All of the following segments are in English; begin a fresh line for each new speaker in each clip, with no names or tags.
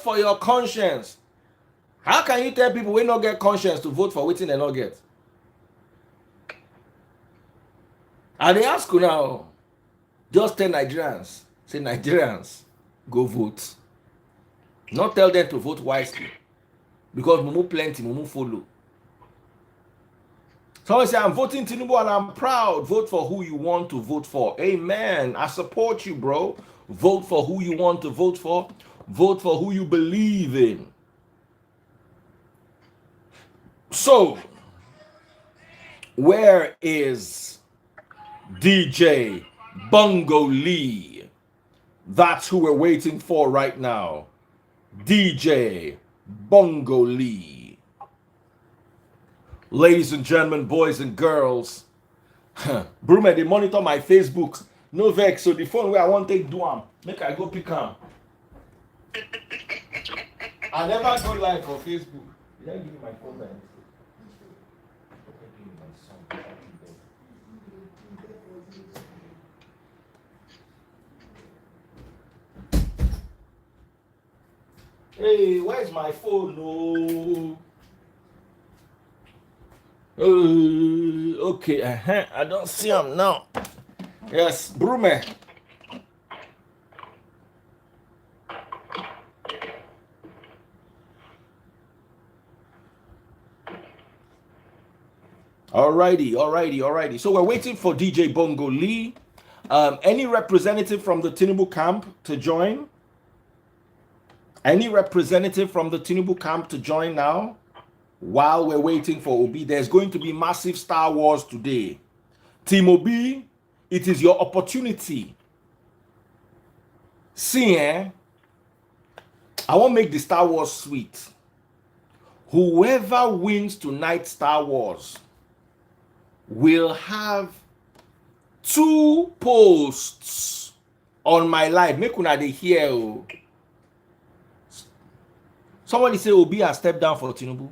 for your conscience. How can you tell people we not get conscience to vote for wetin they not get? And they ask you now, just tell Nigerians, say Nigerians, go vote. Not tell them to vote wisely. Because mumu plenty, mumu follow. Someone say, I'm voting Tinubu and I'm proud. Vote for who you want to vote for. Amen. I support you, bro. Vote for who you want to vote for. Vote for who you believe in. So, where is DJ Bongo Lee? That's who we're waiting for right now. DJ Bongo Lee. Ladies and gentlemen, boys and girls, Brume, they monitor my Facebook. No vex, so the phone where I want to take do am, make I go pick am. I never go live for Facebook. Did I give you my phone back? Hey, where's my phone? No. Okay, I don't see him now. Yes, Brume. Alrighty. So we're waiting for DJ Bongo Lee. Any representative from the Tinubu camp to join? Any representative from the Tinubu camp to join now? While we're waiting for Obi, there's going to be massive Star Wars today. Team Obi, it is your opportunity. See, I won't make the Star Wars sweet. Whoever wins tonight Star Wars will have 2 posts on my live. Make una dey hear. Somebody say Obi has stepped down for Tinubu.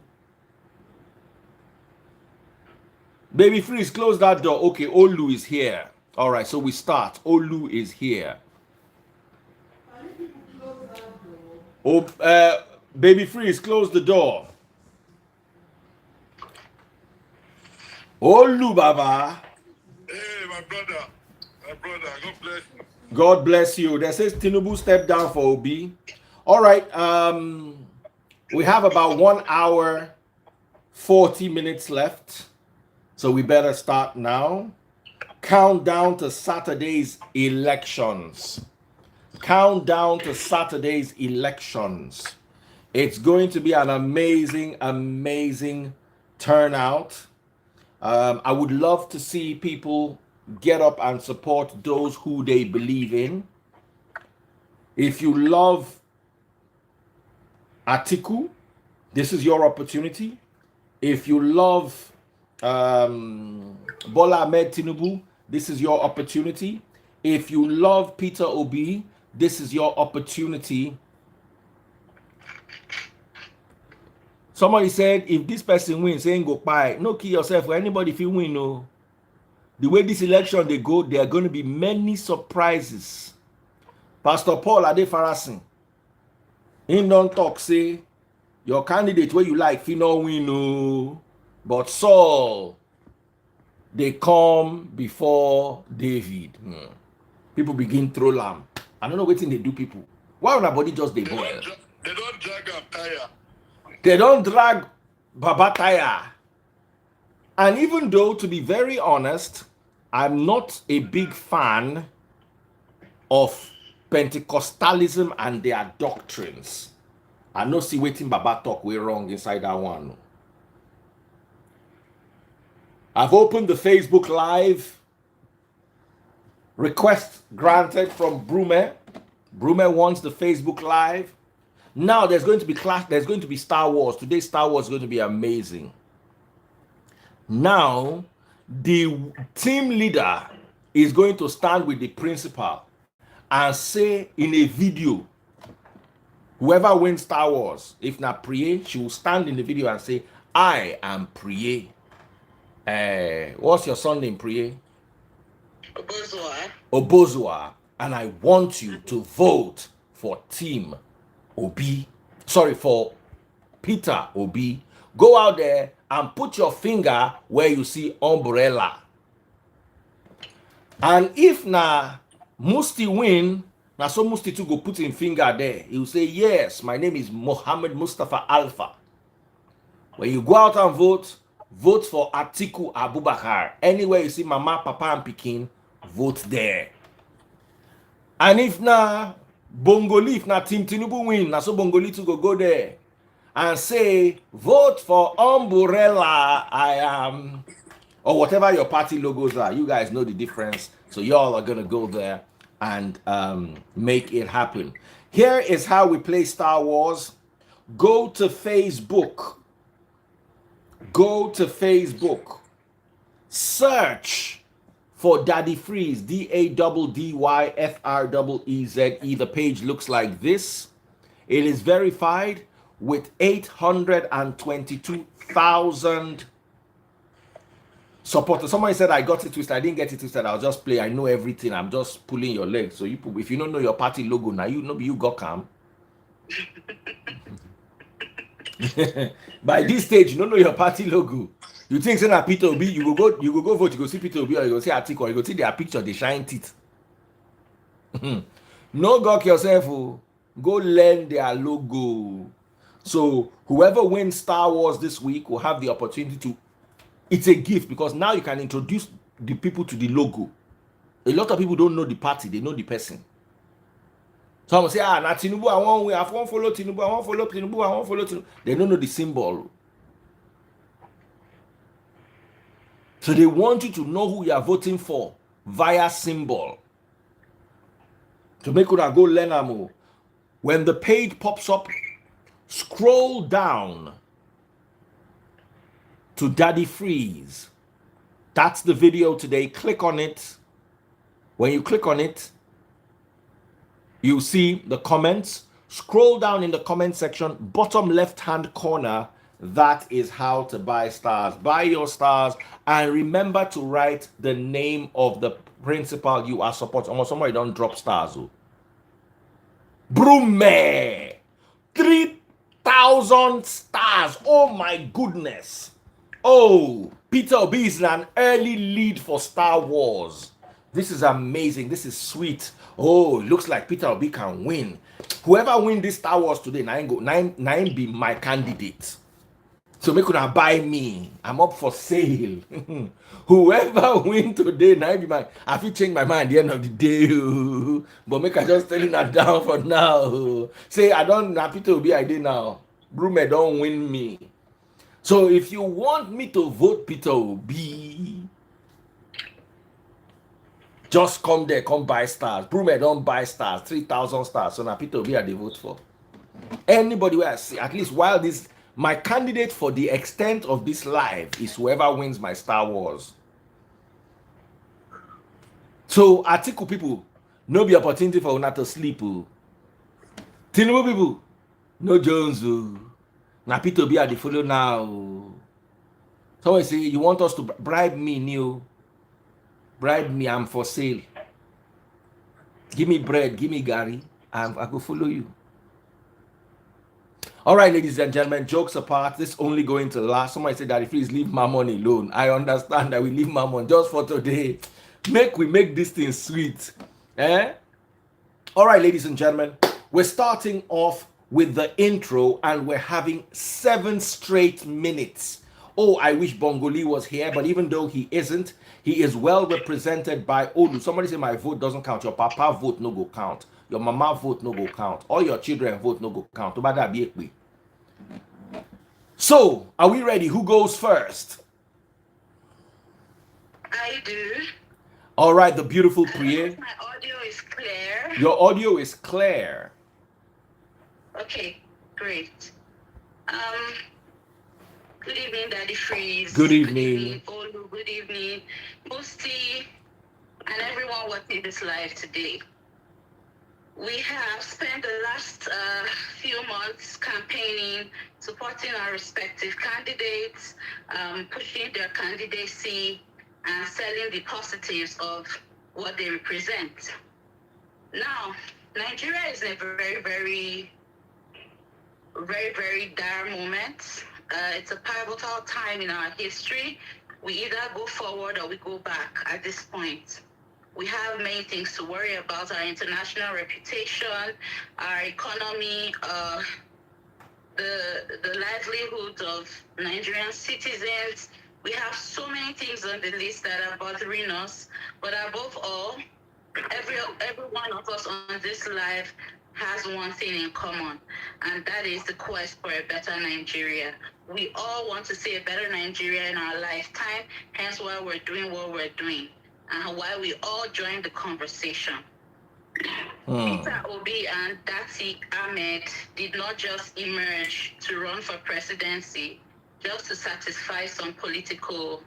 Baby Freeze, close that door. Okay, Olu is here. All right, so we start. Olu is here. Oh, Baby Freeze, close the door. Olu Baba.
Hey, my brother, God bless you.
God bless you. That says Tinubu stepped down for Obi. All right, we have about 1 hour, 40 minutes left. So we better start now. Countdown to Saturday's elections. Countdown to Saturday's elections. It's going to be an amazing turnout. I would love to see people get up and support those who they believe in. If you love Atiku, this is your opportunity. If you love Bola Ahmed Tinubu, this is your opportunity. If you love Peter Obi, this is your opportunity. Somebody said, if this person wins, ain't go buy. No, kill yourself. For anybody if you win, no. The way this election they go, there are going to be many surprises. Pastor Paul Adefarasin, him don't talk, say, your candidate where you like, if you no win, no. But Saul, they come before David. People begin throw lamb. I don't know what thing they do, people. Why on our body just they boil?
They don't drag up tire.
They don't drag Baba tire. And even though, to be very honest, I'm not a big fan of Pentecostalism and their doctrines. I know see waiting Baba talk way wrong inside that one. I've opened the Facebook Live. Request granted from Brume. Brume wants the Facebook Live. Now there's going to be there's going to be Star Wars. Today's Star Wars is going to be amazing. Now, the team leader is going to stand with the principal and say in a video, whoever wins Star Wars, if not Priye, she will stand in the video and say, I am Priye. What's your son name, Priye? Obozua. And I want you to vote for Team Obi Sorry, for Peter Obi, go out there and put your finger where you see umbrella. And if na Musti win, now so Musti to go put him finger there. He will say, yes, my name is Mohammed Mustafa Alpha. When you go out and vote, vote for Atiku Abubakar. Anywhere you see Mama, Papa, and Pekin, vote there. And if na Bongoli, if na Team Tinubu win, na so Bongoli to go there and say, vote for umbrella, I am, or whatever your party logos are. You guys know the difference. So y'all are going to go there and make it happen. Here is how we play Star Wars. Go to Facebook. Go to Facebook. Search for Daddy Freeze, DADDYFREEZE. The page looks like this. It is verified with 822,000 supporters. Somebody said I got it twisted. I didn't get it twisted. I'll just play. I know everything. I'm just pulling your leg. So you, if you don't know your party logo now, you know you got calm. By this stage, you don't know your party logo. You think say na Peter Obi, you go vote, you go see Peter Obi, or you go see Atiku, or you go see their picture, they shine teeth. No gawk yourself, oh. Go learn their logo. So whoever wins Star Wars this week will have the opportunity to, it's a gift because now you can introduce the people to the logo. A lot of people don't know the party, they know the person. So I'm say, na Tinubu, I won't follow Tinubu, I won't follow Tinubu, I won't follow Tinubu. They don't know the symbol. So they want you to know who you are voting for via symbol. To make sure go learn more. When the page pops up, scroll down to Daddy Freeze. That's the video today. Click on it. When you click on it, you see the comments. Scroll down in the comment section, bottom left-hand corner. That is how to buy stars. Buy your stars and remember to write the name of the principal you are supporting. Almost somebody don't drop stars. Brume, 3,000 stars. Oh my goodness. Oh, Peter Obi is an early lead for Star Wars. This is amazing. This is sweet. Oh, looks like Peter Obi can win. Whoever win this Star Wars today, nine be my candidate. So make una buy me. I'm up for sale. Whoever win today, now be my. I feel change my mind at the end of the day. But make I just tell you that down for now. Say I don't happy to be I did now. Brume don't win me. So if you want me to vote Peter Obi, just come there, come buy stars. Brume don't buy stars, 3,000 stars. So now Peter Obi I they vote for. Anybody where I see, at least while this. My candidate for the extent of this live is whoever wins my Star Wars. So Atiku people, no be opportunity for una to sleep. Tinubu people, no Jones. Na Peter Obi the follow now. Someone say you want us to bribe me, new. Bribe me, I'm for sale. Give me bread, give me Gary, I go follow you. All right, ladies and gentlemen, jokes apart, this only going to last. Somebody said that please leave my money alone. I understand that we leave my money just for today. We make this thing sweet. All right, ladies and gentlemen, we're starting off with the intro and we're having 7 straight minutes. Oh, I wish Bongoli was here, but even though he isn't, he is well represented by Olu. Somebody say my vote doesn't count. Your papa vote no go count. Your mama vote no go count. All your children vote no go count. So, are we ready? Who goes first?
I do.
All right, the beautiful Priye.
My audio is clear.
Your audio is clear.
Okay, great. Good evening, Daddy Freeze.
Good evening.
Good evening, Olu. Good evening, Musti, and everyone watching this live today. We have spent the last few months campaigning, supporting our respective candidates, pushing their candidacy, and selling the positives of what they represent. Now, Nigeria is in a very, very very, very dire moment. It's a pivotal time in our history. We either go forward or we go back at this point. We have many things to worry about: our international reputation, our economy, the livelihood of Nigerian citizens. We have so many things on the list that are bothering us. But above all, every one of us on this life has one thing in common, and that is the quest for a better Nigeria. We all want to see a better Nigeria in our lifetime, hence why we're doing what we're doing, and why we all joined the conversation. Peter Obi and Dati Ahmed did not just emerge to run for presidency just to satisfy some political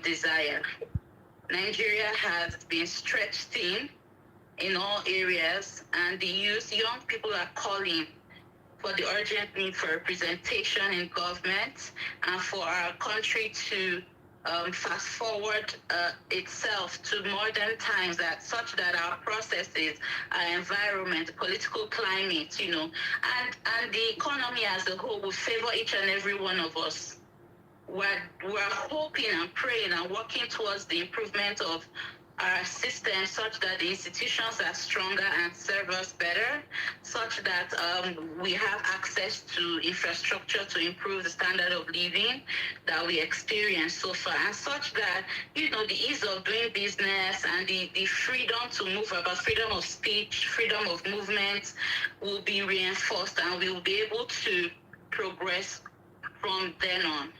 desire. Nigeria has been stretched thin in all areas, and the young people are calling for the urgent need for representation in government and for our country to fast forward itself to modern times, such that our processes, our environment, political climate, and the economy as a whole will favor each and every one of us. We're hoping and praying and working towards the improvement of our system, such that the institutions are stronger and serve us better, such that we have access to infrastructure to improve the standard of living that we experience so far, and such that, the ease of doing business and the freedom to move about, freedom of speech, freedom of movement will be reinforced, and we will be able to progress from then on.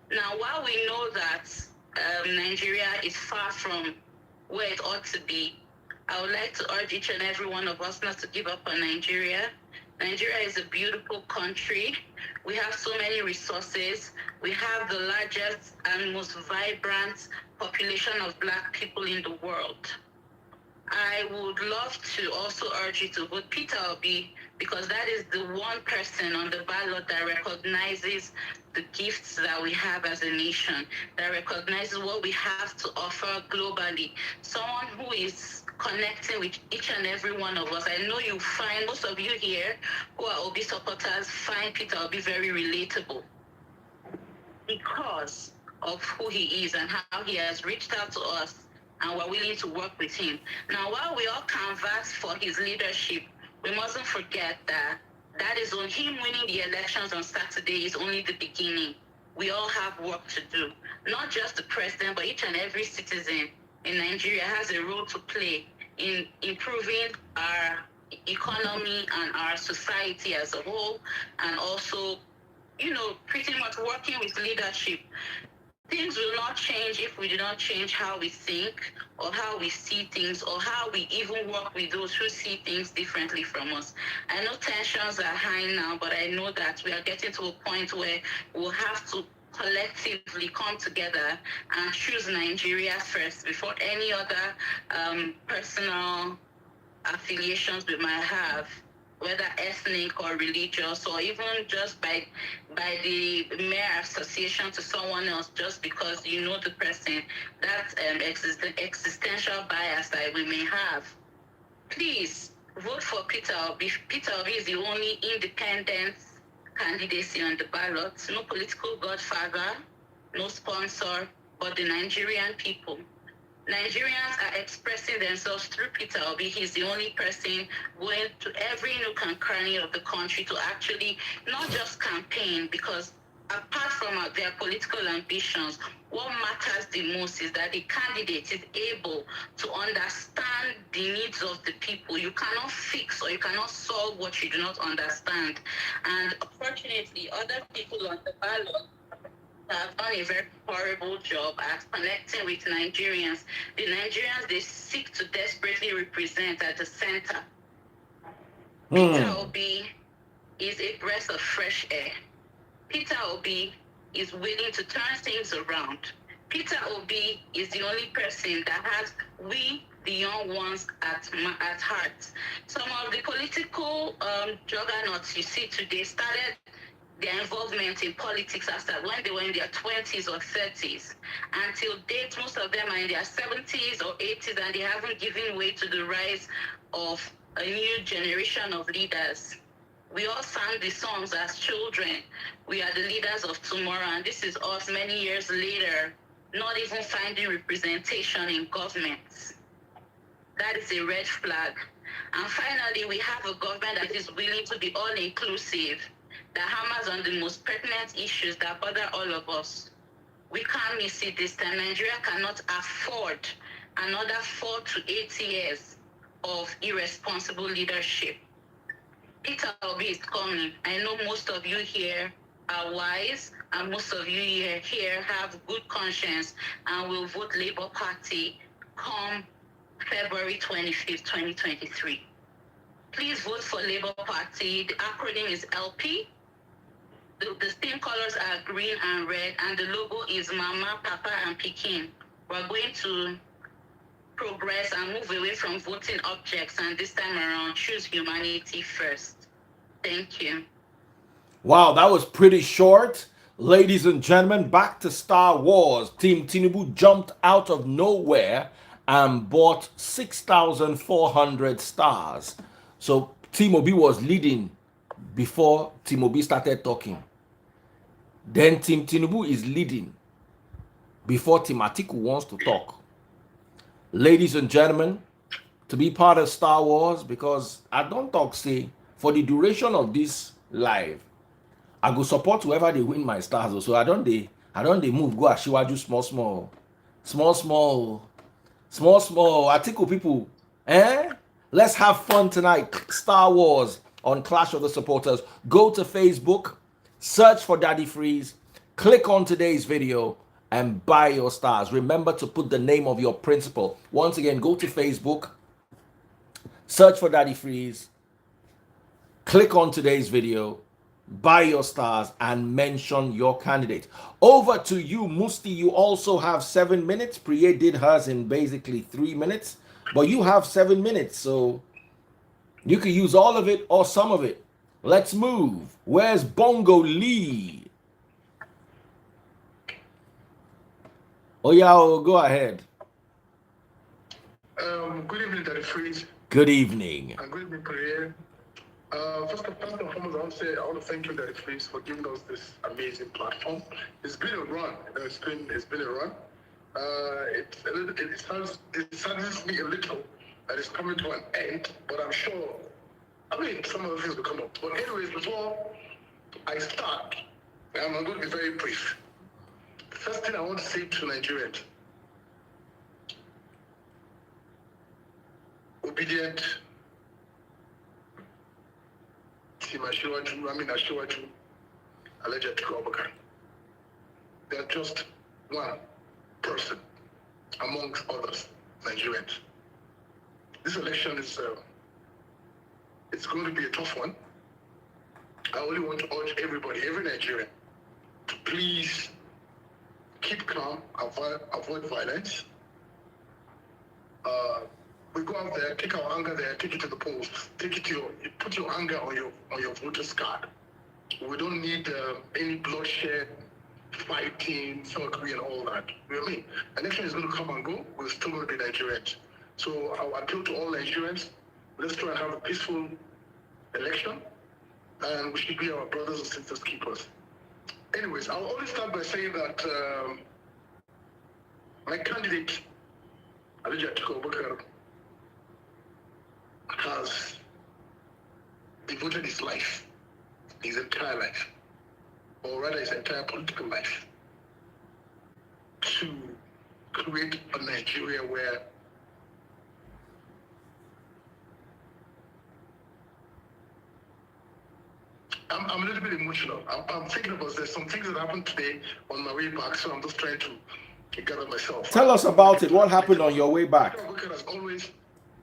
Now, while we know that Nigeria is far from where it ought to be, I would like to urge each and every one of us not to give up on Nigeria. Nigeria is a beautiful country. We have so many resources. We have the largest and most vibrant population of Black people in the world. I would love to also urge you to vote Peter Obi, because that is the one person on the ballot that recognizes the gifts that we have as a nation, that recognizes what we have to offer globally. Someone who is connecting with each and every one of us. I know you find, most of you here who are Obi supporters find Peter Obi very relatable because of who he is and how he has reached out to us, and we're willing to work with him. Now, while we all canvass for his leadership, we mustn't forget that is on him winning the elections on Saturday is only the beginning. We all have work to do. Not just the president, but each and every citizen in Nigeria has a role to play in improving our economy and our society as a whole, and also, pretty much working with leadership. Things will not change if we do not change how we think or how we see things, or how we even work with those who see things differently from us. I know tensions are high now, but I know that we are getting to a point where we'll have to collectively come together and choose Nigeria first before any other personal affiliations we might have, whether ethnic or religious, or even just by the mere association to someone else just because you know the person. That's existential bias that we may have. Please vote for Peter Obi. Peter Obi is the only independent candidacy on the ballot. No political godfather, no sponsor, but the Nigerian people. Nigerians are expressing themselves through Peter Obi. He's the only person going to every nook and cranny of the country to actually not just campaign, because apart from their political ambitions, what matters the most is that the candidate is able to understand the needs of the people. You cannot fix or you cannot solve what you do not understand. And unfortunately, other people on the ballot have done a very horrible job at connecting with Nigerians. The Nigerians they seek to desperately represent at the center. Peter Obi is a breath of fresh air. Peter Obi is willing to turn things around. Peter Obi is the only person that has we, the young ones, at heart. Some of the political juggernauts you see today started their involvement in politics after when they were in their 20s or 30s. Until date, most of them are in their 70s or 80s, and they haven't given way to the rise of a new generation of leaders. We all sang the songs as children. We are the leaders of tomorrow, and this is us many years later, not even finding representation in government. That is a red flag. And finally, we have a government that is willing to be all-inclusive, that hammers on the most pertinent issues that bother all of us. We can't miss it this time. Nigeria cannot afford another 4 to 8 years of irresponsible leadership. Peter Obi is coming. I know most of you here are wise, and most of you here have good conscience and will vote Labour Party come February 25th, 2023. Please vote for Labour Party. The acronym is LP. The same colors are green and red, and the logo is Mama, Papa, and Pekin. We're going to progress and move away from voting objects, and this time around, choose humanity first. Thank you.
Wow, that was pretty short. Ladies and gentlemen, back to Star Wars. Team Tinubu jumped out of nowhere and bought 6,400 stars. So Team Obi was leading before Team Obi started talking. Then Team Tinubu is leading before Team Atiku wants to talk. Ladies and gentlemen, to be part of Star Wars, because I don't talk, say, for the duration of this live, I go support whoever they win my stars. So I don't they move, go Ashiwaju small. Atiku people, let's have fun tonight. Star Wars on Clash of the Supporters. Go to Facebook, search for Daddy Freeze, click on today's video, and buy your stars. Remember to put the name of your principal. Once again, go to Facebook, search for Daddy Freeze, click on today's video, buy your stars, and mention your candidate. Over to you, Musti. You also have 7 minutes. Priye did hers in basically 3 minutes, but you have 7 minutes, so you can use all of it or some of it. Let's move. Where's Bongo Lee? Oh yeah, go ahead.
Good evening, Daddy Freeze.
Good evening.
And good evening, Priye. First and foremost, I want to thank you, Daddy Freeze, for giving us this amazing platform. It's been a run. It's been a run. It saddens me a little that it's coming to an end, but I'm sure. Some of the things will come up. But anyways, before I start, I'm going to be very brief. The first thing I want to say to Nigerians: obedient. Ashiwaju, Alhaji Atiku Abubakar. They're just one person amongst others, Nigerians. This election is it's going to be a tough one. I only want to urge everybody, every Nigerian, to please keep calm, avoid violence. We go out there, take our anger there, take it to the polls, put your anger on your voter's card. We don't need any bloodshed, fighting, thuggery, and all that. You know what I mean? Election is going to come and go. We're still going to be Nigerians. So I appeal to all Nigerians. Let's try and have a peaceful election, and we should be our brothers and sisters keepers. Anyways, I'll only start by saying that my candidate, Alhaji Atiku Abubakar, has devoted his life, his entire life, or rather his entire political life, to create a Nigeria where I'm a little bit emotional. I'm thinking about there's some things that happened today on my way back, so I'm just trying to gather myself.
Tell us about it. What happened on your way back?
As always,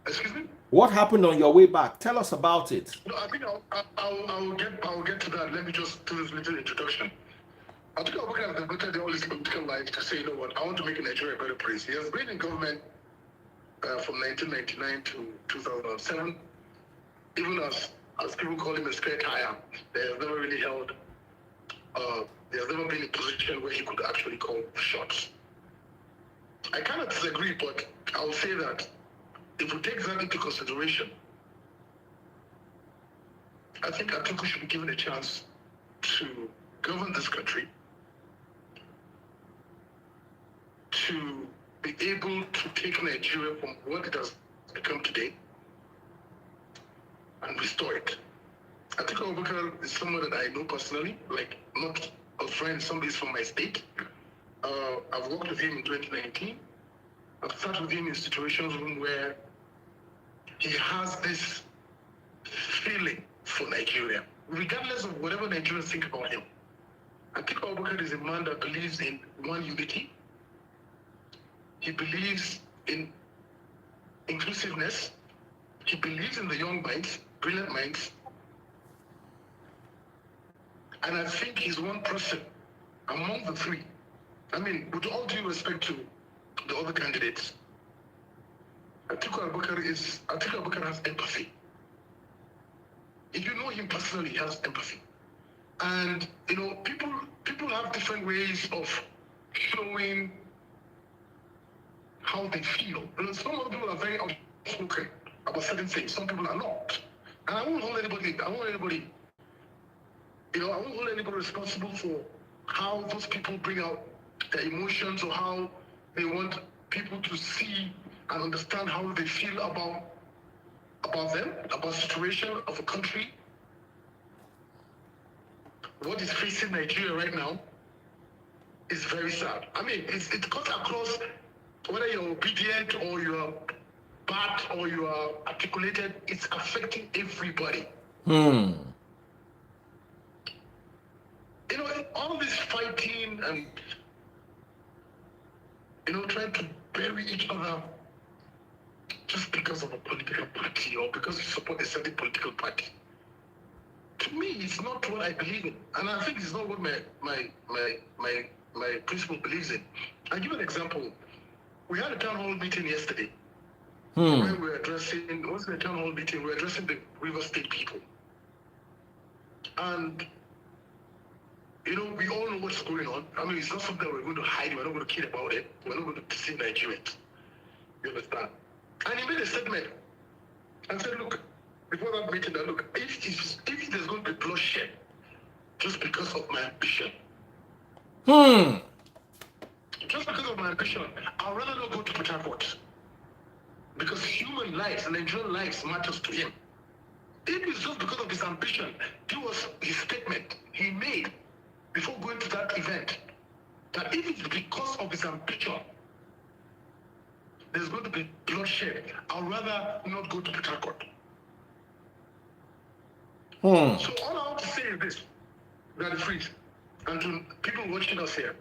excuse me?
What happened on your way back? Tell us about it.
No, I think I'll get to that. Let me just do this little introduction. I think Abubakar has devoted all his political life to say, you know what, I want to make Nigeria a better place. He has been in government from 1999 to 2007. Even as people call him a spare tire, they have never really held, they have never been in a position where he could actually call shots. I cannot disagree, but I'll say that if we take that into consideration, I think Atiku should be given a chance to govern this country, to be able to take Nigeria from what it has become today and restore it. Atiku Abubakar is someone that I know personally, like not a friend, somebody from my state. I've worked with him in 2019. I've sat with him in situations where he has this feeling for Nigeria, regardless of whatever Nigerians think about him. Atiku Abubakar is a man that believes in one unity. He believes in inclusiveness. He believes in the young minds, brilliant minds. And I think he's one person among the three. I mean, with all due respect to the other candidates, Atiku Abubakar has empathy. If you know him personally, he has empathy. And you know, people have different ways of showing how they feel. You know, some people are very outspoken about certain things. Some people are not. And I won't hold anybody responsible for how those people bring out their emotions or how they want people to see and understand how they feel about them, about the situation of a country. What is facing Nigeria right now is very sad. I mean, it cuts across whether you're obedient or you're bad or you are articulated, it's affecting everybody. You know, all this fighting and, you know, trying to bury each other just because of a political party or because you support a certain political party. To me, it's not what I believe in. And I think it's not what my principal believes in. I'll give an example. We had a town hall meeting yesterday. Where we were addressing, it wasn't a town hall meeting, we were addressing the River State people. And, you know, we all know what's going on. I mean, it's not something that we're going to hide, we're not going to kid about it, we're not going to deceive Nigerians. You understand? And he made a statement and said, look, before that meeting, that look, if there's going to be bloodshed just because of my ambition, just because of my ambition, I'd rather not go to Port Harcourt. Because human lives and Nigerian lives matters to him. If it's just because of his ambition, it was his statement he made before going to that event, that if it's because of his ambition, there's going to be bloodshed, I'd rather not go to Port Harcourt. So all I want to say is this, Brother Freeze, and to people watching us here,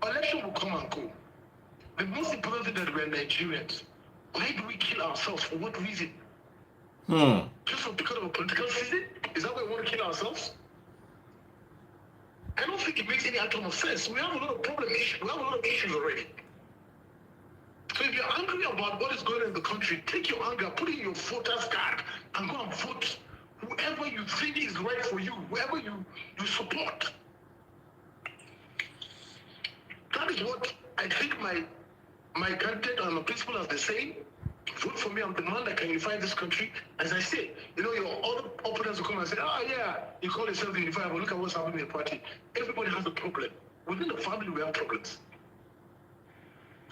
election will come and go. The most important thing that we're Nigerians. Why do we kill ourselves? For what reason? Just because of a political season? Is that why we want to kill ourselves? I don't think it makes any atom of sense. We have a lot of issues. We have a lot of issues already. So if you're angry about what is going on in the country, take your anger, put it in your voter's card, and go and vote whoever you think is right for you, whoever you support. That is what I think my candidate and my principal as they say, vote for me, I'm the man that can unify this country. As I say, you know, your other opponents will come and say, yeah, you call yourself the unifier, but look at what's happening in the party. Everybody has a problem. Within the family, we have problems.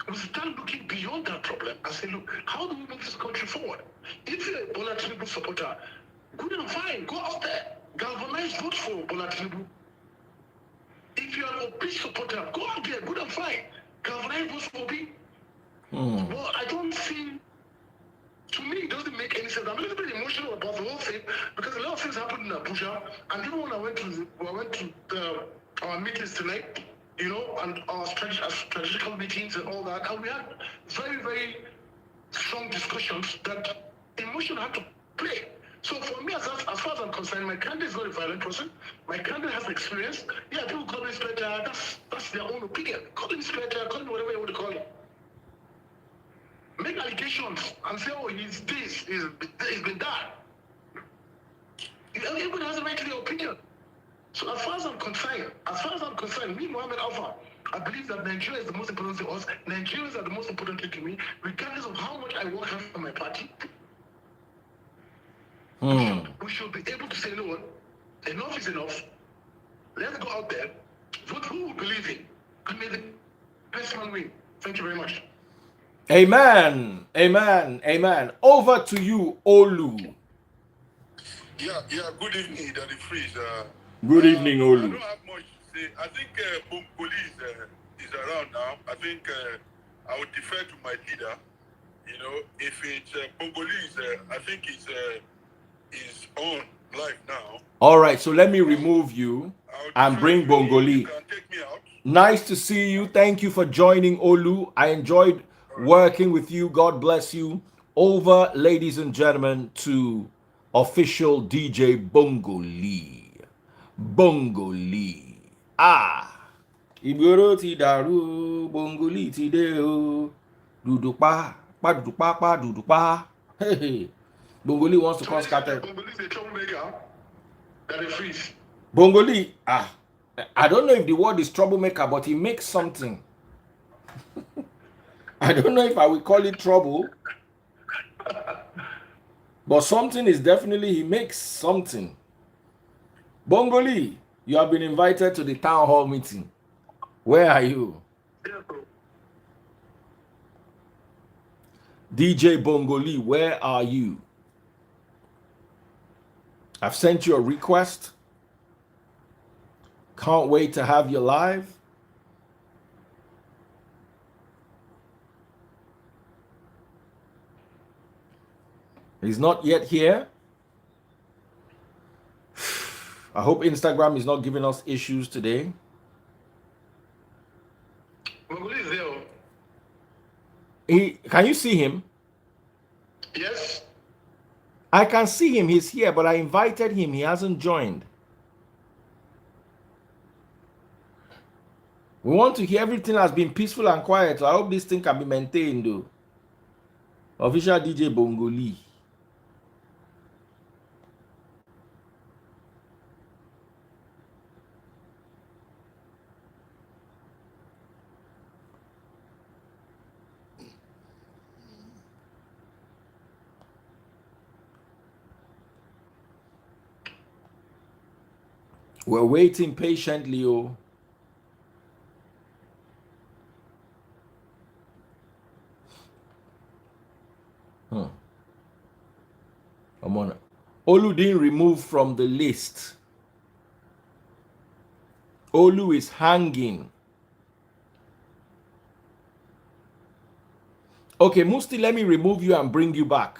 We start looking beyond that problem and say, look, how do we move this country forward? If you're a Bola Tinubu supporter, good and fine, go out there, galvanize votes for Bola Tinubu. If you're an Obi supporter, go out there, good and fine, galvanize votes for Obi. Well, I don't see, to me, it doesn't make any sense. I'm a little bit emotional about the whole thing because a lot of things happened in Abuja, and even when I went to our meetings tonight, you know, and our strategical meetings and all that, and we had very, very strong discussions that emotion had to play. So for me, as far as I'm concerned, my candidate is not a violent person. My candidate has experience. Yeah, people call me Spectre, that's their own opinion. Call him Spectre, call him whatever you want to call him. Make allegations and say, oh, he's this, he's been that. Everybody has a right to their opinion. So as far as I'm concerned, me, Mohammed Alpha, I believe that Nigeria is the most important to us. Nigerians are the most important thing to me, regardless of how much I work hard for my party. We should be able to say, you know what, enough is enough. Let's go out there, vote who we believe in, and may the best man win. Thank you very much.
Amen. Amen. Amen. Over to you, Olu.
Yeah, good evening, Daddy Freeze.
Good evening,
I
Olu.
don't have much to say. I think Bomboli is around now. I think I would defer to my leader. You know, if it's Bomboli I think is on live now.
All right, so let me remove you and bring Bongoli.
You can take me out.
Nice to see you. Thank you for joining, Olu. I enjoyed working with you. God bless you. Over, ladies and gentlemen, to official DJ Bongoli. Bongoli. Igboro ti daru, Bongoli ti de o. Dudupa, pa dudupa, pa dudupa. Hey. Bongoli wants to come scatter.
Bongoli is a troublemaker. That is Freeze.
Bongoli, I don't know if the word is troublemaker, but he makes something. I don't know if I will call it trouble, but something is definitely, he makes something. Bongoli, you have been invited to the town hall meeting. Where are you? DJ Bongoli, where are you? I've sent you a request. Can't wait to have you live. He's not yet here. I hope Instagram is not giving us issues today.
Bongoli is there.
Can you see him?
Yes.
I can see him. He's here, but I invited him. He hasn't joined. We want to hear everything has been peaceful and quiet. So I hope this thing can be maintained, though. Official DJ Bongoli. We're waiting patiently, oh. I'm on. Olu didn't remove from the list. Olu is hanging. Okay, Musti, let me remove you and bring you back.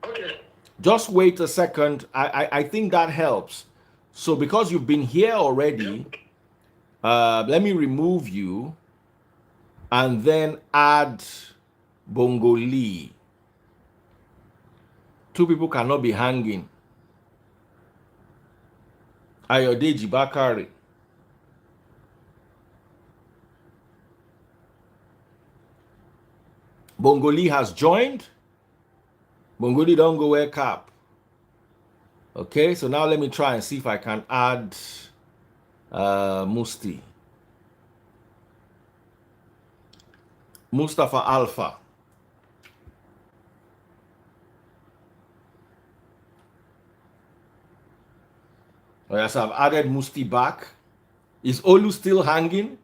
Okay.
Just wait a second. I think that helps. So because you've been here already, let me remove you and then add Bongoli. Two people cannot be hanging. Ayodeji Bakari. Bongoli has joined. Bongoli don't go wear cap. Okay, so now let me try and see if I can add Musti. Mustafa Alpha. Oh, yes, I've added Musti back. Is Olu still hanging?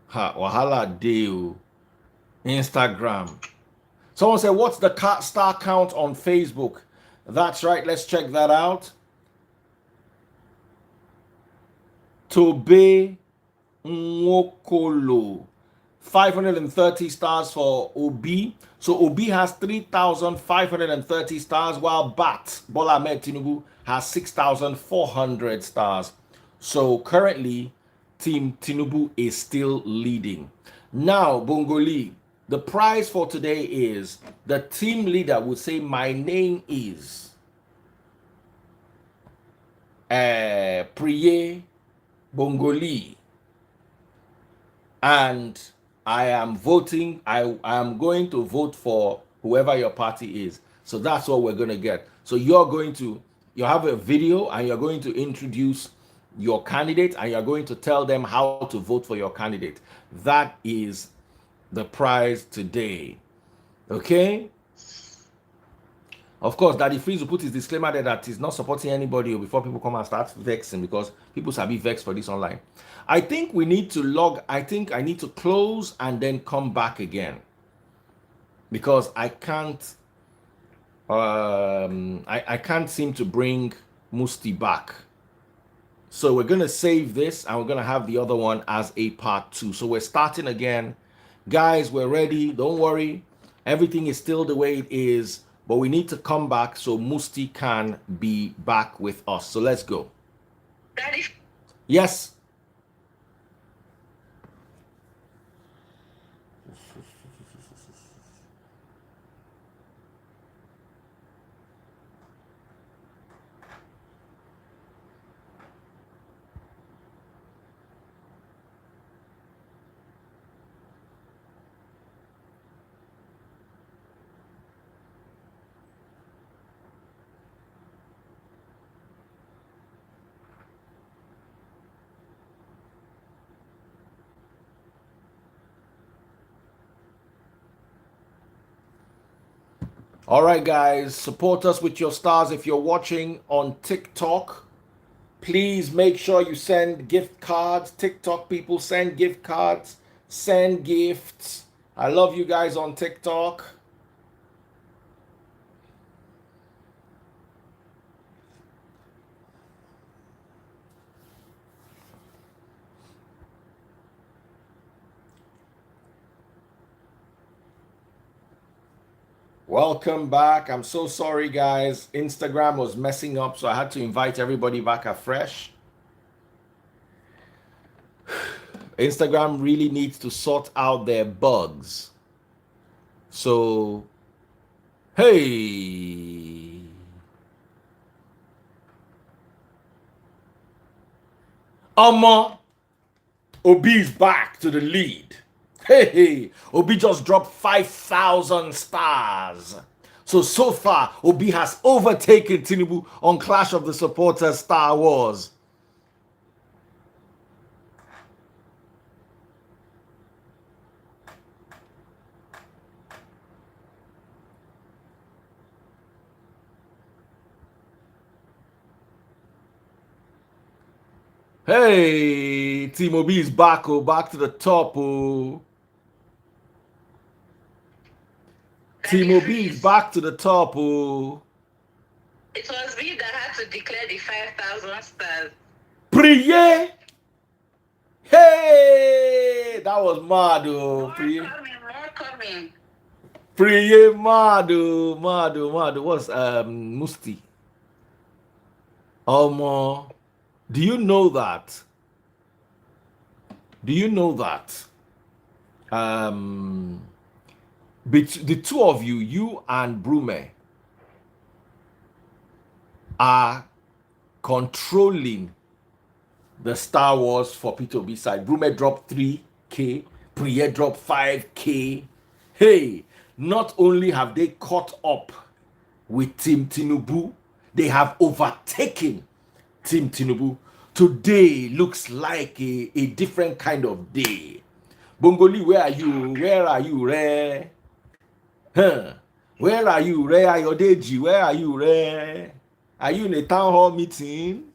Wahala Deo. Instagram. Someone said, what's the star count on Facebook? That's right. Let's check that out. Tobe Nwokolo. 530 stars for Obi. So Obi has 3,530 stars, while Bola Ahmed Tinubu has 6,400 stars. So currently, Team Tinubu is still leading. Now, Bongoli, the prize for today is the team leader would say, my name is Priye Bongoli, and I am voting. I am going to vote for whoever your party is. So that's what we're going to get. So you have a video and you're going to introduce your candidate and you're going to tell them how to vote for your candidate. That is the prize today. Okay? Of course, Daddy Freeze will put his disclaimer there that he's not supporting anybody before people come and start vexing, because people shall be vexed for this online. I think we need to log. I think I need to close and then come back again, because I can't. I can't seem to bring Musti back. So we're gonna save this and we're gonna have the other one as a part 2. So we're starting again, guys. We're ready. Don't worry, everything is still the way it is. But we need to come back so Musti can be back with us. So let's go.
Daddy,
Yes. All right, guys, support us with your stars. If you're watching on TikTok, please make sure you send gift cards. TikTok people, send gift cards, send gifts. I love you guys on TikTok. Welcome back. I'm so sorry, guys. Instagram was messing up, so I had to invite everybody back afresh. Instagram really needs to sort out their bugs. So, hey. Obi's back to the lead. Hey, Obi just dropped 5,000 stars. So far, Obi has overtaken Tinubu on Clash of the Supporters Star Wars. Hey, Team Obi is back, back to the top, Team Obi is back to the top,
It was me that had to declare the 5,000 stars.
Priye! Hey! That was mad,
More
Priye.
coming.
Priye, mad. What's Musti? Do you know that? The two of you, you and Brume, are controlling the Star Wars for P2B side. Brume dropped 3K, Priye dropped 5K. Hey, not only have they caught up with Team Tinubu, they have overtaken Team Tinubu. Today looks like a different kind of day. Bongoli, where are you? Re? Huh? Where are you, Re? Ayodeji, where are you, Re? Are you in a town hall meeting?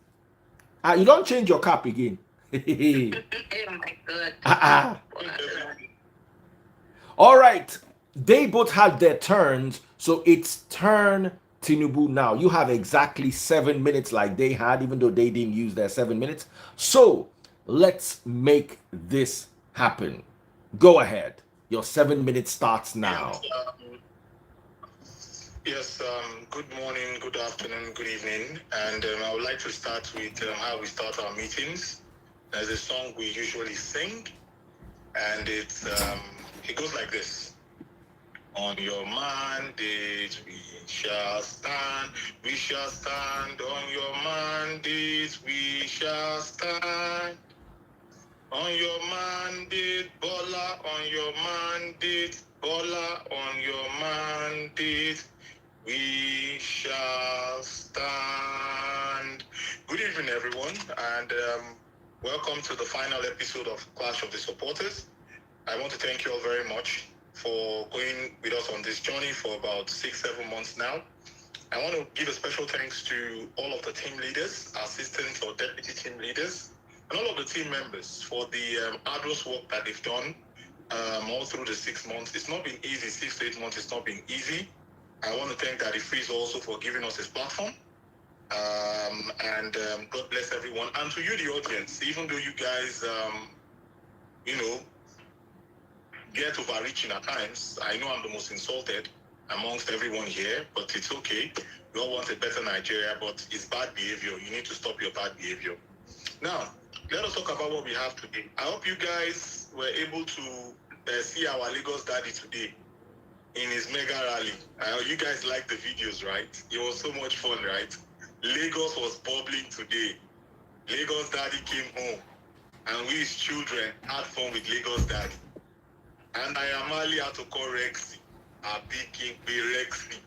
You don't change your cap again.
Oh my God.
All right. They both had their turns, so it's turn Tinubu now. You have exactly 7 minutes like they had, even though they didn't use their 7 minutes. So let's make this happen. Go ahead. Your 7 minutes starts now.
Yes, good morning, good afternoon, good evening. And I would like to start with how we start our meetings. There's a song we usually sing, and it goes like this. On your mandate, we shall stand. We shall stand. On your mandate, we shall stand. On your mandate, Bola. On your mandate, Bola. On your mandate, we shall stand. Good evening, everyone, and welcome to the final episode of Clash of the Supporters. I want to thank you all very much for going with us on this journey for about 6-7 months now. I want to give a special thanks to all of the team leaders, assistants or deputy team leaders, and all of the team members for the arduous work that they've done all through the 6 months. It's not been easy. 6 to 8 months, it's not been easy. I want to thank Daddy Freeze also for giving us his platform. And God bless everyone. And to you, the audience, even though you guys, get overreaching at times, I know I'm the most insulted amongst everyone here, but it's okay. We all want a better Nigeria, but it's bad behavior. You need to stop your bad behavior. Now, let us talk about what we have today. I hope you guys were able to see our Lagos daddy today in his mega rally. You guys liked the videos, right? It was so much fun, right? Lagos was bubbling today. Lagos daddy came home, and we, his children, had fun with Lagos daddy. And I am Ali had to call Rexy. A big king be Rexy.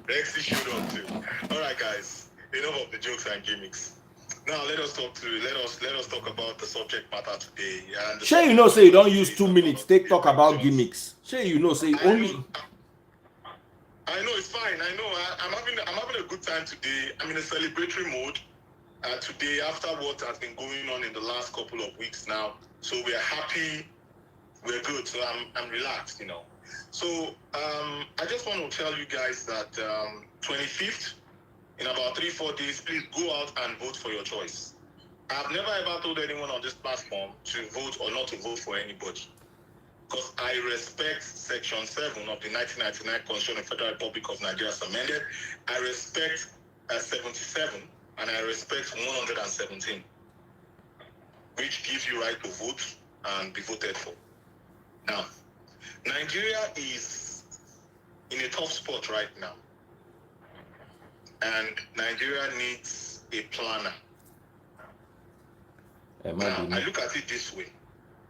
Rexy showed up too. Alright guys, enough of the jokes and gimmicks. Now let us talk about the subject matter today. And
Sure, you know, say you don't use 2 minutes. Take talk about gimmicks. Sure, you know, say only.
I know it's fine. I know I'm having a good time today. I'm in a celebratory mode today after what has been going on in the last couple of weeks now. So we are happy. We're good. So I'm relaxed, you know. So I just want to tell you guys that 25th, in about 3-4 days, please go out and vote for your choice. I've never ever told anyone on this platform to vote or not to vote for anybody, because I respect Section 7 of the 1999 Constitution of the Federal Republic of Nigeria as amended. I respect 77 and I respect 117, which gives you right to vote and be voted for. Now, Nigeria is in a tough spot right now, and Nigeria needs a planner. Now, I look at it this way.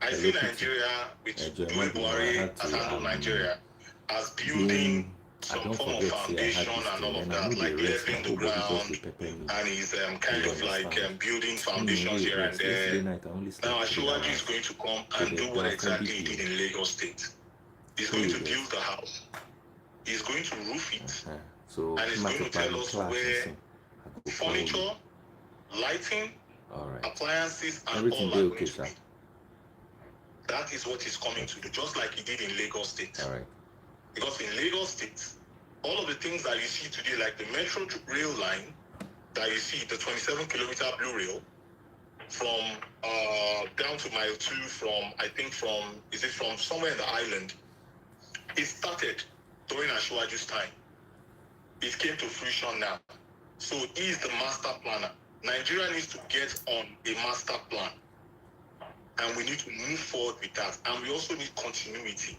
I see Nigeria, with Due Buhari as handled Nigeria, as building some form of foundation and all of that, like leveling the ground, and he's kind of like building foundations here and there. Now, Ashwaji is going to come and do what exactly he did in Lagos State. He's going to build the house. He's going to roof it. And he's going to tell us where furniture, lighting, appliances, and all are going to be. That is what he's coming to do, just like he did in Lagos State.
All right.
Because in Lagos State, all of the things that you see today, like the metro rail line that you see, the 27-kilometer blue rail, from down to mile 2, from somewhere in the island, it started during Ashwaju's time. It came to fruition now. So he is the master planner. Nigeria needs to get on a master plan. And we need to move forward with that. And we also need continuity.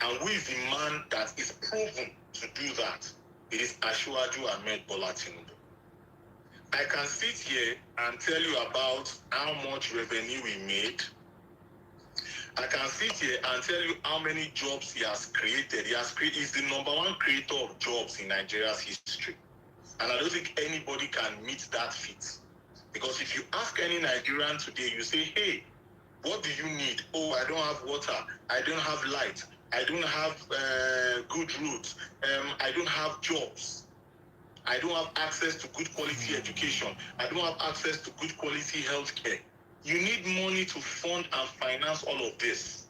And who is the man that is proven to do that? It is Ashwaju Ahmed Bola Tinubu. I can sit here and tell you about how much revenue we made. I can sit here and tell you how many jobs he has created. He's the #1 creator of jobs in Nigeria's history. And I don't think anybody can meet that feat. Because if you ask any Nigerian today, you say, hey, what do you need? Oh, I don't have water. I don't have light. I don't have good roads. I don't have jobs. I don't have access to good quality education. I don't have access to good quality healthcare. You need money to fund and finance all of this.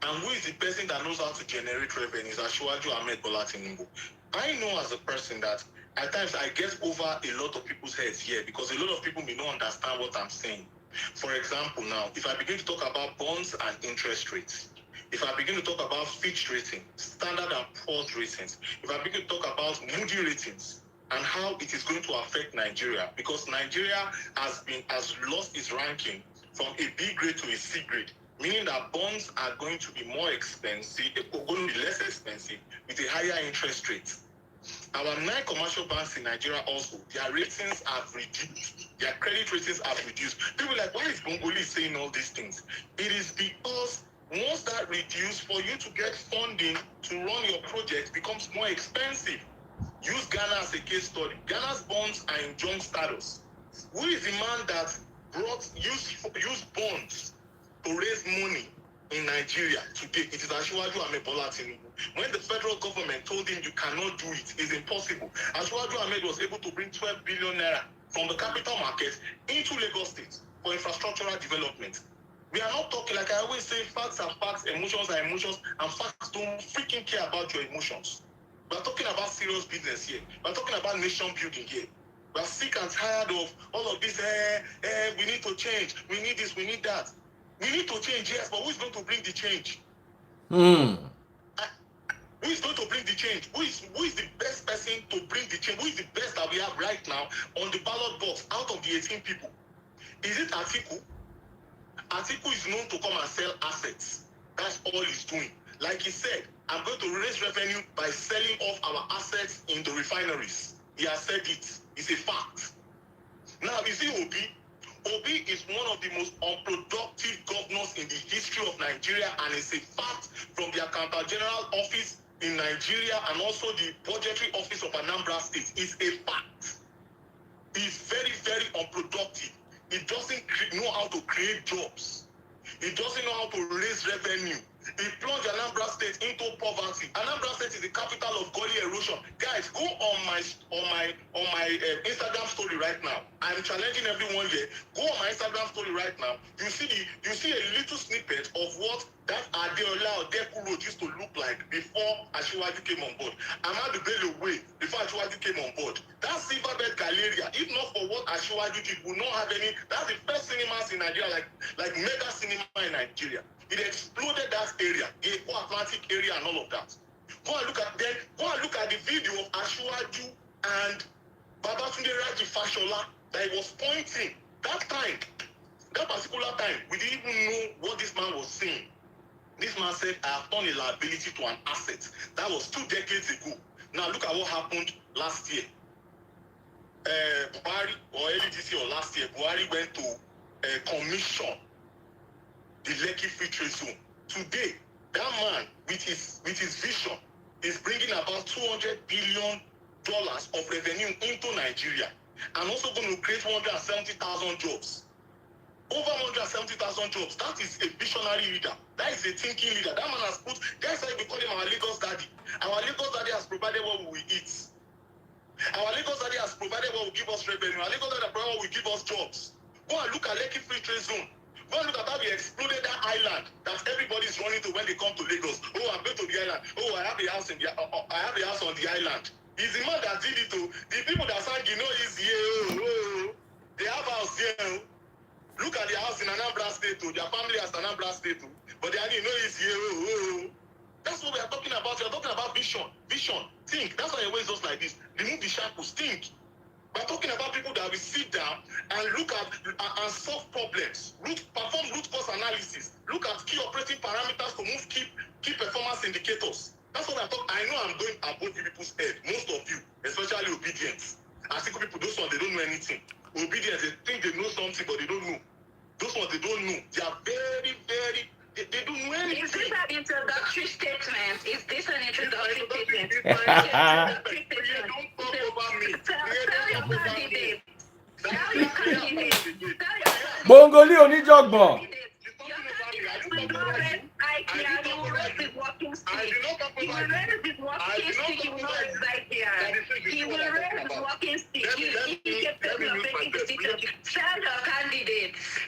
And who is the person that knows how to generate revenues? Ashwaju Ahmed Bola Tinubu. I know as a person that at times I get over a lot of people's heads here because a lot of people may not understand what I'm saying. For example, now, if I begin to talk about bonds and interest rates, if I begin to talk about Fitch rating, Standard and Poor's ratings, if I begin to talk about Moody ratings, and how it is going to affect Nigeria, because Nigeria has lost its ranking from a B grade to a C grade, meaning that bonds are going to be more expensive, going to be less expensive with a higher interest rate. Our 9 commercial banks in Nigeria also, their ratings have reduced. Their credit ratings have reduced. People are like, why is Bongoli saying all these things? It is because once that reduces, for you to get funding to run your project becomes more expensive. Use Ghana as a case study. Ghana's bonds are in junk status. Who is the man that used bonds to raise money in Nigeria today, it is Asiwaju Ahmed Bola Tinubu. When the federal government told him you cannot do it, it's impossible. Asiwaju Ahmed was able to bring 12 billion naira from the capital market into Lagos State for infrastructural development. We are not talking, like I always say, facts are facts, emotions are emotions, and facts don't freaking care about your emotions. We are talking about serious business here. We are talking about nation building here. We are sick and tired of all of this, we need to change, we need this, we need that. We need to change, yes, but who is going to bring the change? Who is going to bring the change? Who is the best person to bring the change? Who is the best that we have right now on the ballot box out of the 18 people? Is it Atiku? Atiku is known to come and sell assets. That's all he's doing. Like he said, I'm going to raise revenue by selling off our assets in the refineries. He has said it. It's a fact. Now, you see Obi? Obi is one of the most unproductive governors in the history of Nigeria, and it's a fact from the Accountant General Office in Nigeria and also the Budgetary Office of Anambra State. It's a fact. He's very, very unproductive. He doesn't know how to create jobs. He doesn't know how to raise revenue. He plunged Anambra State into poverty. Anambra State is the capital of gully erosion. Guys, go on my Instagram story right now. I'm challenging everyone here. Go on my Instagram story right now. You see a little snippet of what that Adeola or Deku Road used to look like before Asiwaju came on board. Ahmadu Bello Way before Asiwaju came on board. That Silverbird Galleria, if not for what Asiwaju did, will not have any. That's the first cinemas in Nigeria, like mega cinema in Nigeria. It exploded that area, the Atlantic area and all of that. Go and look at the video of Asiwaju and Babatunde Raji Fashola that he was pointing. That particular time, we didn't even know what this man was saying. This man said, I have turned a liability to an asset. That was 2 decades ago. Now look at what happened last year. Buhari or LDC or last year, Buhari went to commission the Lekki Free Trade Zone. Today, that man, with his vision, is bringing about $200 billion of revenue into Nigeria, and also going to create 170,000 jobs. Over 170,000 jobs. That is a visionary leader. That is a thinking leader. That man has put. That's why we call him our Lagos daddy. Our Lagos daddy has provided what we will eat. Our Lagos daddy has provided what will give us revenue. Our Lagos daddy has provided what will give us jobs. Go and look at Lekki Free Trade Zone. Go and look at how we exploded that island that everybody's running to when they come to Lagos. Oh, I'm going to the island. Oh, I have a house on the island. It's the man that did it to the people that sang, you know, is here. They have house here. Look at the house in Anambra State. Their family has Anambra State. But they are, you know, is here. That's what we are talking about. We are talking about vision. Think. That's why he always does like this. Remove the shackles. Think. We're talking about people that will sit down and look at and solve problems, perform root cause analysis, look at key operating parameters to move key performance indicators. That's what I'm talking. I know I'm going above you people's head, most of you, especially obedience. I think people, those ones, they don't know anything. Obedience, they think they know something, but they don't know. Those ones, they don't know. They are very, very, they don't know anything.
Is this an introductory statement? Is this an introductory statement?
Don't talk over me.
Tell your candidate. Tell your candidate.
Bongoli Onijogbo.
Your candidate will not read IKEA, he will read with walking stick. He will read with walking stick, he will not reside here. He will read with walking stick. He is capable of making decisions. Tell your candidates.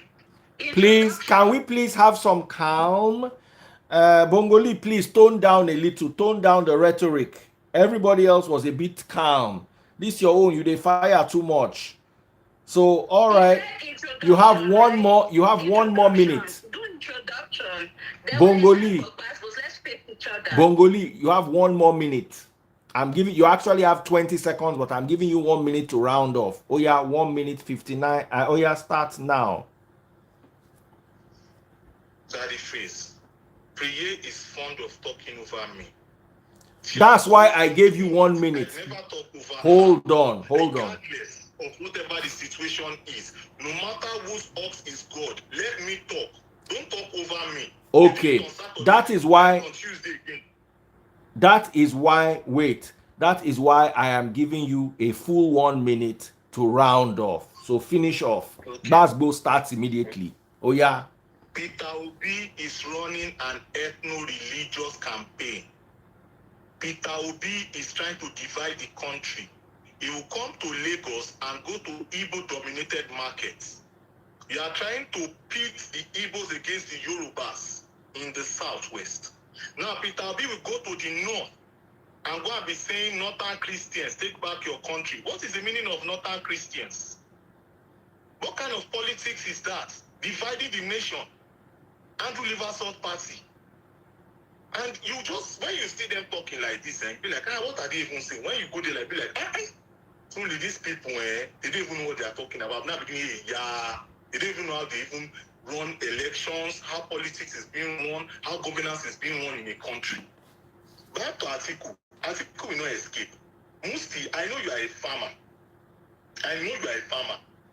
Please, can we please have some calm? Bongoli, please tone down a little. Tone down the rhetoric. Everybody else was a bit calm. This your own. You dey fire too much. So, all right. You have one more. You have 1 more minute.
Do introduction.
Bongoli.
Let's face each other.
Bongoli, you have 1 more minute. I'm giving you actually have 20 seconds, but I'm giving you 1 minute to round off. Oh yeah, 1 minute 59. Oh yeah, start now.
Daddy face. Priye is fond of talking over me.
That's why I gave you 1 minute.
I never talk over
Hold on.
Regardless of whatever the situation is, no matter whose ox is God, let me talk. Don't talk over me.
Okay, that is why. That is why. Wait. That is why I am giving you a full 1 minute to round off. So finish off.
Okay.
Basbo starts immediately. Oh yeah.
Peter Obi is running an ethno-religious campaign. Peter Obi is trying to divide the country. He will come to Lagos and go to Igbo-dominated markets. You are trying to pit the Igbos against the Yorubas in the southwest. Now, Peter Obi will go to the north and go and be saying, Northern Christians, take back your country. What is the meaning of Northern Christians? What kind of politics is that? Dividing the nation. Andrew Liversalt Party. And you just, when you see them talking like this, and be like, what are they even saying? When you go there, like, be like, only these people, they don't even know what they are talking about. Now, they don't even know how they even run elections, how politics is being run, how governance is being run in a country. Back to Atiku. Atiku will not escape. Musti, I know you are a farmer.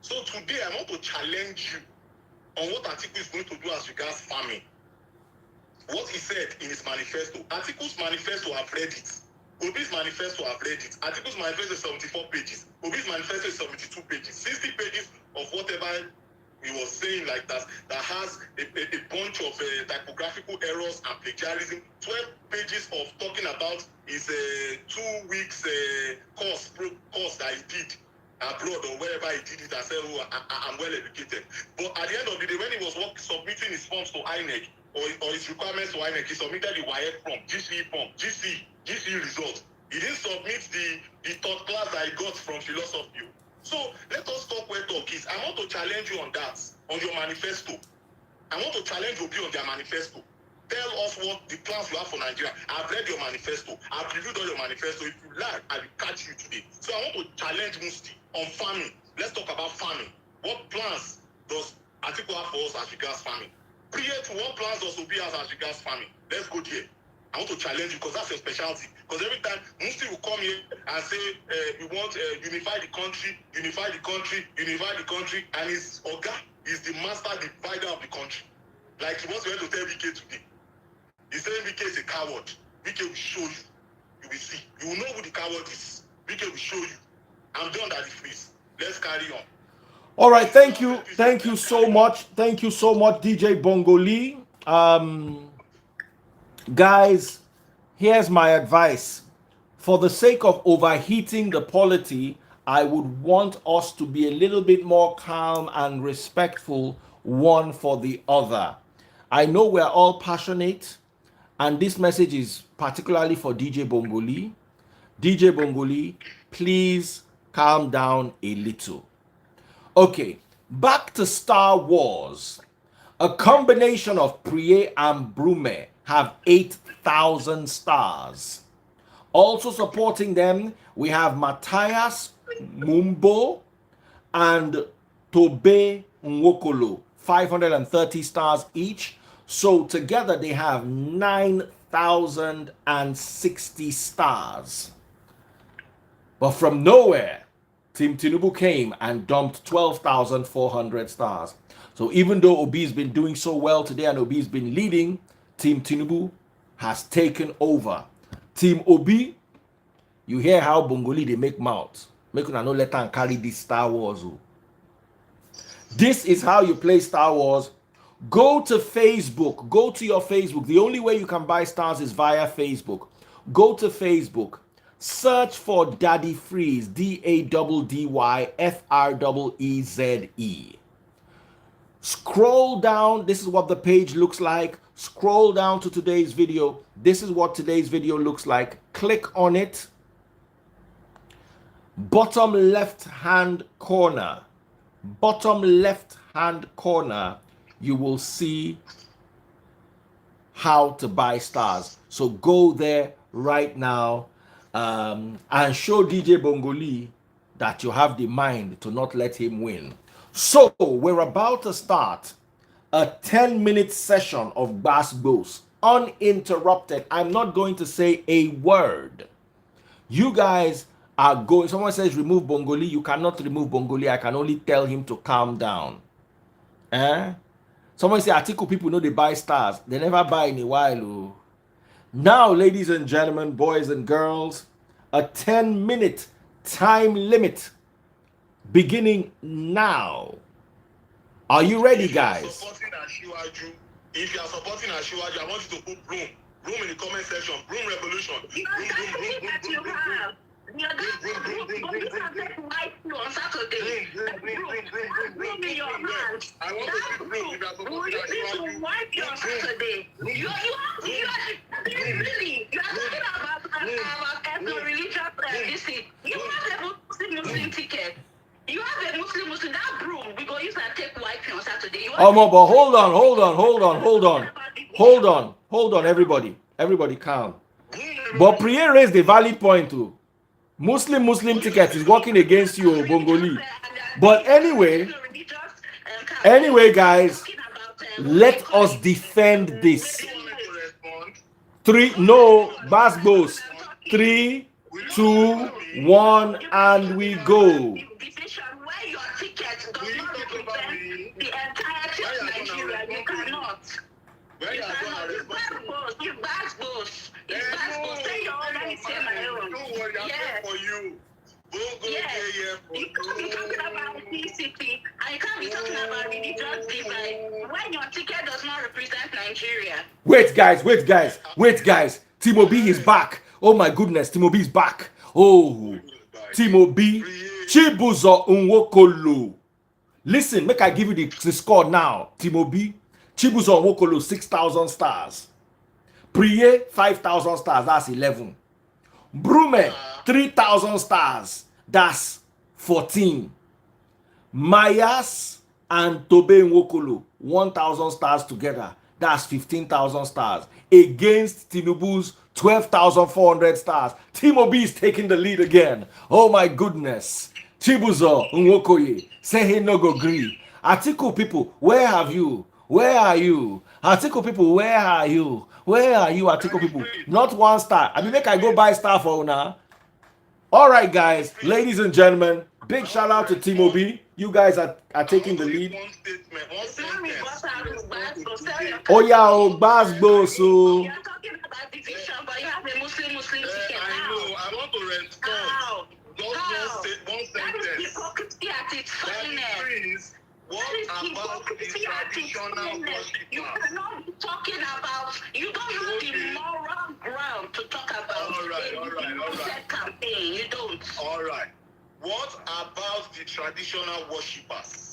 So today, I want to challenge you on what Atiku is going to do as regards farming. What he said in his manifesto. Atiku's manifesto, I've read it. Obi's manifesto, I've read it. Atiku's manifesto is 74 pages. Obi's manifesto is 72 pages. 60 pages of whatever he was saying like that has a bunch of typographical errors and plagiarism. 12 pages of talking about his 2 weeks course that he did abroad or wherever he did it and said, I'm well educated. But at the end of the day, when he was submitting his forms to INEC or his requirements to INEC, he submitted the WAEC form, GC result. He didn't submit the third class that he got from philosophy. So let us talk where talk is. I want to challenge you on that, on your manifesto. I want to challenge Obi on their manifesto. Tell us what the plans you have for Nigeria. I've read your manifesto. I've reviewed all your manifesto. If you lie, I will catch you today. So I want to challenge Musti on farming. Let's talk about farming. What plans does Atiku have for us as regards farming? What plans does Obi have as regards farming? Let's go there. I want to challenge you because that's your specialty. Because every time Musti will come here and say, we want unify the country, and his Oga is the master divider of the country. Like he wants to tell VK today. He's saying VK is a coward. VK will show you. You will see. You will know who the coward is. VK will show you. I'm done that it is. Let's carry on.
All right, thank you so much. Thank you so much, DJ Bongoli. Guys, here's my advice. For the sake of overheating the polity, I would want us to be a little bit more calm and respectful one for the other. I know we're all passionate, and this message is particularly for DJ Bongoli. DJ Bongoli, please calm down a little. Okay, back to Star Wars. A combination of Priye and Brume have 8,000 stars. Also supporting them, we have Matthias Mumbo and Tobe Nwokolo, 530 stars each. So together they have 9,060 stars. But from nowhere, Team Tinubu came and dumped 12,400 stars. So even though Obi's been doing so well today and Obi's been leading, Team Tinubu has taken over. Team Obi, you hear how Bongoli they make mouth. Make una no let them carry this Star Wars. This is how you play Star Wars. Go to Facebook. Go to your Facebook. The only way you can buy stars is via Facebook. Go to Facebook. Search for Daddy Freeze. DADDYFREEZE. Scroll down. This is what the page looks like. Scroll down to today's video. This is what today's video looks like. Click on it. Bottom left hand corner. Bottom left hand corner, you will see how to buy stars. So go there right now and show DJ Bongoli that you have the mind to not let him win. So we're about to start a 10-minute session of Bass Boss, uninterrupted. I'm not going to say a word. You guys are going. Someone says remove Bongoli. You cannot remove Bongoli. I can only tell him to calm down. Someone say Atiku people know they buy stars. They never buy in a while. Now, ladies and gentlemen, boys and girls, a 10-minute time limit beginning now. Are you ready,
If you are
guys?
supporting Asiwaju, if you are supporting Asiwaju, I want you to put broom. Broom in the comment section. Broom revolution.
You
Broom,
are
broom, broom,
saying
broom,
that
broom,
you
broom,
have. You are
broom, broom, broom, broom, broom,
this has been white on Saturday. That broom in your hand.
I want to see
That
broom. If you are
broom. Will
supporting
you need to
Asiwaju,
wipe your Saturday? You are really. You are talking about ethno-religious this thing. You have a Muslim ticket. You have a Muslim, that broom, we go use and take white on Saturday.
But hold on, everybody calm. But Priye raised the valid point too. Muslim ticket is working against you, Bongoli. But anyway, guys, let us defend this. 3, no, Basbos. 3, 2, 1, and we go.
Where your ticket does not represent the entirety of Nigeria, you cannot.
Where you are going to respond to?
It's Basbos. Say your own, let me say my own.
Don't worry, I'm here for you.
Yes. You can't be talking about PCP and you can't be talking about religious divide when your ticket does not represent Nigeria.
Wait, guys. Timo B is back. Oh my goodness, Timo B is back. Oh, Timo B. Chibuzo Nwokolo. Listen, make I give you the score now. Timo B. Chibuzo Nwokolo, 6,000 stars. Priye, 5,000 stars. That's 11. Brume, 3,000 stars. That's 14. Mayas and Tobe Nwokolo, 1,000 stars together. That's 15,000 stars. Against Tinubu's 12,400 stars. Timo B is taking the lead again. Oh my goodness. Chibuzo Nwokoye, say he no go gree. Atiku people, where have you? Where are you? Atiku people, where are you? Where are you, Atiku people? Not 1 star. I mean, make I go buy star for now. All right, guys, ladies and gentlemen, big shout out to Timo B. You guys are taking the lead. Oh yeah, Basbo, so.
You're talking about division, but you have a Muslim ticket.
I know. I want to respond. Just one
That is
sentence.
hypocrisy at its finest.
What about the traditional worship?
You cannot be talking about, you don't have the moral ground to talk about a campaign. You don't.
All right. What about the traditional worshippers?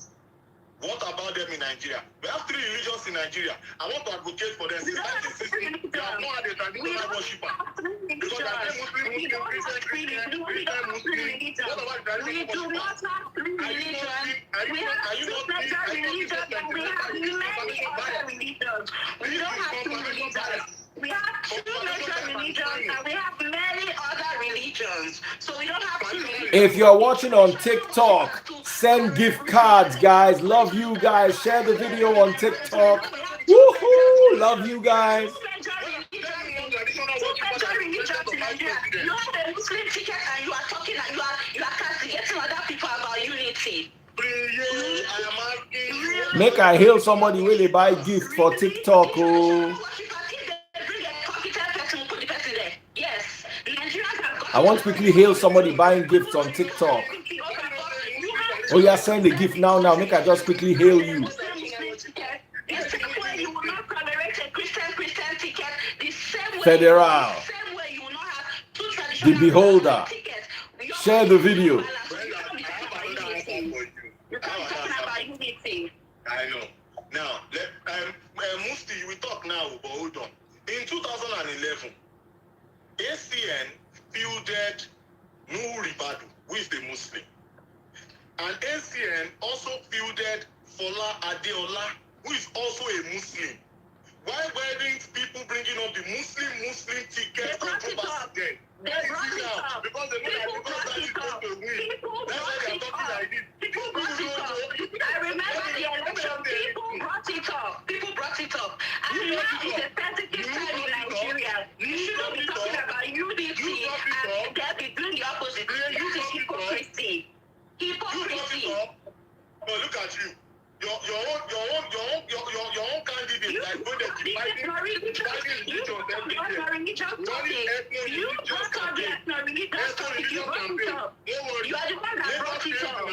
What about them in Nigeria? We have 3 religions in Nigeria. I want to advocate for them. Since 1960, we have not had a traditional worshipper. Because I say Muslim, Christian. What about traditional
We do not have 3 religions. We have 2 major religions and we have many other religions. We don't have 2 religions. We have 2 major religions and we have many other religions. So we don't have 2 religions.
If you're watching on TikTok, send gift cards, guys. Love you guys. Share the video on TikTok. Woohoo! Love you guys.
You have a Muslim ticket and you are talking and you are castigating other people about unity.
Make I hail somebody when they buy gift for TikTok. Oh. I want to quickly hail somebody buying gifts on TikTok. Oh yeah, send the gift now. Make I just quickly hail you. Federal. The Beholder. Share the video.
I know. Now, Mufti, we talk now, but hold on. In 2011, ACN fielded Nuhu Ribadu, who is the Muslim. And ACN also fielded Fola Adeola, who is also a Muslim. Why weren't people bringing up the Muslim ticket controversy then?
They brought it up.
Because they know that is going to win. That's why they are talking like this.
People brought it up. I remember the election. People brought it up. And now it's a sensitive time in Nigeria. You shouldn't be talking about unity and they'll be doing the opposite. This is hypocrisy.
But look at you. Your own candidate, like when they're dividing religion everywhere. You brought up the ethno-religious topic. You brought it up. You are the one that brought it up.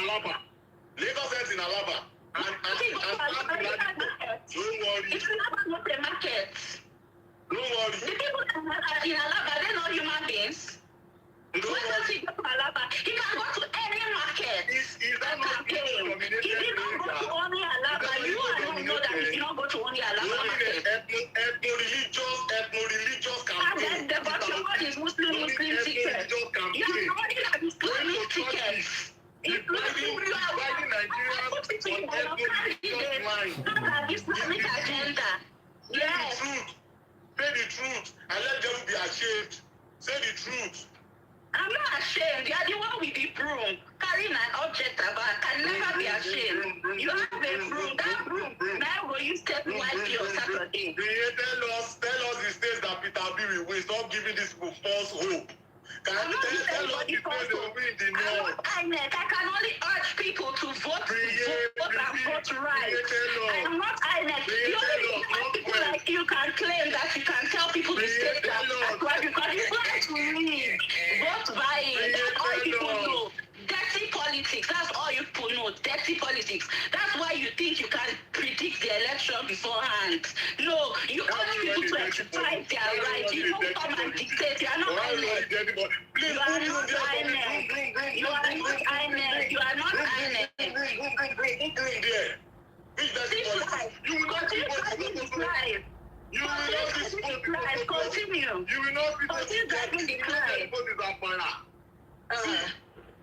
Lagos
Heads in Alaba. And
Don't worry. If you never know the market,
Don't worry.
the people that are in Alaba, they're not human beings.
Don't
Why does
worry.
he go to Alaba? He can go to any market.
Is that
and
not
campaign.
dominated
He did not go to
area?
only Alaba. You alone know that he did not go to only Alaba market.
Ethno-religious
And
campaign.
then but your word is Muslim ticket.
Ethno-religious
You are
campaign.
somebody that is Islamic ticket.
Dividing Nigerians on ethno-religious lines.
Not Islamic agenda.
Say
Yes.
the truth. Say the truth. And let them be ashamed. Say the truth.
I'm not ashamed. You are the one with the broom. Carrying an object about can never be ashamed. You have a broom. That broom. Now will you step wisely on Saturday?
Tell us the states that Peter Obi will win. Stop giving these people false hope. Can
I'm
you
not
tell
giving
us
anybody
the
false
states they will
hope.
win the
I'm
north?
not INEC. I can only urge people to vote and vote right. I am not INEC. The only thing that people like you can claim that you can tell people the state that's why because it's like to read. Vote by it. That's all people know. Dirty politics. That's all you people know. Dirty politics. That's why you think you can predict the election beforehand. No, you urge people to exercise their right. You don't come and dictate. You are not INEC. You are not INEC. You are not INEC. You are not INEC. This life.
You will not be
Continue
voting.
this life.
You will not be voting.
Continue.
You will not be
Continue driving the car.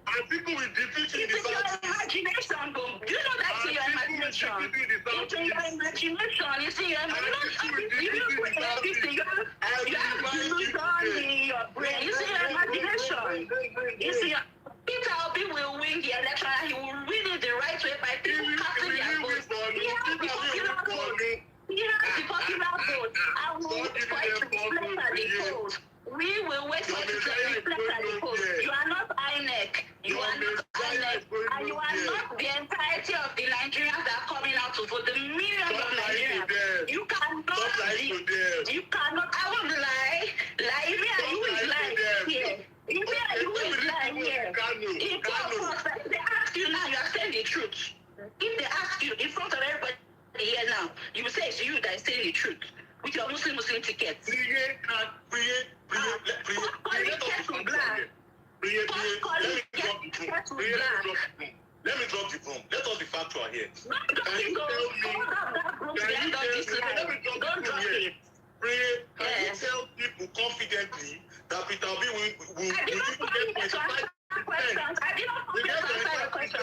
And people will defeat you in
It's
the
in your
south.
imagination, boom. Do you know that's in your imagination? It's in your imagination. It's in your imagination. You have delusion in your brain. It's in your imagination. It's in your... Peter Obi will win the election and he will win it the right way by people casting their votes. He has the popular vote. He has the popular vote. I will wait for it to reflect at the polls. We will wait for it to reflect at the polls. You are not INEC. You are not INEC. And you are not the entirety of the Nigerians that are coming out to vote. The millions of Nigerians. You cannot. You cannot. I won't lie. Lie. Me and you is lying here. Me and you is lying here. If they ask you now, you are saying the truth. If they ask you in front of everybody here now, you will say it's you that is saying the truth with your Muslim ticket.
Let me drop the broom. Let us be factual here.
Can you
tell people confidently that Peter Obi will
I did not come here to answer questions. I did not come here to answer your questions.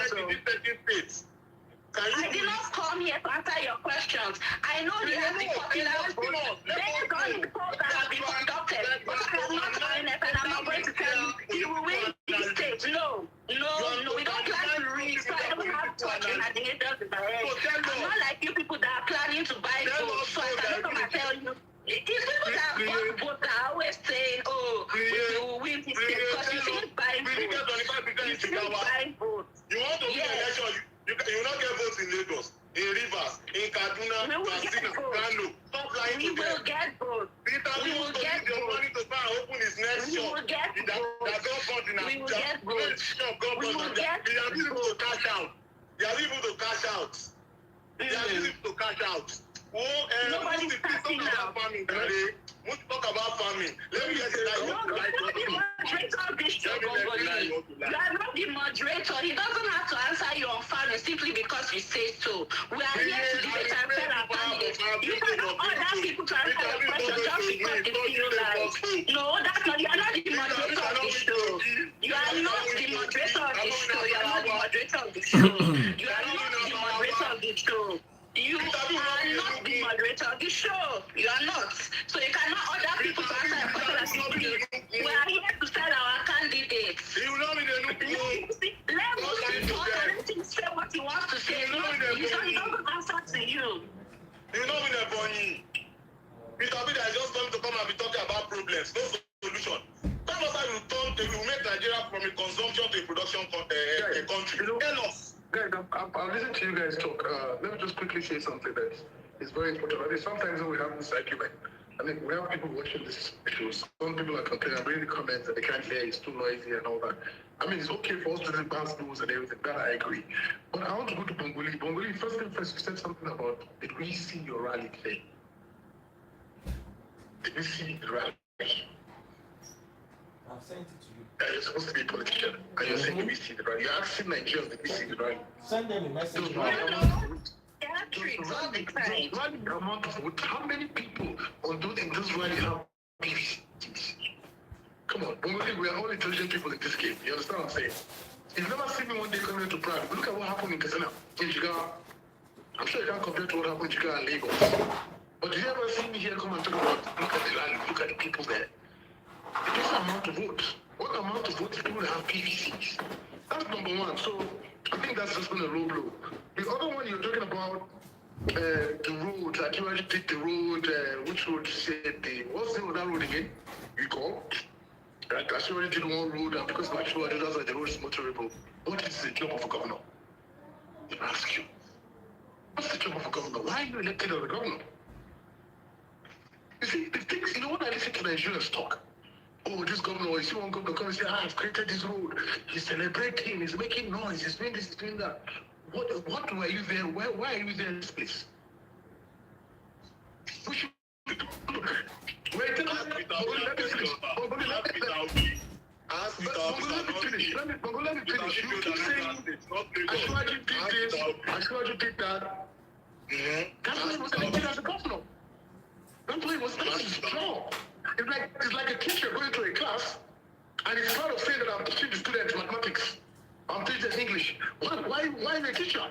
I did not come here to answer your questions. I know they have the popular vote. Based on the polls that have been conducted. But I am not INEC and I'm not going to tell you he will win this state. No. We don't plan to read, so I don't have touch imaginators in my head. I'm not like you people that are planning to buy votes, so I cannot come and tell you. It's people that bought votes that are always saying, we will win this state because you finish buying votes. You finish buying votes.
You want to win election, you will not get votes in Lagos, in Rivers, in Kaduna, Katsina, Kano. Stop lying to them.
We will get votes.
Peter Obi will get your money to start and open his next shop.
We will get votes. We will get votes. We will get
They are able to cash out. They are able to cash out. They are able to cash out.
Nobody's cashing out.
Let's talk about farming. Let me get it.
You are not the moderator of this show, Gongoli. You are not the moderator. He doesn't have to answer you on farming simply because you say so. We are here to debate and fair our candidates. You cannot order people to answer your question just because they feel like. No, that's not. You are not the moderator of this show. You are not the moderator of this show. You are not the moderator of the show. You are not the moderator of the show. You are not the moderator of the show. You are not. So you cannot order people to answer a question as you do. We are here to sell our candidates. Let Muslim talk and let him say what he wants to say. He doesn't answer to you.
You know when they're born, Peter Obi is just going to come and be talking about problems, no solution. Some of us will make Nigeria from a consumption to a production country. Tell us.
Guys, I've listened to you guys talk. Let me just quickly say something that is very important. I mean, sometimes we have this argument. I mean, we have people watching this show. Some people are complaining, I'm reading the comments that they can't hear, it's too noisy and all that. I mean, it's okay for us to do pass rules and everything, that I agree. But I want to go to Bongoli. Bongoli, first thing first, you said something about, did we see your rally today? Did we see the rally?
I've sent it to you.
You're supposed to be a politician, and you're saying, did we see the rally? You're asking Nigerians, did we see the rally?
Send them a message.
Those
now.
Theatrics all the time.
amount of vote. How many people on those in this rally have PVCs? Come on, we are all intelligent people in this game. You understand what I'm saying? You've never seen me one day coming into Prague. Look at what happened in Kasana, in Jigawa. I'm sure you can't compare to what happened in Jigawa and Lagos. But did you ever see me here come and talk about, look at the rally, look at the people there? It is the amount of votes. What amount of votes people have PVCs? That's number one. So I think that's just been a low blow. The other one you're talking about, the road, I already did the road, which road said the, what's the name of that road again? You call? I already did one road, and because my show, that's why the road is motorable. What is the job of a governor? I ask you. What's the job of a governor? Why are you elected as a governor? You see, the things, you know, when I listen to Nigerians talk, oh, this governor, you see one governor come and say, I've created this road. He's celebrating, he's making noise, he's doing this, he's doing that. What were you there? Why are you there in this place? We should wait, let me finish. Let me finish. You keep saying, Ashwaji did this, Ashwaji did that. That's why he was elected as a governor. That's why he was elected as a job. It's like a teacher going to a class and he's proud of saying that I'm teaching the students mathematics. I'm teaching them English. Why am I a teacher?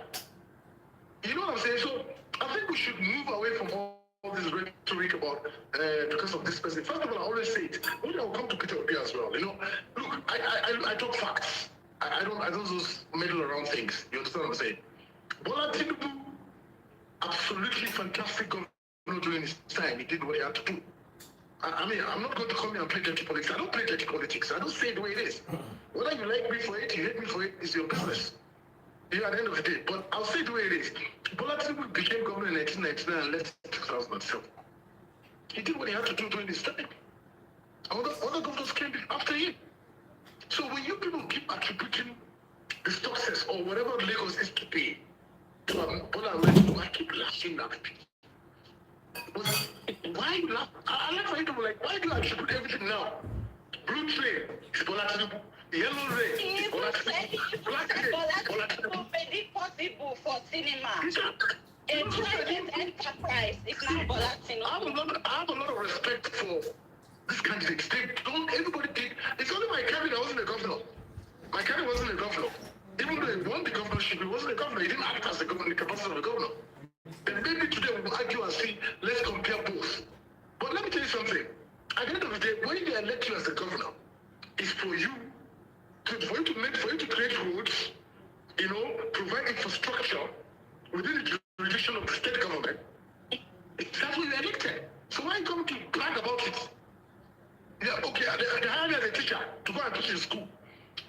You know what I'm saying? So I think we should move away from all this rhetoric about because of this person. First of all, I always say it. Maybe I'll come to Peter Obi as well. You know, look, I talk facts. I don't just meddle around things. You understand what I'm saying? Bola Tinubu, absolutely fantastic governor during his time. He did what he had to do. I mean, I'm not going to come here and play dirty politics. I don't play dirty politics. I don't say it the way it is. Whether you like me for it, you hate me for it, it's your business. You at the end of the day. But I'll say it the way it is. Bola Tinubu became governor in 1999 and left in 2007. He did what he had to do during his time. Other governors came after him. So when you people keep attributing the success or whatever Lagos is today to Bola Tinubu, I keep laughing at people. Why you laugh? I like for you to be like, why do you attribute everything now? Blue train is Bola Tinubu. Yellow rain is Bola Tinubu. Black rain is Bola Tinubu.
Made it possible for cinema. A private enterprise is not Bola Tinubu.
I have a lot of respect for this candidate. Everybody did. It's only my cabinet that wasn't a governor. My cabinet wasn't a governor. Even though he won the governorship, he wasn't a governor. He didn't act as a governor in the capacity of a governor. Then maybe today we will argue and see, let's compare both. But let me tell you something. At the end of the day, when they elect you as a governor, it's for you to create roads, you know, provide infrastructure within the jurisdiction of the state government. That's what you're elected. So why come to brag about it? Yeah, okay, they hired me as a teacher to go and teach in school.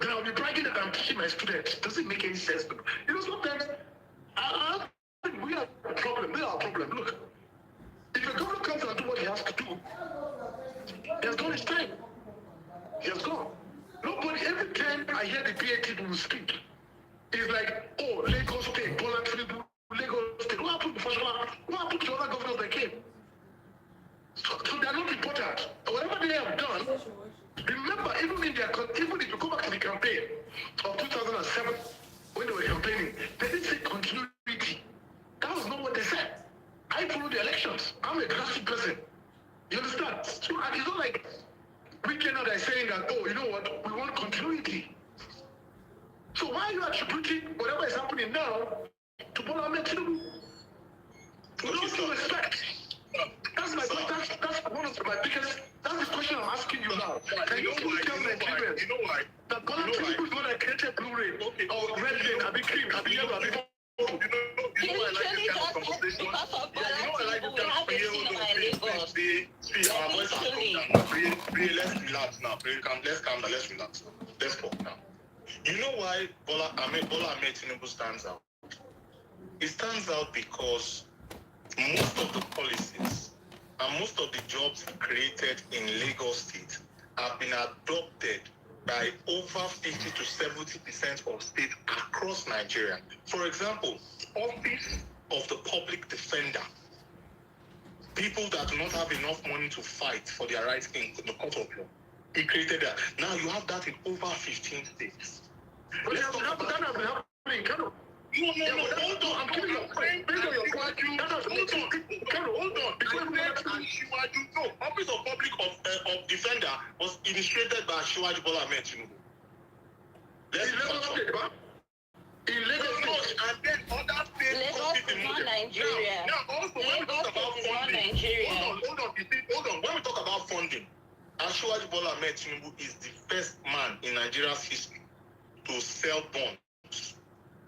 Then I'll be bragging that I'm teaching my students. Doesn't make any sense. You know, sometimes we have a problem. We have a problem. Look, if a governor comes and do what he has to do, he has gone his time. He has gone. Nobody, every time I hear the PA people speak, it's like, oh, Lagos State, Bola Tinubu, Lagos State. What happened to Fashola? What happened to other governors that came? So they are not important. Whatever they have done, remember, even if you go back to the campaign of 2007, when they were campaigning, they didn't say continuity. That was not what they said. I follow the elections. I'm a grassroots person. You understand? So it's not like we cannot are saying that, oh, you know what, we want continuity. So why are you attributing whatever is happening now to Bola Tinubu? With all due respect. That's my that's one of my biggest, that's the question I'm asking you now. Can you please tell Nigerians that Bola Tinubu is not a created blue rain or red rain, a big cream, a big yellow, a big
I like this kind of
Let's relax now. Let's calm down. Let's relax. Let's talk now. You know why Bola Ahmed Tinubu stands out? It stands out because most of the policies and most of the jobs created in Lagos State have been adopted by over 50 to 70% of states across Nigeria. For example, Office of the Public Defender. People that do not have enough money to fight for their rights in the court of law. He created that. Now you have that in over 15 states.
But that has been happening in Kano.
No, hold on. I'm giving you a point. Based on your question, hold on. No, Office of Public of Defender was initiated by Asiwaju Bola Ahmed Tinubu. Let's in Lagos, and then other states.
Lagos is not Nigeria.
Now, also when we talk about funding, hold on. When we talk about funding, Asiwaju Bola Ahmed Tinubu is the first man in Nigeria's history to sell bonds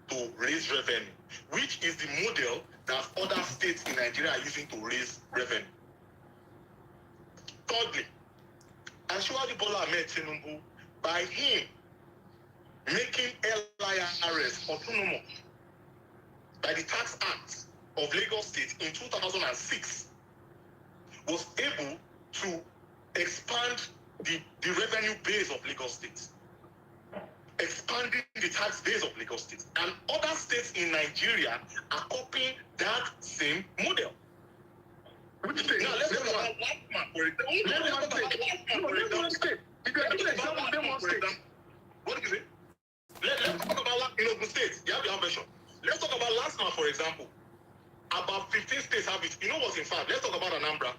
to raise revenue, which is the model that other states in Nigeria are using to raise revenue. Thirdly, Asiwaju Bola Ahmed Tinubu, by him making LIRS autonomous by the Tax Act of Lagos State in 2006, was able to expand the revenue base of Lagos State, expanding the tax base of Lagos State. And other states in Nigeria are copying that same model. Which state? Now, let's talk about Lastman, for example. If you're giving an example, name one state. What did you say? Let's talk about Ogun State. You have your own version. Let's talk about Lastman, for example. About 15 states have it. You know what's in fact? Let's talk about Anambra.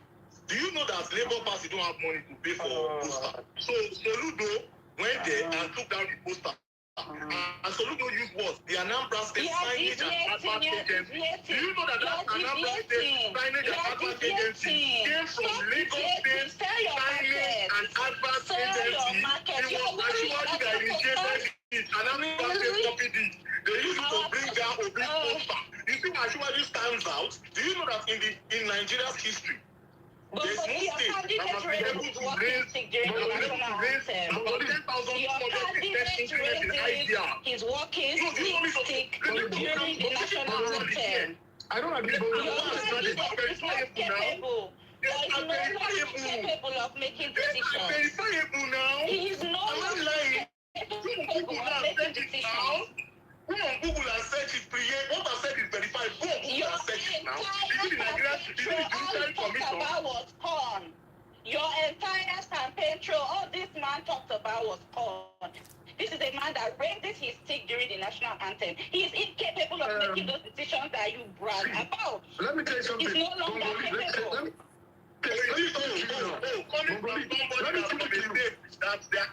Do you know that Labour Party don't have money to pay for poster? So Soludo went there and took down the poster. And Soludo used what? The Anambra State Signage and Advert Agency. Do you know that Anambra State Signage and Advert Agency came from Lagos State Signage and Advert Agency? It was Asiwaju that initiated it. Anambra State copied it. They used it to bring down a big poster. You see why Asiwaju stands out? Do you know that in Nigeria's history, there's no state that has been able to raise
he's walking stick during the national anthem.
I don't agree, but
He's not capable. He's not capable of making decisions.
verifiable now.
He is no
I'm not
longer
lying.
capable of making decisions.
Go on Google and search it. What I said is verified. Go on Google and search it now. Is it the Nigerian Judiciary Commission?
About was porn. Your entire campaign trail, all this man talked about was porn. This is a man that raised his stick during the national anthem. He is incapable of making those decisions that you brag about.
Let me tell you something.
He's no longer capable.
Coming from somebody that would say that they are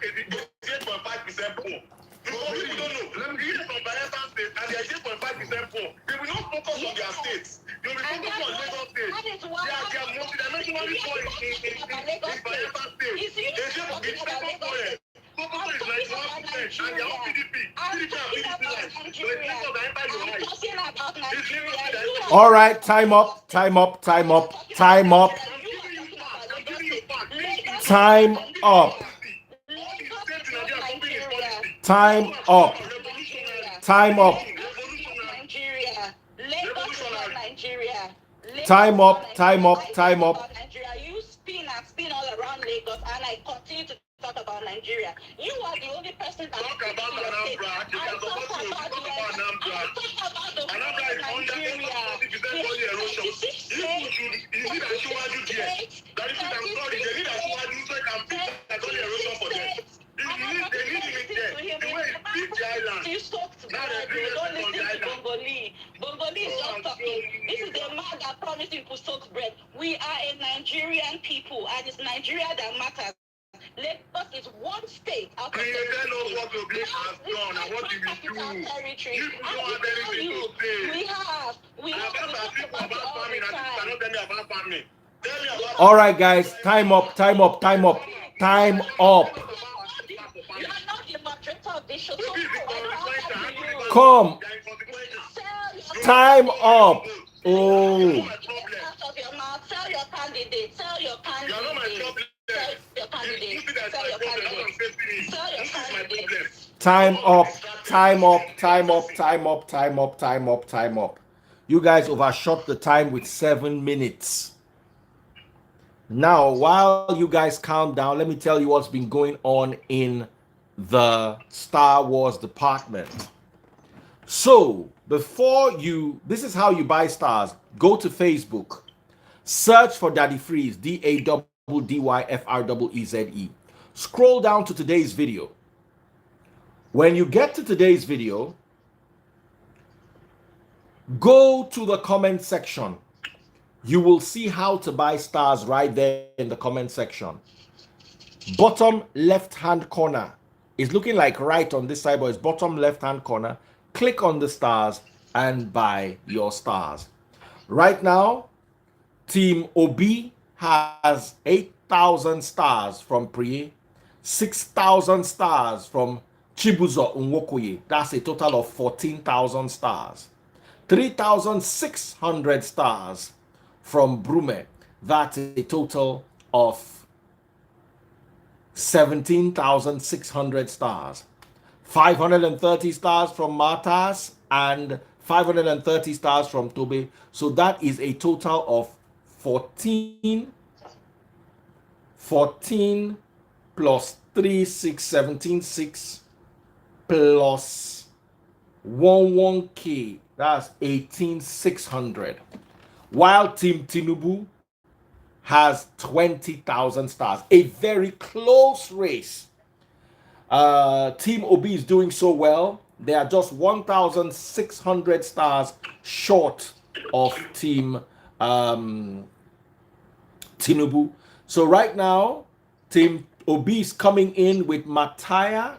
88.5% poor. People don't know. Let me get from Bayelsa State and they are 8.5% poor. They will not focus on their states. They will focus on Lagos State. They are multidimensionally poor in Bayelsa State. It's poor. Focus is 91% and their own PDP. PDP and PDP line. So it's because of the empire you
I'm
like.
talking about Nigeria.
All right, time up. Time up. Time up. Time up. Time up. Time up. Time up. Time up. Time up.
You spin and spin all around Lagos, and I continue to talk about Nigeria. You are the only person that
Talk about Anambra. You can talk about Anambra. Anambra is under 40% erosion. If you should, you need Asiwaju there. That is what I'm sorry. They need Asiwaju so they can fix that all the erosion for them. They need him there. The way he beat the island.
You talk to
Now they're doing
don't
it on the
listen to
island.
Bongoli. Bongoli is just talking. This is the man that promised you could soak bread. We are a Nigerian people, and it's Nigeria that matters. Lagos is one state out of
Can you tell us what Obi has done and what he will do?
territory.
You don't have anything to say.
We have. We
And
have.
about
We talk about it all
farming,
the
and you
time.
cannot tell me about farming. Tell me about
All right, guys. Time up. Time up. Time up. Time up.
You are not the moderator of this show. So
Obi is the
I don't
consequence.
answer to you.
Come.
There is consequences.
Sell your
Time up. Oh.
Get out of your mouth. Sell your candidate. Sell your
You are not my
candidate.
problem.
Sell your
You
candidate.
see that's
Sell
my
your
problem. That's what I'm
candidate.
facing.
Sell your
This is my
candidate.
problem.
Time up. Time up. Time up. Time up. Time up. Time up. Time up. You guys overshot the time with 7 minutes. Now, while you guys calm down, let me tell you what's been going on in the Star Wars department. So, this is how you buy stars. Go to Facebook, search for Daddy Freeze, DADDYFREEZE. Scroll down to today's video. When you get to today's video, go to the comment section. You will see how to buy stars right there in the comment section. Bottom left-hand corner is looking like right on this side, but it's bottom left-hand corner. Click on the stars and buy your stars. Right now, Team Obi has 8,000 stars from Priye, 6,000 stars from Chibuzo Nwokoye. That's a total of 14,000 stars. 3,600 stars from Brume. That's a total of 17,600 stars. 530 stars from Martas and 530 stars from Tobe. So that is a total of 14 plus 3, 6, 17, 6 plus 1K. That's 18,600. While Team Tinubu has 20,000 stars. A very close race. Team Obi is doing so well. They are just 1,600 stars short of Team Tinubu. So right now, Team Obi is coming in with Mataya,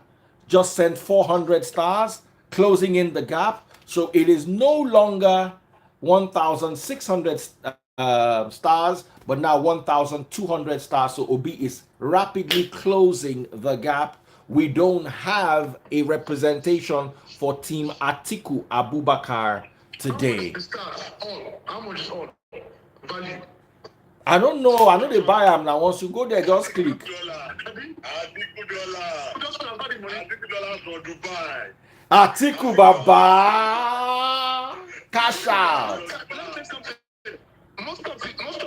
just sent 400 stars, closing in the gap. So it is no longer 1,600 stars, but now 1,200 stars. So Obi is rapidly closing the gap. We don't have a representation for Team Atiku Abubakar today.
How much is all? Value.
I don't know. I know they buy them now. Once you go there, just click. Atiku Baba, cash out.
Most of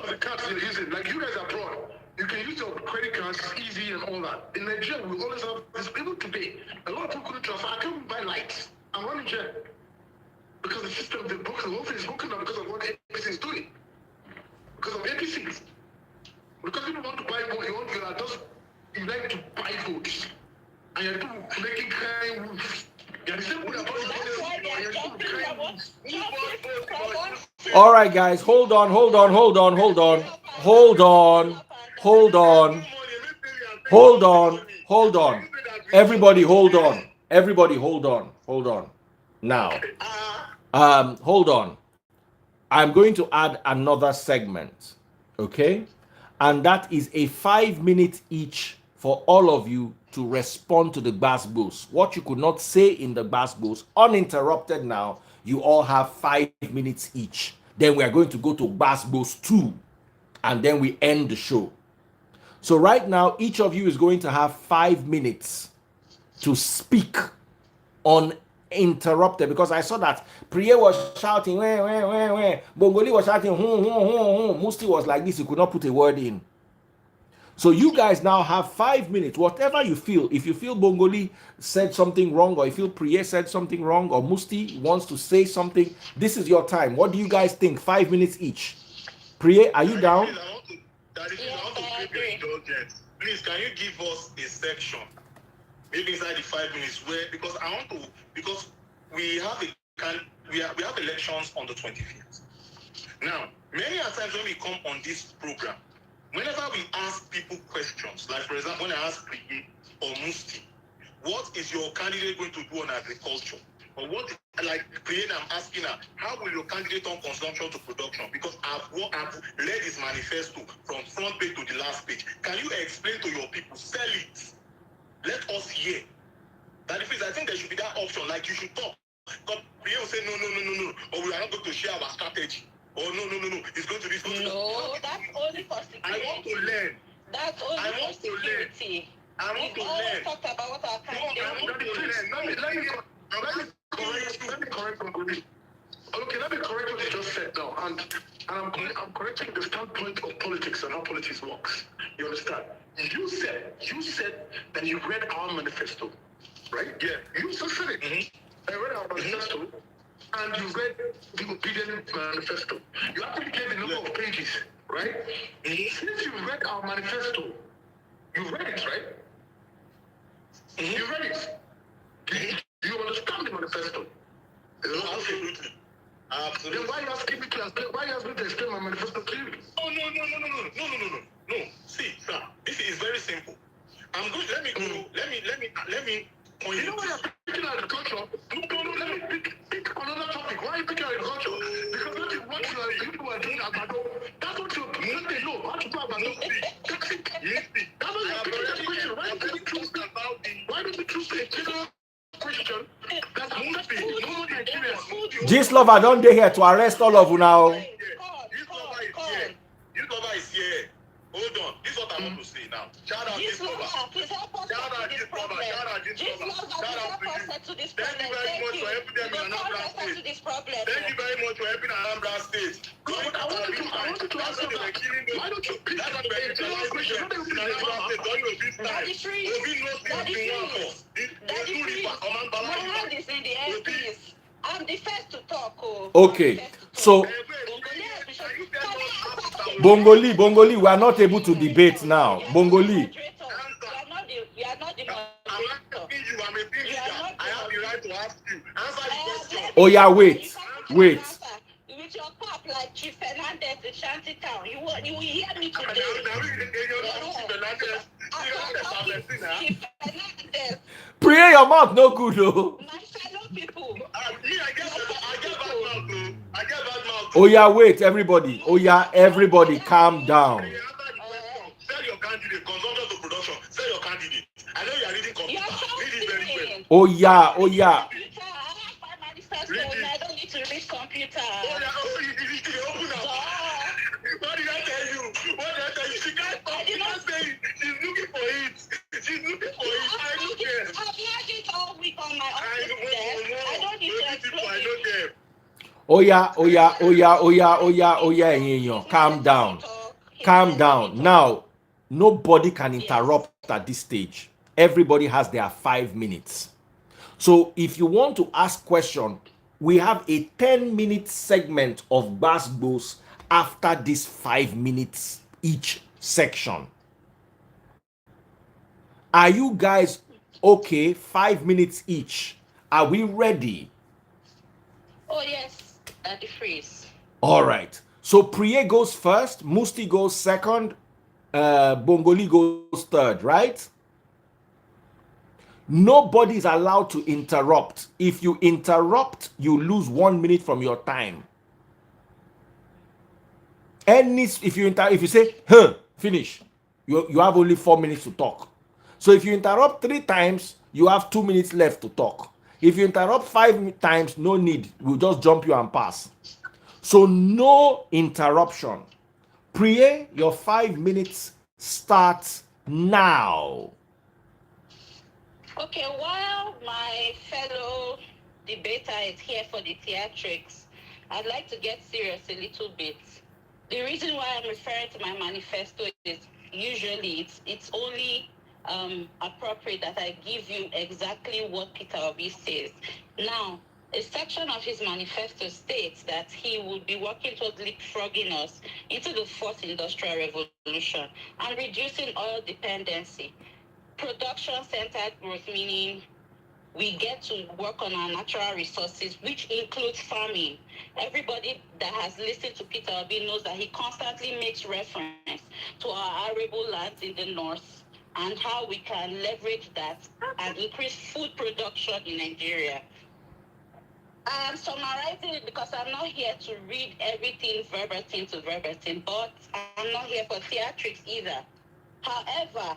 the cards you're using, like you guys abroad, you can use your credit cards easy and all that. In Nigeria, we always have this. Even today, a lot of people couldn't transfer. I can't buy lights. I'm running check because the system, the books, the whole thing is broken down because of what APC is doing. Because of APC. Because you don't want to buy more, you like to buy votes. And you're making crying wolves. You're the same way about
all right, guys, hold on. Everybody hold on. Now, hold on. I'm going to add another segment, okay? And that is a 5 minutes each for all of you to respond to the Gbasgbos. What you could not say in the Gbasgbos, uninterrupted now, you all have 5 minutes each. Then we are going to go to Gbasgbos 2, and then we end the show. So right now, each of you is going to have 5 minutes to speak uninterrupted, because I saw that Priye was shouting, where. Bongoli was shouting, Musti was like this, he could not put a word in. So you guys now have 5 minutes, whatever you feel. If you feel Bongoli said something wrong, or you feel Priye said something wrong, or Musti wants to say something, this is your time. What do you guys think? 5 minutes each. Priye, are you down?
Please, can you give us a section, maybe inside the 5 minutes, because we have elections on the 25th. Now, many times when we come on this program, whenever we ask people questions, like for example, when I ask Priye or Musti, what is your candidate going to do on agriculture? Or what, like Priye, I'm asking her, how will your candidate turn consumption to production? Because I've read his manifesto from front page to the last page. Can you explain to your people, sell it? Let us hear. That if I think there should be that option, like you should talk. Because Priye will say, no, or we are not going to share our strategy. Oh, no, it's going to be...
No, that's only for security.
I want to learn.
That's only for security.
I want to learn.
Talked about what our
Let me correct Bongoli. Okay, let me correct what you just said. No, and I'm correcting the standpoint of politics and how politics works. You understand? You said that you read our manifesto, right? Yeah. You just said it. I read our manifesto, and you read the Obedient Manifesto. You actually gave a number of pages, right? Since you read our manifesto, you read it, right? You read it. Do you understand the manifesto?
Absolutely.
Then why you asking me to explain? Why you asking me to explain my manifesto clearly?
Oh no. See, sir, this is very simple. I'm good. Let me point
You know why you're picking agriculture? No, let me pick another topic. Why are you picking agriculture? Because that is what you are doing Agbado. That's what they know. How to do Agbado. That's it. That's why you're picking that question. Why don't you choose a general question that must be no Nigerians?
This lover don't dey here to arrest all of you now.
This lover is here. Hold on. This is what I want to say now. Shout out this lover. Shout out this lover. Shout out to you. Thank you very much for helping them in Anambra State. Thank you very much for helping Anambra State.
I want you to ask them, why don't you pick
That's what the general question in Anambra State during Obi's time. Obi knows the one for.
My hand is in the air, please. I'm the first to talk.
Okay, so Bongoli, we are not able to debate now. Bongoli.
You are not the moderator.
I'm asking you. I'm a team leader. I have the right to ask you. Answer the question.
Oh yeah, wait.
With your pop like Chief Fernandez in Shantytown, you will hear me today. Chief Fernandez.
Pray your mouth no good though.
My fellow people.
I get bad mouth.
Oh yeah, wait, everybody. Oh yeah, everybody, calm down.
Sell your candidate. Consumption to production. Sell your candidate. I know you are reading computer. Read it very well.
Oh yeah.
Computer. I have my manifesto. I don't need to read computer.
Open up. What did I tell you? She can't say it. She's looking for it. I don't care.
I've had it all week on my office desk. I don't need to explain it.
Oh yeah. Calm down. Now, nobody can interrupt at this stage. Everybody has their 5 minutes. So if you want to ask question, we have a 10-minute segment of Gbasgbos after this 5 minutes each section. Are you guys okay? 5 minutes each. Are we ready?
Oh yes, at the freeze.
All right. So Priye goes first, Musti goes second, Bongoli goes third, right? Nobody is allowed to interrupt. If you interrupt, you lose 1 minute from your time. If you say, finish, you have only 4 minutes to talk. So if you interrupt 3 times, you have 2 minutes left to talk. If you interrupt 5 times, no need. We'll just jump you and pass. So no interruption. Priye, your 5 minutes starts now.
Okay, while my fellow debater is here for the theatrics, I'd like to get serious a little bit. The reason why I'm referring to my manifesto is usually it's only appropriate that I give you exactly what Peter Obi says. Now, a section of his manifesto states that he would be working towards leapfrogging us into the 4th industrial revolution and reducing oil dependency. Production-centered growth, meaning we get to work on our natural resources, which includes farming. Everybody that has listened to Peter Obi knows that he constantly makes reference to our arable lands in the north and how we can leverage that and increase food production in Nigeria. I'm summarizing it because I'm not here to read everything verbatim to verbatim, but I'm not here for theatrics either. However,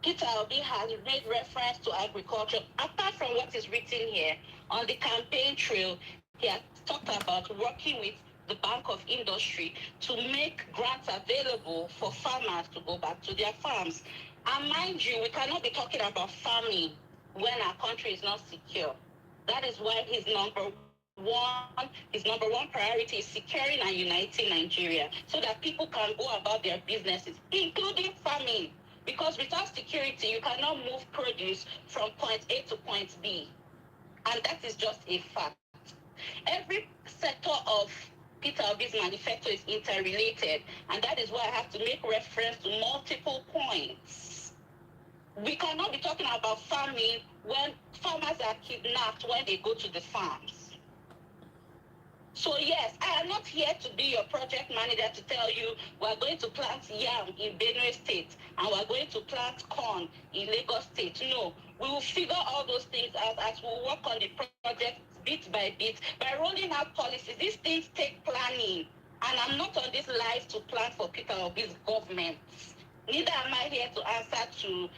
Peter Obi has made reference to agriculture. Apart from what is written here, on the campaign trail, he has talked about working with the Bank of Industry to make grants available for farmers to go back to their farms. And mind you, we cannot be talking about farming when our country is not secure. That is why his number one priority is securing and uniting Nigeria so that people can go about their businesses, including farming. Because without security, you cannot move produce from point A to point B. And that is just a fact. Every sector of Peter Obi's manifesto is interrelated, and that is why I have to make reference to multiple points. We cannot be talking about farming when farmers are kidnapped when they go to the farms. So yes, I am not here to be your project manager to tell you we're going to plant yam in Benue State and we're going to plant corn in Lagos State. No, we will figure all those things out as we work on the project bit by bit by rolling out policies. These things take planning, and I'm not on this live to plan for Peter Obi's government. Neither am I here to answer to,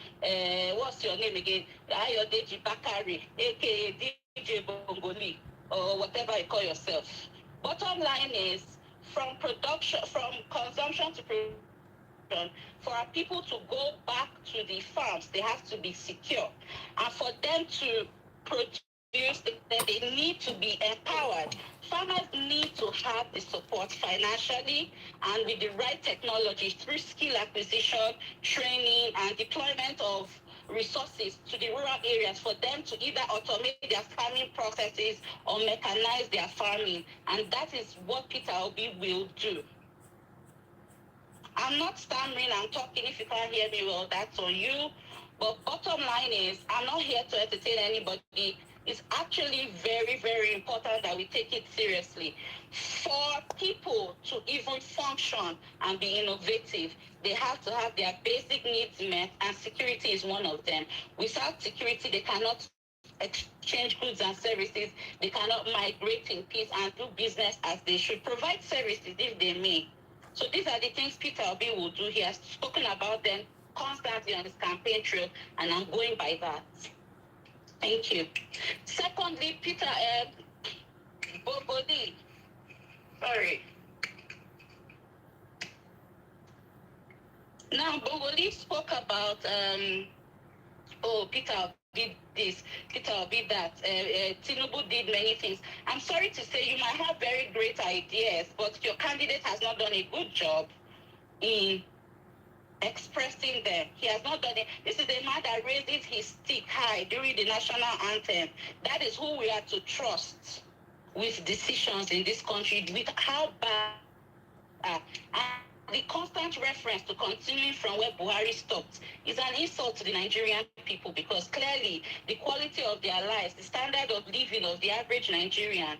what's your name again? Ayodeji Bakari, aka DJ Bongoli, or whatever you call yourself. Bottom line is, from consumption to production, for our people to go back to the farms, they have to be secure. And for them to produce, they need to be empowered. Farmers need to have the support financially and with the right technology through skill acquisition, training, and deployment of resources to the rural areas for them to either automate their farming processes or mechanize their farming. And that is what Peter Obi will do. I'm not stammering, I'm talking. If you can't hear me well, that's on you. But bottom line is, I'm not here to entertain anybody. It's actually very, very important that we take it seriously. For people to even function and be innovative, they have to have their basic needs met, and security is one of them. Without security, they cannot exchange goods and services. They cannot migrate in peace and do business as they should. Provide services if they may. So these are the things Peter Obi will do. He has spoken about them constantly on his campaign trail, and I'm going by that. Thank you. Secondly, Peter Bongoli. Sorry. Now, Bongoli spoke about, Peter did this, Peter did that, Tinubu did many things. I'm sorry to say you might have very great ideas, but your candidate has not done a good job in expressing them. He has not done it. This is a man that raises his stick high during the national anthem. That is who we are to trust with decisions in this country, with how bad and the constant reference to continuing from where Buhari stopped is an insult to the Nigerian people, because clearly the quality of their lives, the standard of living of the average Nigerian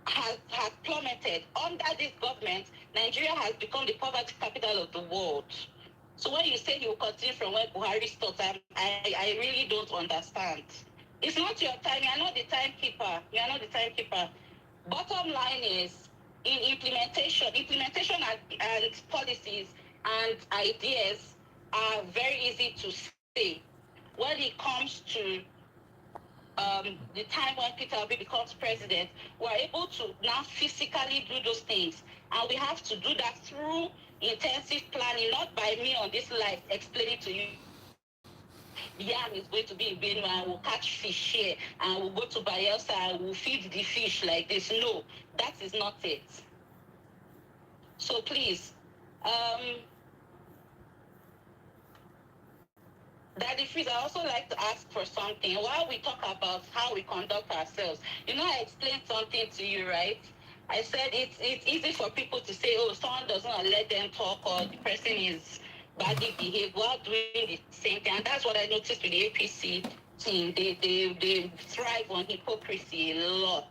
has plummeted. Under this government, Nigeria has become the poverty capital of the world. So when you say you will continue from where Buhari stopped, I really don't understand. It's not your time. You are not the timekeeper. You are not the timekeeper. Bottom line is, in implementation and policies and ideas are very easy to say. When it comes to the time when Peter Obi becomes president, we're able to now physically do those things. And we have to do that through intensive planning, not by me on this live explaining to you. Yam is going to be in Benue and we'll catch fish here and we'll go to Bayelsa and we'll feed the fish like this. No, that is not it. So please, Daddy Freeze, I also like to ask for something. While we talk about how we conduct ourselves, I explained something to you, right? I said it's easy for people to say, oh, someone does not let them talk, or the person is badly behaved while doing the same thing. And that's what I noticed with the APC team. They thrive on hypocrisy a lot.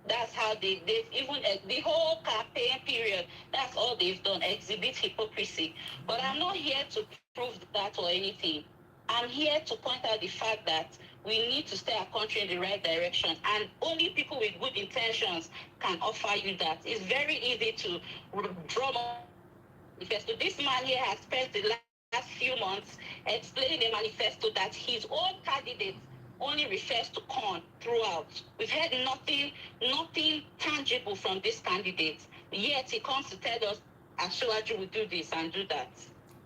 That's how they even the whole campaign period, that's all they've done, exhibit hypocrisy. But I'm not here to prove that or anything. I'm here to point out the fact that we need to steer our country in the right direction, and only people with good intentions can offer you that. It's very easy to draw manifesto. This man here has spent the last few months explaining a manifesto that his own candidate only refers to corn throughout. We've heard nothing tangible from this candidate. Yet he comes to tell us, Ashwaju will do this and do that.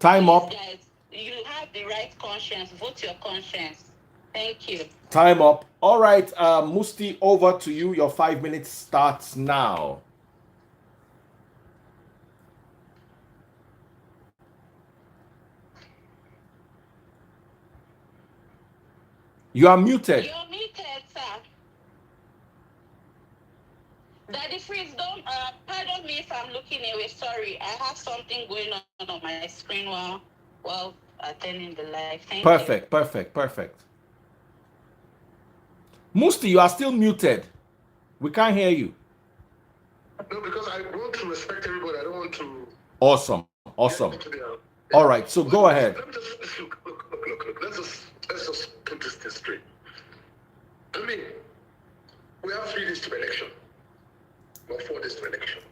Time
Please,
up.
guys, you have the right conscience. Vote your conscience. Thank you.
Time up. All right, Musti, over to you. Your 5 minutes starts now. You are muted.
You're muted, sir. Daddy Freeze, don't pardon me if I'm looking away. Sorry, I have something going on my screen while attending the live. Thank
Perfect,
you.
perfect. Musti, you are still muted. We can't hear you.
No, because I want to respect everybody. I don't want to.
Awesome. All right, so go ahead.
Let me just look. Let's just put this thing straight. I mean, we have 3 days to election, or 4 days to election.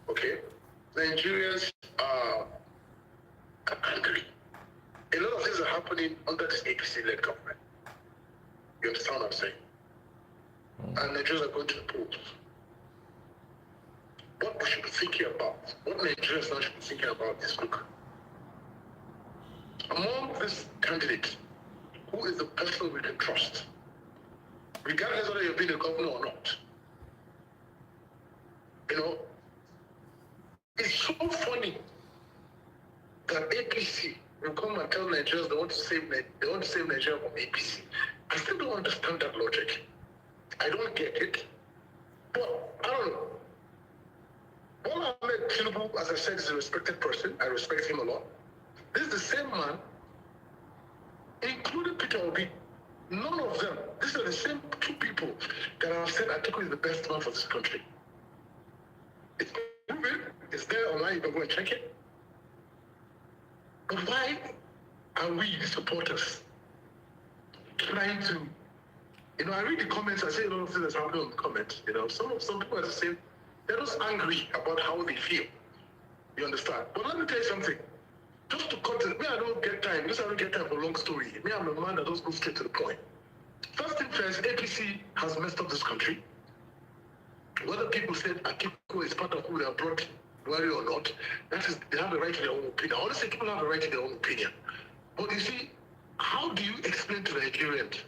Okay, Nigerians are angry. A lot of things are happening under this APC-led government. You understand what I'm saying? And Nigerians are going to the polls. What we should be thinking about, what Nigerians now should be thinking about is, look, among this candidate, who is the person we can trust, regardless whether you've been a governor or not? You know, it's so funny that APC will come and tell Nigerians they want to save Nigeria from APC. I still don't understand that logic. I don't get it. But I don't know. Bola Ahmed Tinubu, as I said, is a respected person. I respect him a lot. This is the same man, including Peter Obi. None of them, these are the same 2 people that have said Atiku is the best man for this country. It's proven, it's there online, you can go and check it. But why are we, the supporters, trying to, I read the comments, I say a lot of things that's happening on the comments, some people are saying, they're just angry about how they feel. You understand? But let me tell you something. Just to cut it, I don't get time for a long story. I'm a man that just goes straight to the point. First thing first, APC has messed up this country. Whether people said Atiku is part of who they have brought Buhari or not, that is, they have a right to their own opinion. I honestly, people have a right to their own opinion. But you see, how do you explain to Nigerians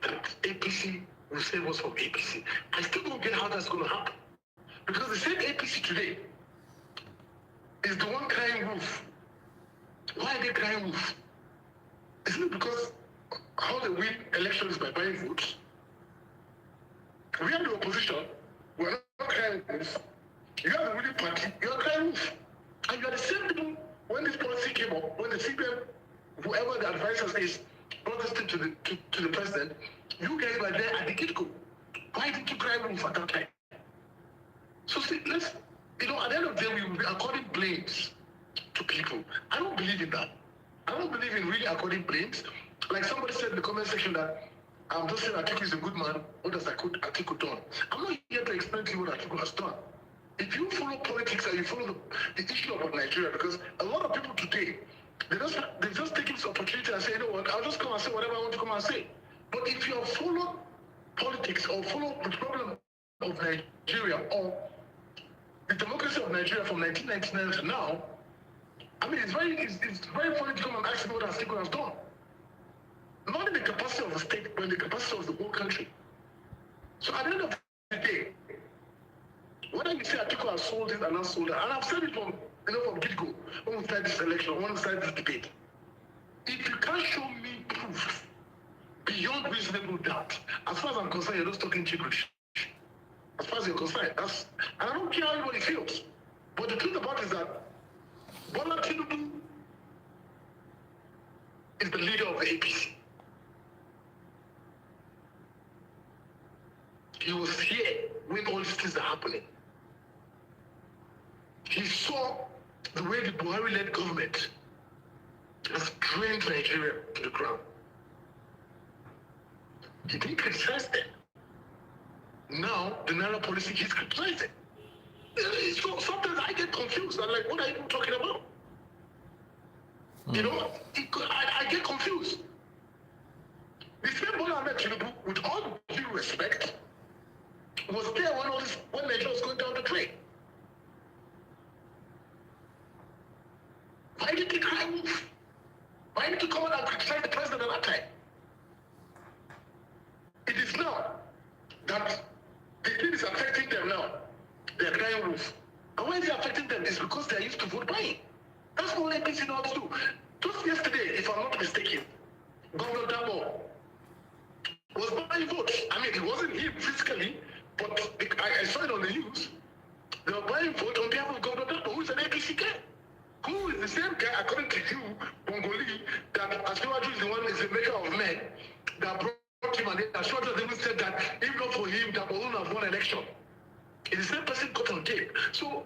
that APC will save us from APC? I still don't get how that's going to happen. Because the same APC today is the one crying wolf. Why are they crying wolf? Isn't it because how they win elections by buying votes? We are the opposition. We are not crying wolf. You are the ruling party. You are crying wolf. And you are the same people when this policy came up, when the CBN, whoever the advisor is, brought this thing to the president, you guys were there at the get-go. Why didn't you cry wolf at that time? So see, at the end of the day, we will be according blames to people. I don't believe in that. I don't believe in really according blames. Like somebody said in the comment section that I'm just saying Atiku is a good man. What does Atiku done? I'm not here to explain to you what Atiku has done. If you follow politics and you follow the issue about Nigeria, because a lot of people today, they just take this opportunity and say, you know what, I'll just come and say whatever I want to come and say. But if you have followed politics or follow the problem of Nigeria or the democracy of Nigeria from 1999 to now, I mean, it's very funny to come and ask me what Atiku has done. Not in the capacity of the state, but in the capacity of the whole country. So at the end of the day, whether you say Atiku has sold it and not sold it, and I've said it from get-go, when we start this election, when we start this debate, if you can't show me proof beyond reasonable doubt, as far as I'm concerned, you're just talking gibberish. As far as you're concerned, and I don't care how anybody feels. But the truth about it is that Bola Tinubu is the leader of the APC. He was here when all these things are happening. He saw the way the Buhari-led government has drained Nigeria to the ground. He didn't criticize them. Now, the Naira policy, he's criticizing. So sometimes I get confused. I'm like, what are you talking about? I get confused. The same Bola Ahmed Tinubu, with all due respect, was there when Nigeria was going down the drain. Why did he cry wolf? Why did he come out and criticize the president at that time? that the thing is affecting them now. They're crying wolf. And why is it affecting them? It's because they're used to vote buying. That's all APC knows to do. Just yesterday, if I'm not mistaken, Governor Dabo was buying votes. I mean, it wasn't him physically, but I saw it on the news. They were buying votes on behalf of Governor Dabo, who's an APC guy. Who is the same guy, according to you, Bongoli, that Asiwaju is the one is the maker of men, that brought him, and Asiwaju even said that if not for him, that wouldn't have won election. It's the same person got on tape. So,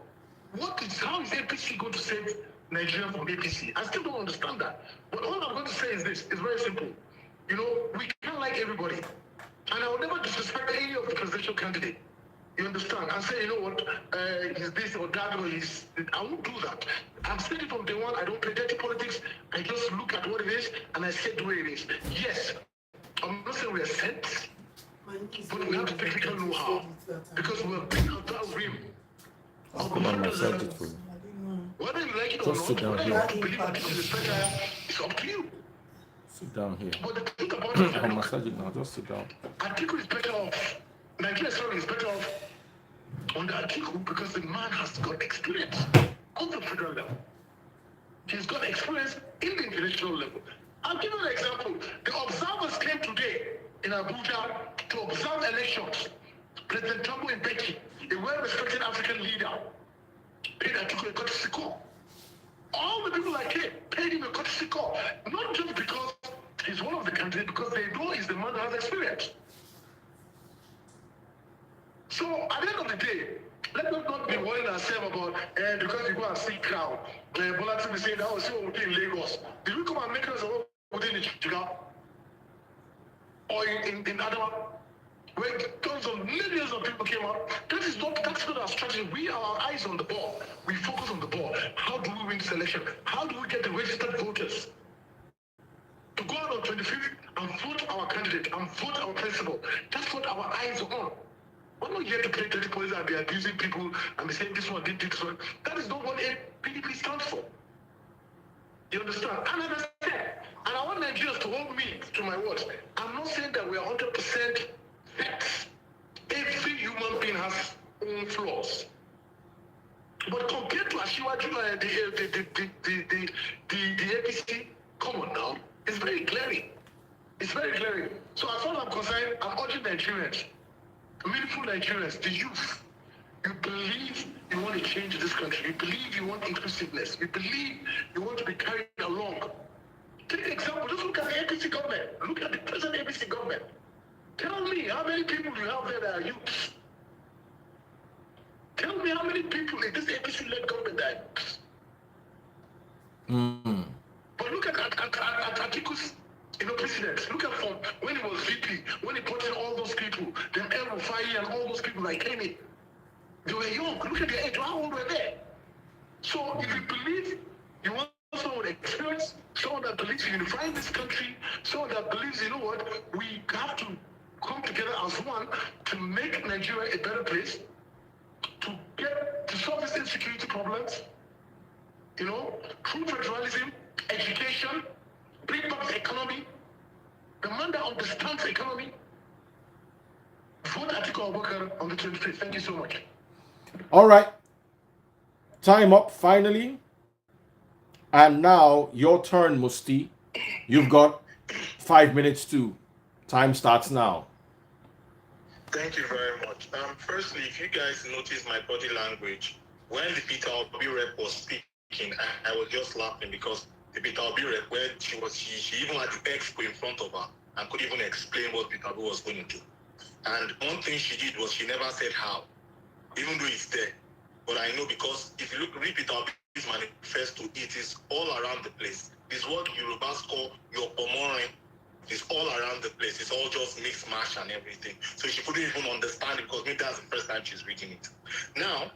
how is APC going to save Nigeria from APC? I still don't understand that. But all I'm going to say is this: it's very simple. You know, we can't like everybody, and I will never disrespect any of the presidential candidate. You understand? And say, you know what, he's this or that, or he's. I won't do that. I'm saying from day one, I don't play dirty politics. I just look at what it is and I say the way it is. Yes, I'm not saying we're sent, but we have to technical know-how because we're big out that rim.
Come on, I'll search it for you.
Whether you like it or
Just
not,
sit down
whether you
here.
want to believe that this is better, it's up to you.
Sit down here.
But the truth about it is,
I'll massage it now. Just sit down.
Atiku is better off. Nigeria is better off under Atiku because the man has got experience on the federal level. He's got experience in the international level. I'll give you an example. The observers came today in Abuja to observe elections. President Thabo Mbeki, a well-respected African leader, paid Atiku a courtesy call. All the people that came paid him a courtesy call, not just because he's one of the candidates, because they know he's the man that has experience. So at the end of the day, let us not be worrying ourselves about because you go and see crowd. Bola Tinubu saying that see what we did in Lagos. Did we come and make us what we did in Chicago? Or in Adama? Where tons of millions of people came out. That's not our strategy. We are our eyes on the ball. We focus on the ball. How do we win this election? How do we get the registered voters to go out on 25th and vote our candidate and vote our principal? That's what our eyes are on. We're not here to play dirty politics and be abusing people and be saying this one did this one. That is not what PDP stands for. You understand? And as I said, and I want Nigerians to hold me to my words. I'm not saying that we are 100% facts. Every human being has own flaws. But compared to Asiwaju, the APC, come on now, it's very glaring. It's very glaring. So as far as I'm concerned, I'm urging Nigerians, meaningful Nigerians, the youth, you believe you want to change this country. You believe you want inclusiveness. You believe you want to be carried along. Take an example. Just look at the APC government. Look at the present APC government. Tell me how many people you have there that are youths. Tell me how many people in this APC-led government that are youths. But look at Atiku's precedents. Look at from when he was VP, when he put in all those people, them El Rufai and all those people that came in. They were young. Look at their age. How old were they? So if you believe you want someone with experience, someone that believes in unifying this country, someone that believes, you know what, we have to come together as one to make Nigeria a better place, to solve these insecurity problems, through federalism, education, bring back the economy, the man that understands the economy. Vote Atiku Abubakar on the 25th. Thank you so much.
All right. Time up finally. And now your turn, Musti. You've got 5 minutes too. Time starts now.
Thank you very much. Firstly, if you guys notice my body language, when the Peter Obi rep was speaking, I was just laughing because the Peter Obi rep, when she even had the expo in front of her and could even explain what Peter Obi was going to do. And one thing she did was she never said how, even though it's there. But I know because if you read Peter Obi's manifesto, it is all around the place. It's what Yorubas call your pomorin. It's all around the place. It's all just mixed mash and everything. So she couldn't even understand it because maybe that's the first time she's reading it. Now,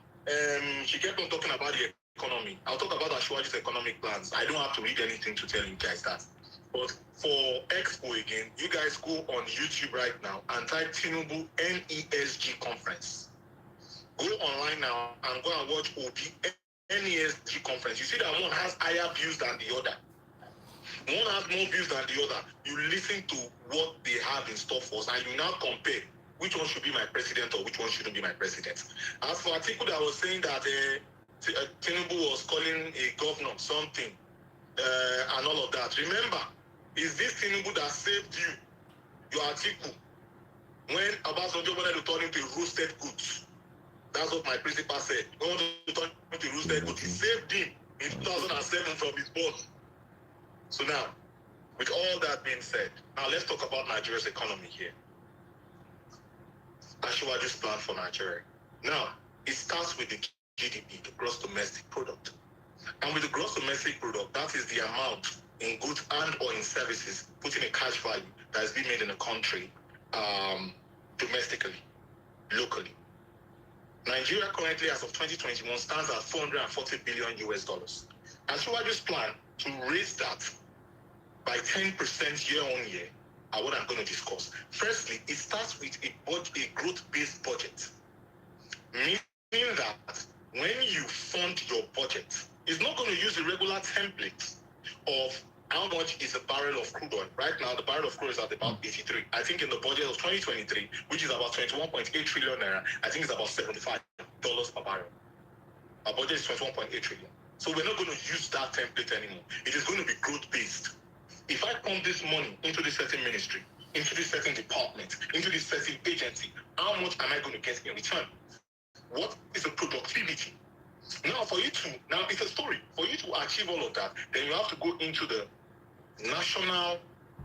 she kept on talking about the economy. I'll talk about Asiwaju's economic plans. I don't have to read anything to tell you guys that. But for Expo again, you guys go on YouTube right now and type Tinubu NESG conference. Go online now and go and watch Obi NESG conference. You see that one has higher views than the other. One has more views than the other. You listen to what they have in store for us and you now compare which one should be my president or which one shouldn't be my president. As for Atiku that was saying that Tinubu was calling a governor something and all of that, remember, is this Tinubu that saved you, your Atiku, when Obasanjo wanted to turn him to roasted goods? That's what my principal said. He wanted to turn him to roasted goods. He saved him in 2007 from his boss. So now, with all that being said, now let's talk about Nigeria's economy here. Asiwaju's plan for Nigeria. Now, it starts with the GDP, the gross domestic product. And with the gross domestic product, that is the amount in goods and or in services, putting a cash value that is being made in the country domestically, locally. Nigeria currently, as of 2021, stands at $440 billion US. Asiwaju's plan to raise that by 10% year on year are what I'm going to discuss. Firstly, it starts with a growth-based budget, meaning that when you fund your budget, it's not going to use the regular template of how much is a barrel of crude oil. Right now, the barrel of crude is at about 83. I think in the budget of 2023, which is about 21.8 trillion naira, I think it's about $75 per barrel. Our budget is 21.8 trillion. So we're not going to use that template anymore. It is going to be growth-based. If I pump this money into this certain ministry, into this certain department, into this certain agency, how much am I going to get in return? What is the productivity? Now, it's a story. For you to achieve all of that, then you have to go into the national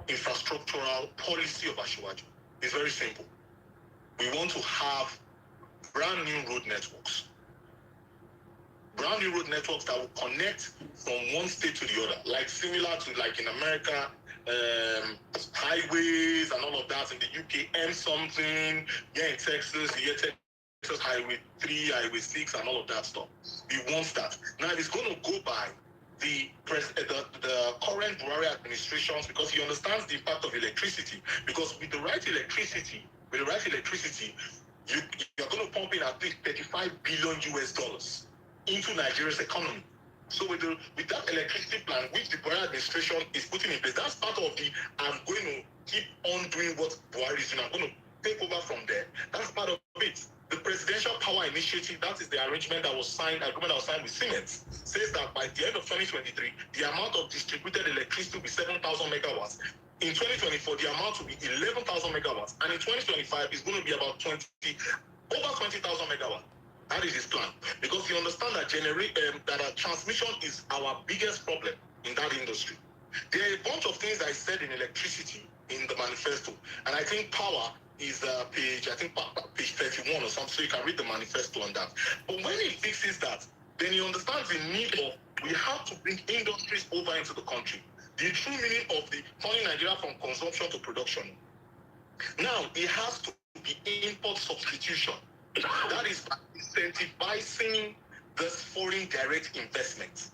infrastructural policy of Asiwaju. It's very simple. We want to have brand new road networks. Brand new road networks that will connect from one state to the other, like similar to like in America, highways and all of that. In the UK, M something, yeah, in Texas, yeah, Texas Highway 3, Highway 6, and all of that stuff. He wants that. Now it's going to go by the current Buhari administrations because he understands the impact of electricity. Because with the right electricity, you're going to pump in at least $35 billion US into Nigeria's economy. So with that electricity plan, which the Buhari administration is putting in place, that's part of the I'm going to keep on doing what Buhari is doing. I'm going to take over from there. That's part of it. The Presidential Power Initiative, that is the agreement that was signed with Siemens, says that by the end of 2023, the amount of distributed electricity will be 7,000 megawatts. In 2024, the amount will be 11,000 megawatts. And in 2025, it's going to be about over 20,000 megawatts. That is his plan. Because you understand that transmission is our biggest problem in that industry. There are a bunch of things I said in electricity in the manifesto. And I think power is page 31 or something, so you can read the manifesto on that. But when he fixes that, then he understands the need of, we have to bring industries over into the country. The true meaning of the turning Nigeria from consumption to production. Now, it has to be import substitution. That is incentivizing this foreign direct investment.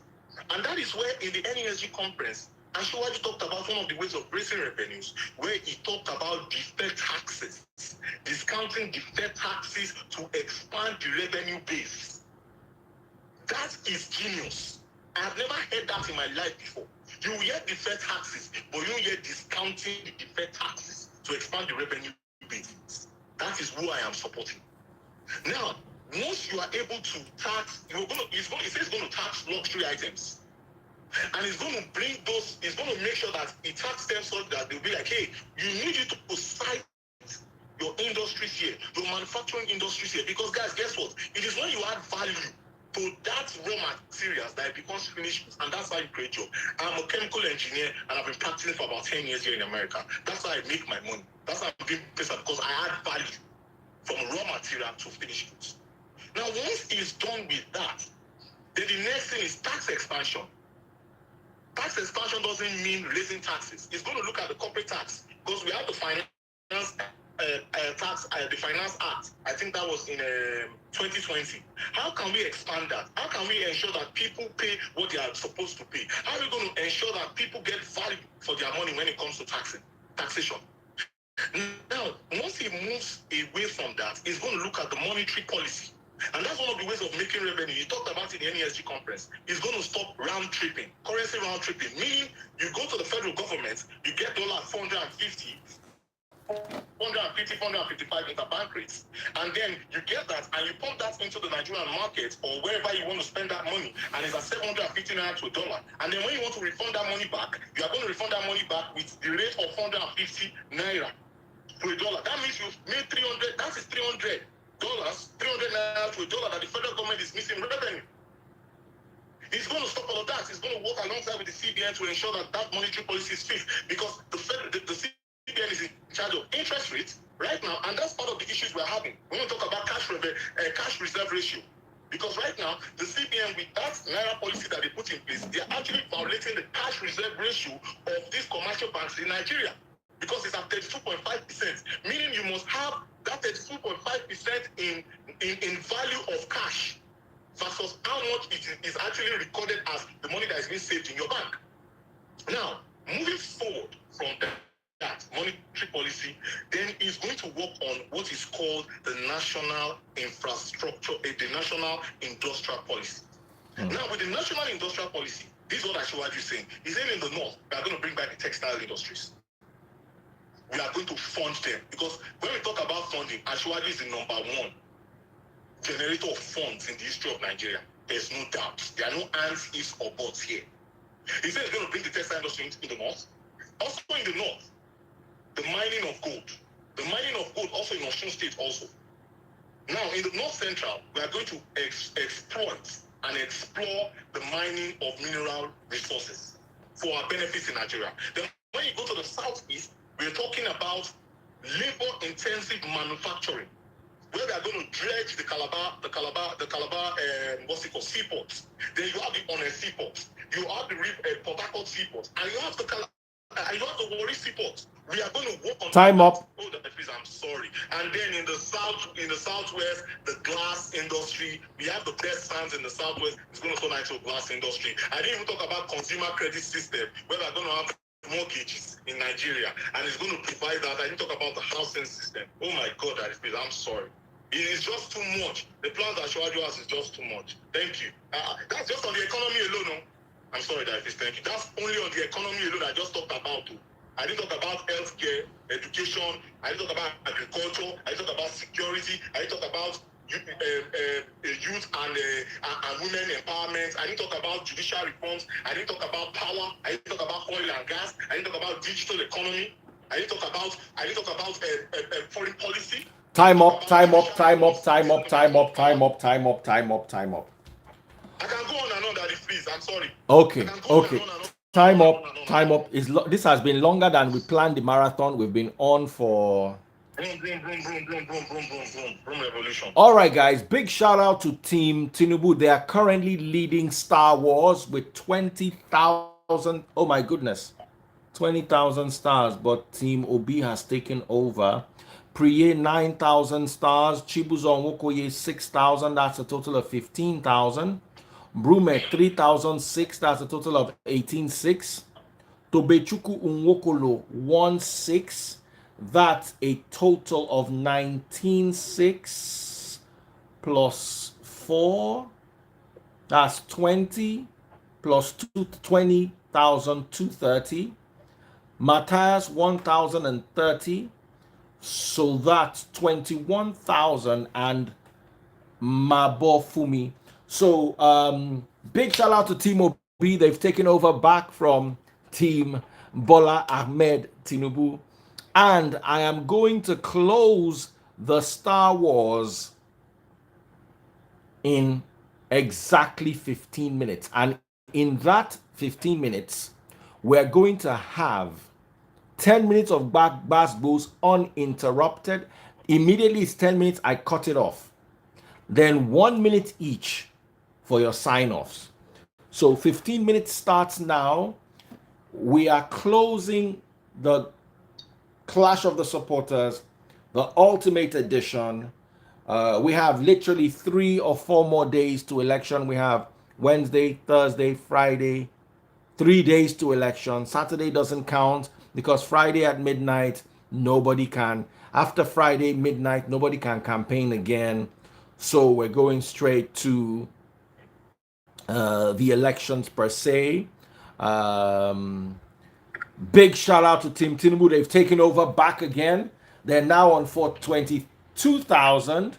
And that is where in the NESG conference, Asiwaju talked about one of the ways of raising revenues, where he talked about deferred taxes, discounting deferred taxes to expand the revenue base. That is genius. I have never heard that in my life before. You hear deferred taxes, but you hear discounting the deferred taxes to expand the revenue base. That is who I am supporting. Now, once you are able to tax, it says it's going to tax luxury items. And it's going to bring those, it's going to make sure that it tax them so that they'll be like, hey, you need you to cite your industries here, your manufacturing industries here. Because guys, guess what? It is when you add value to that raw materials that it becomes finished, and that's how you create job. I'm a chemical engineer and I've been practicing for about 10 years here in America. That's how I make my money. That's how I'm being paid because I add value from raw material to finished goods. Now, once it's done with that, then the next thing is tax expansion. Tax expansion doesn't mean raising taxes. It's going to look at the corporate tax because we have the finance the Finance Act. I think that was in 2020. How can we expand that? How can we ensure that people pay what they are supposed to pay? How are we going to ensure that people get value for their money when it comes to taxation? Now, once he moves away from that, he's going to look at the monetary policy. And that's one of the ways of making revenue. You talked about it in the NESG conference. It's going to stop round tripping, currency round tripping, meaning you go to the federal government, you get $450, 450, 455 interbank rates. And then you get that and you pump that into the Nigerian market or wherever you want to spend that money, and it's at 750 naira to a dollar. And then when you want to refund that money back, you are going to refund that money back with the rate of 450 naira to a dollar. That means you've made 300, that is $300, 300 naira to a dollar that the federal government is missing revenue. He's going to stop all of that. He's going to work alongside with the CBN to ensure that that monetary policy is fixed, because the CBN is in charge of interest rates right now, and that's part of the issues we're having. We want to talk about cash reserve ratio, because right now the CBN, with that Naira policy that they put in place, they are actually violating the cash reserve ratio of these commercial banks in Nigeria, because it's at 32.5%, meaning you must have that 32.5% in value of cash versus how much it is actually recorded as the money that is being saved in your bank. Now, moving forward from that monetary policy, then is going to work on what is called the national infrastructure, the national industrial policy. Now, with the national industrial policy, this is what Ashwaju is saying. He's saying in the north, we are going to bring back the textile industries. We are going to fund them, because when we talk about funding, Ashwaju is the number one generator of funds in the history of Nigeria. There's no doubt. There are no ands, ifs, or buts here. He said he's going to bring the textile industry in the north. Also in the north, the mining of gold. The mining of gold also in Osun State also. Now, in the north central, we are going to exploit and explore the mining of mineral resources for our benefits in Nigeria. Then when you go to the southeast, we're talking about labor-intensive manufacturing, where they are going to dredge the Calabar, what's it called, seaports. Then you have the Onne seaport, you have the Port Harcourt seaport, and you have the Warri seaport. We are going to work on
time up.
Oh, please, I'm sorry. And then in the southwest, the glass industry. We have the best sands in the southwest. It's going to turn into a glass industry. I didn't even talk about consumer credit system, where they're going to have mortgages in Nigeria, and it's going to provide that. I didn't talk about the housing system. Oh my God, I'm sorry. It is just too much. The plans that Ashwaju has is just too much. Thank you. That's just on the economy alone. No? I'm sorry, Davis. Thank you. That's only on the economy alone I just talked about. I didn't talk about healthcare, education. I didn't talk about agriculture. I didn't talk about security. I didn't talk about youth and women empowerment. I didn't talk about judicial reforms. I didn't talk about power. I didn't talk about oil and gas. I didn't talk about digital economy. I didn't talk about foreign policy.
Time up, time up, time up, time up, time up, time up, time up, time up, time up.
I can go on and on, Daddy, please. I'm sorry.
Okay, okay. Time up, time up. This has been longer than we planned the marathon. We've been on for...
Revolution.
All right, guys. Big shout out to Team Tinubu. They are currently leading Star Wars with 20,000. Oh my goodness, 20,000 stars. But Team Obi has taken over. Priye 9,000 stars. Chibuzon Wokoye 6,000. That's a total of 15,000. Brume 3,006. That's a total of 18,600. Tobechuku Unwokolo 1,600. That's a total of 19,600 plus 4. That's 20 plus 20,230. Matthias 1,030. So that's 21,000 and Mabofumi. So big shout out to Team Obi. They've taken over back from Team Bola Ahmed Tinubu. And I am going to close the Star Wars in exactly 15 minutes. And in that 15 minutes, we're going to have 10 minutes of Basbos uninterrupted. Immediately it's 10 minutes, I cut it off. Then 1 minute each for your sign-offs. So 15 minutes starts now. We are closing the Clash of the Supporters, the Ultimate Edition. We have literally 3 or 4 more days to election. We have Wednesday, Thursday, Friday, 3 days to election. Saturday doesn't count because Friday at midnight, nobody can. After Friday midnight, nobody can campaign again. So we're going straight to the elections per se. Big shout out to Team Tinubu. They've taken over back again. They're now on for 22,000,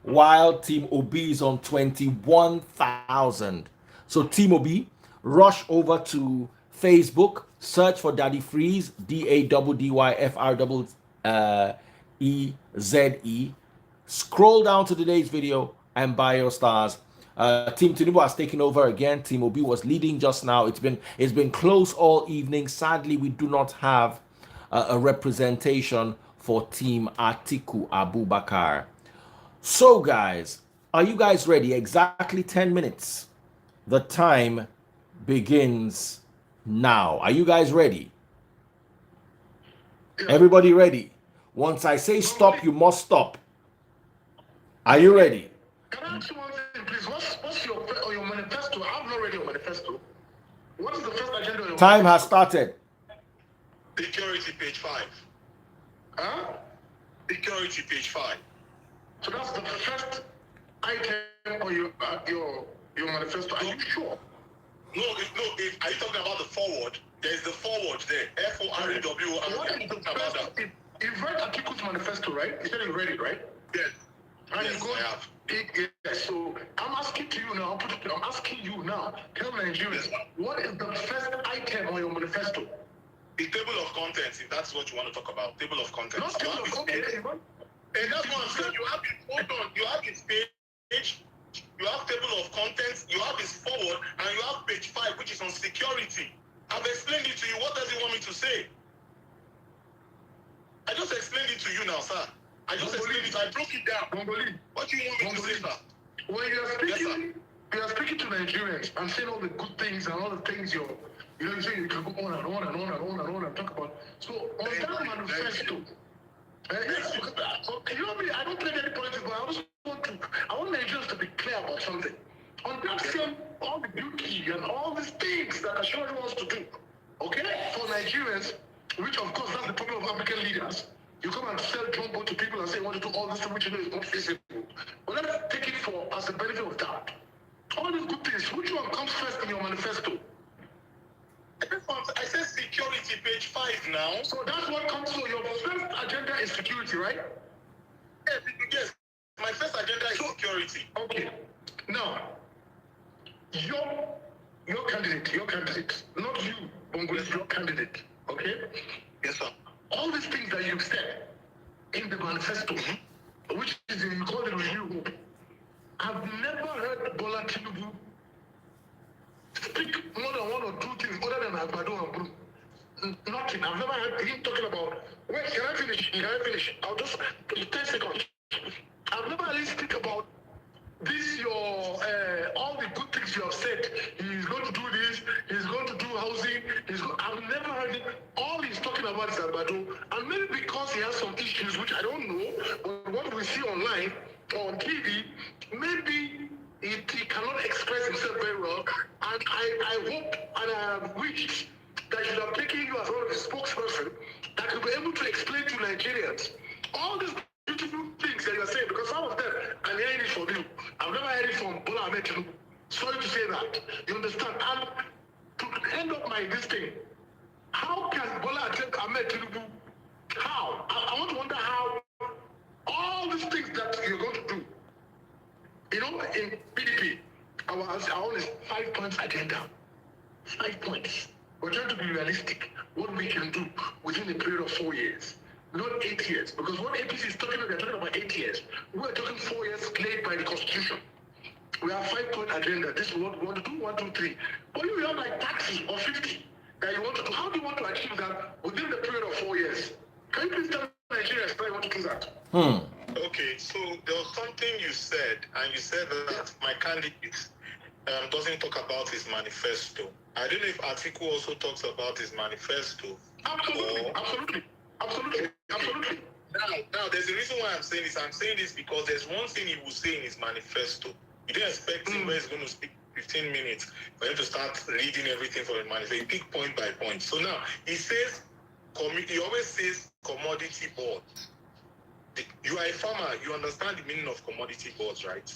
while Team Obi is on 21,000. So Team Obi, rush over to Facebook, search for Daddy Freeze, DADDYFREEZE. Scroll down to today's video and buy your stars. Team Tinubu has taken over again. Team Obi was leading just now. It's been close all evening. Sadly, we do not have a representation for Team Atiku Abubakar. So, guys, are you guys ready? Exactly 10 minutes. The time begins now. Are you guys ready? Everybody ready? Once I say stop, you must stop. Are you ready?
Can I ask you one thing, please? What's your manifesto? I'm not ready on manifesto. What is the first agenda?
Time has started.
Security, page 5.
Huh?
Security, page 5.
So that's the first item on your manifesto. Are you sure?
No, are you talking about the forward? There's the forward there. FOREW.
What is the
about that.
first? You've read Atiku's manifesto, right? You said you read it, right?
Yes.
And
Yes, I have.
Yes. So I'm asking to you now. I'm asking you now. Tell Nigerians, what is the first item on your manifesto?
The table of contents, if that's what you want to talk about. Table of contents.
Not table of contents.
And that's what I'm saying. You have his page, you have table of contents, you have his forward, and you have page 5, which is on security. I've explained it to you. What does he want me to say? I just explained it to you now, sir. I just explained it. I broke it down. What do you want me to say, sir?
When you are speaking to Nigerians and saying all the good things and all the things you say you can go on and on and on and on and on and talk about. So on that manifesto, yes, because you know me, I don't play any politics, but I want Nigerians to be clear about something. On that same, all the beauty and all these things that Ashori wants to do, okay, for Nigerians, which of course that's the problem of African leaders. You come and sell jumbo to people and say you want to do all this thing which you know is not feasible. But let's take it for as a benefit of doubt. All these good things, which one comes first in your manifesto?
I said security, page 5 now.
So that's what comes. So your first agenda is security, right?
Yes. My first agenda is security.
Okay. Now, your candidate, not you, Bongo, your candidate. Okay?
Yes, sir.
All these things that you've said in the manifesto, which is you call it Renew Hope, I've never heard Bola Tinubu speak more than one or two things other than Agbado and Brum. Nothing. I've never heard him talking about. Wait, can I finish? I'll just 10 seconds. I've never heard him speak about this. All the good things you have said. He's going to do this. He's going to do housing. I've never heard him. All he's talking about is Agbado, and maybe because he has some issues which I don't know, but what we see online or on TV, maybe he cannot express himself very well. And I hope and I have wished that should have taken you as one of the spokesperson that could be able to explain to Nigerians all these beautiful things that you're saying, because some of them I'm hearing it from you. I've never heard it from Bola Ahmed Tinubu. Sorry to say that. You understand? And to end up this thing, how can Bola Ahmed Tinubu, how? I want to wonder how all these things that you're going to do, in PDP, our own is 5 points agenda. 5 points. We're trying to be realistic. What we can do within a period of 4 years, not 8 years. Because what APC is talking about, they're talking about 8 years. We're talking 4 years laid by the Constitution. We have 5-point agenda. This is what we want to do, 1, 2, 3. But you have like 30 or 50 that you want to do. How do you want to achieve that within the period of 4 years? Can you please tell Nigerians how you want to do that?
Okay, so there was something you said, and you said that my candidate doesn't talk about his manifesto. I don't know if Atiku also talks about his manifesto.
Absolutely.
Now, there's a reason why I'm saying this. I'm saying this because there's one thing he will say in his manifesto. You didn't expect him where he's going to speak 15 minutes for him to start reading everything for the manifesto. He pick point by point. So now, he always says commodity boards. You are a farmer, you understand the meaning of commodity boards, right?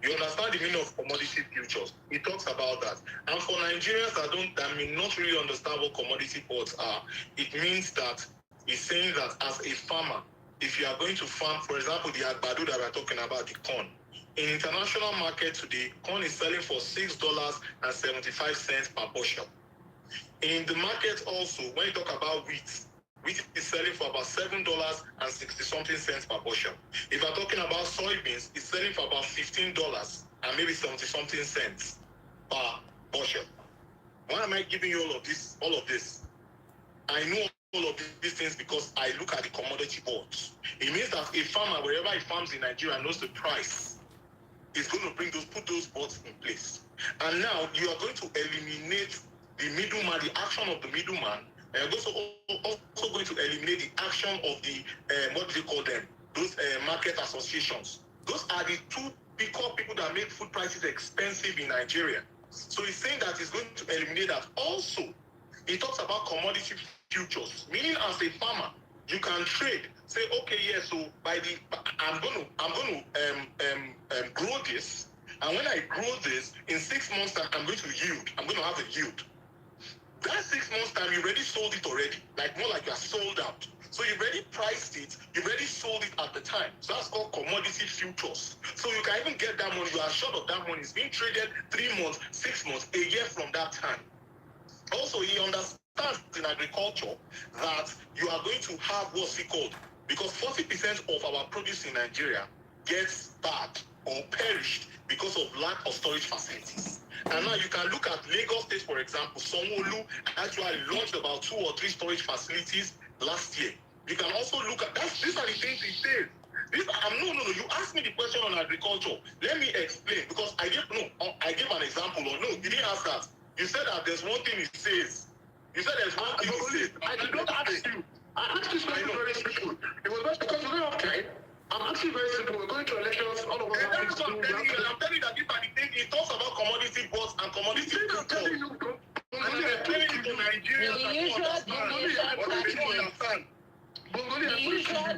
You understand the meaning of commodity futures. He talks about that. And for Nigerians that may not really understand what commodity boards are, it means that he's saying that as a farmer, if you are going to farm, for example, the agbado that we're talking about, the corn. In international market today, corn is selling for $6.75 per bushel. In the market also, when you talk about wheat is selling for about $7.60-something per bushel. If you're talking about soybeans, it's selling for about $15 and maybe 70-something cents per bushel. Why am I giving you all of this? I know all of these things because I look at the commodity boards. It means that a farmer, wherever he farms in Nigeria, knows the price. Is going to put those boards in place. And now you are going to eliminate the middleman, the action of the middleman, and you're also going to eliminate the action of the, what do they call them? Those market associations. Those are the two big people that make food prices expensive in Nigeria. So he's saying that he's going to eliminate that. Also, he talks about commodity futures, meaning as a farmer, you can trade. Say, okay, yeah, so I'm going to grow this, and when I grow this, in 6 months time, I'm going to have a yield. That 6 months time, you already sold it already, more like you are sold out. So you already priced it, you already sold it at the time. So that's called commodity futures. So you can even get that money, you are short of that money. It's being traded 3 months, 6 months, a year from that time. Also, he understands in agriculture that you are going to have what's it called, because 40% of our produce in Nigeria gets bad or perished because of lack of storage facilities. And now you can look at Lagos State, for example. Sanwo-Olu actually launched about 2 or 3 storage facilities last year. You can also look at that. These are the things he says. No. You asked me the question on agriculture. Let me explain, because I gave an example. Or no, you didn't ask that. You said that there's one thing he says. You said there's one thing he says.
I did not ask you. I asked you something very simple. It was just because we don't have time. I'm actually very simple. We're going to elections. All of us have things to do.
I'm telling you that these are the things. He talks about commodity boards and commodity futures. And I'm telling you to Nigeria.
The usual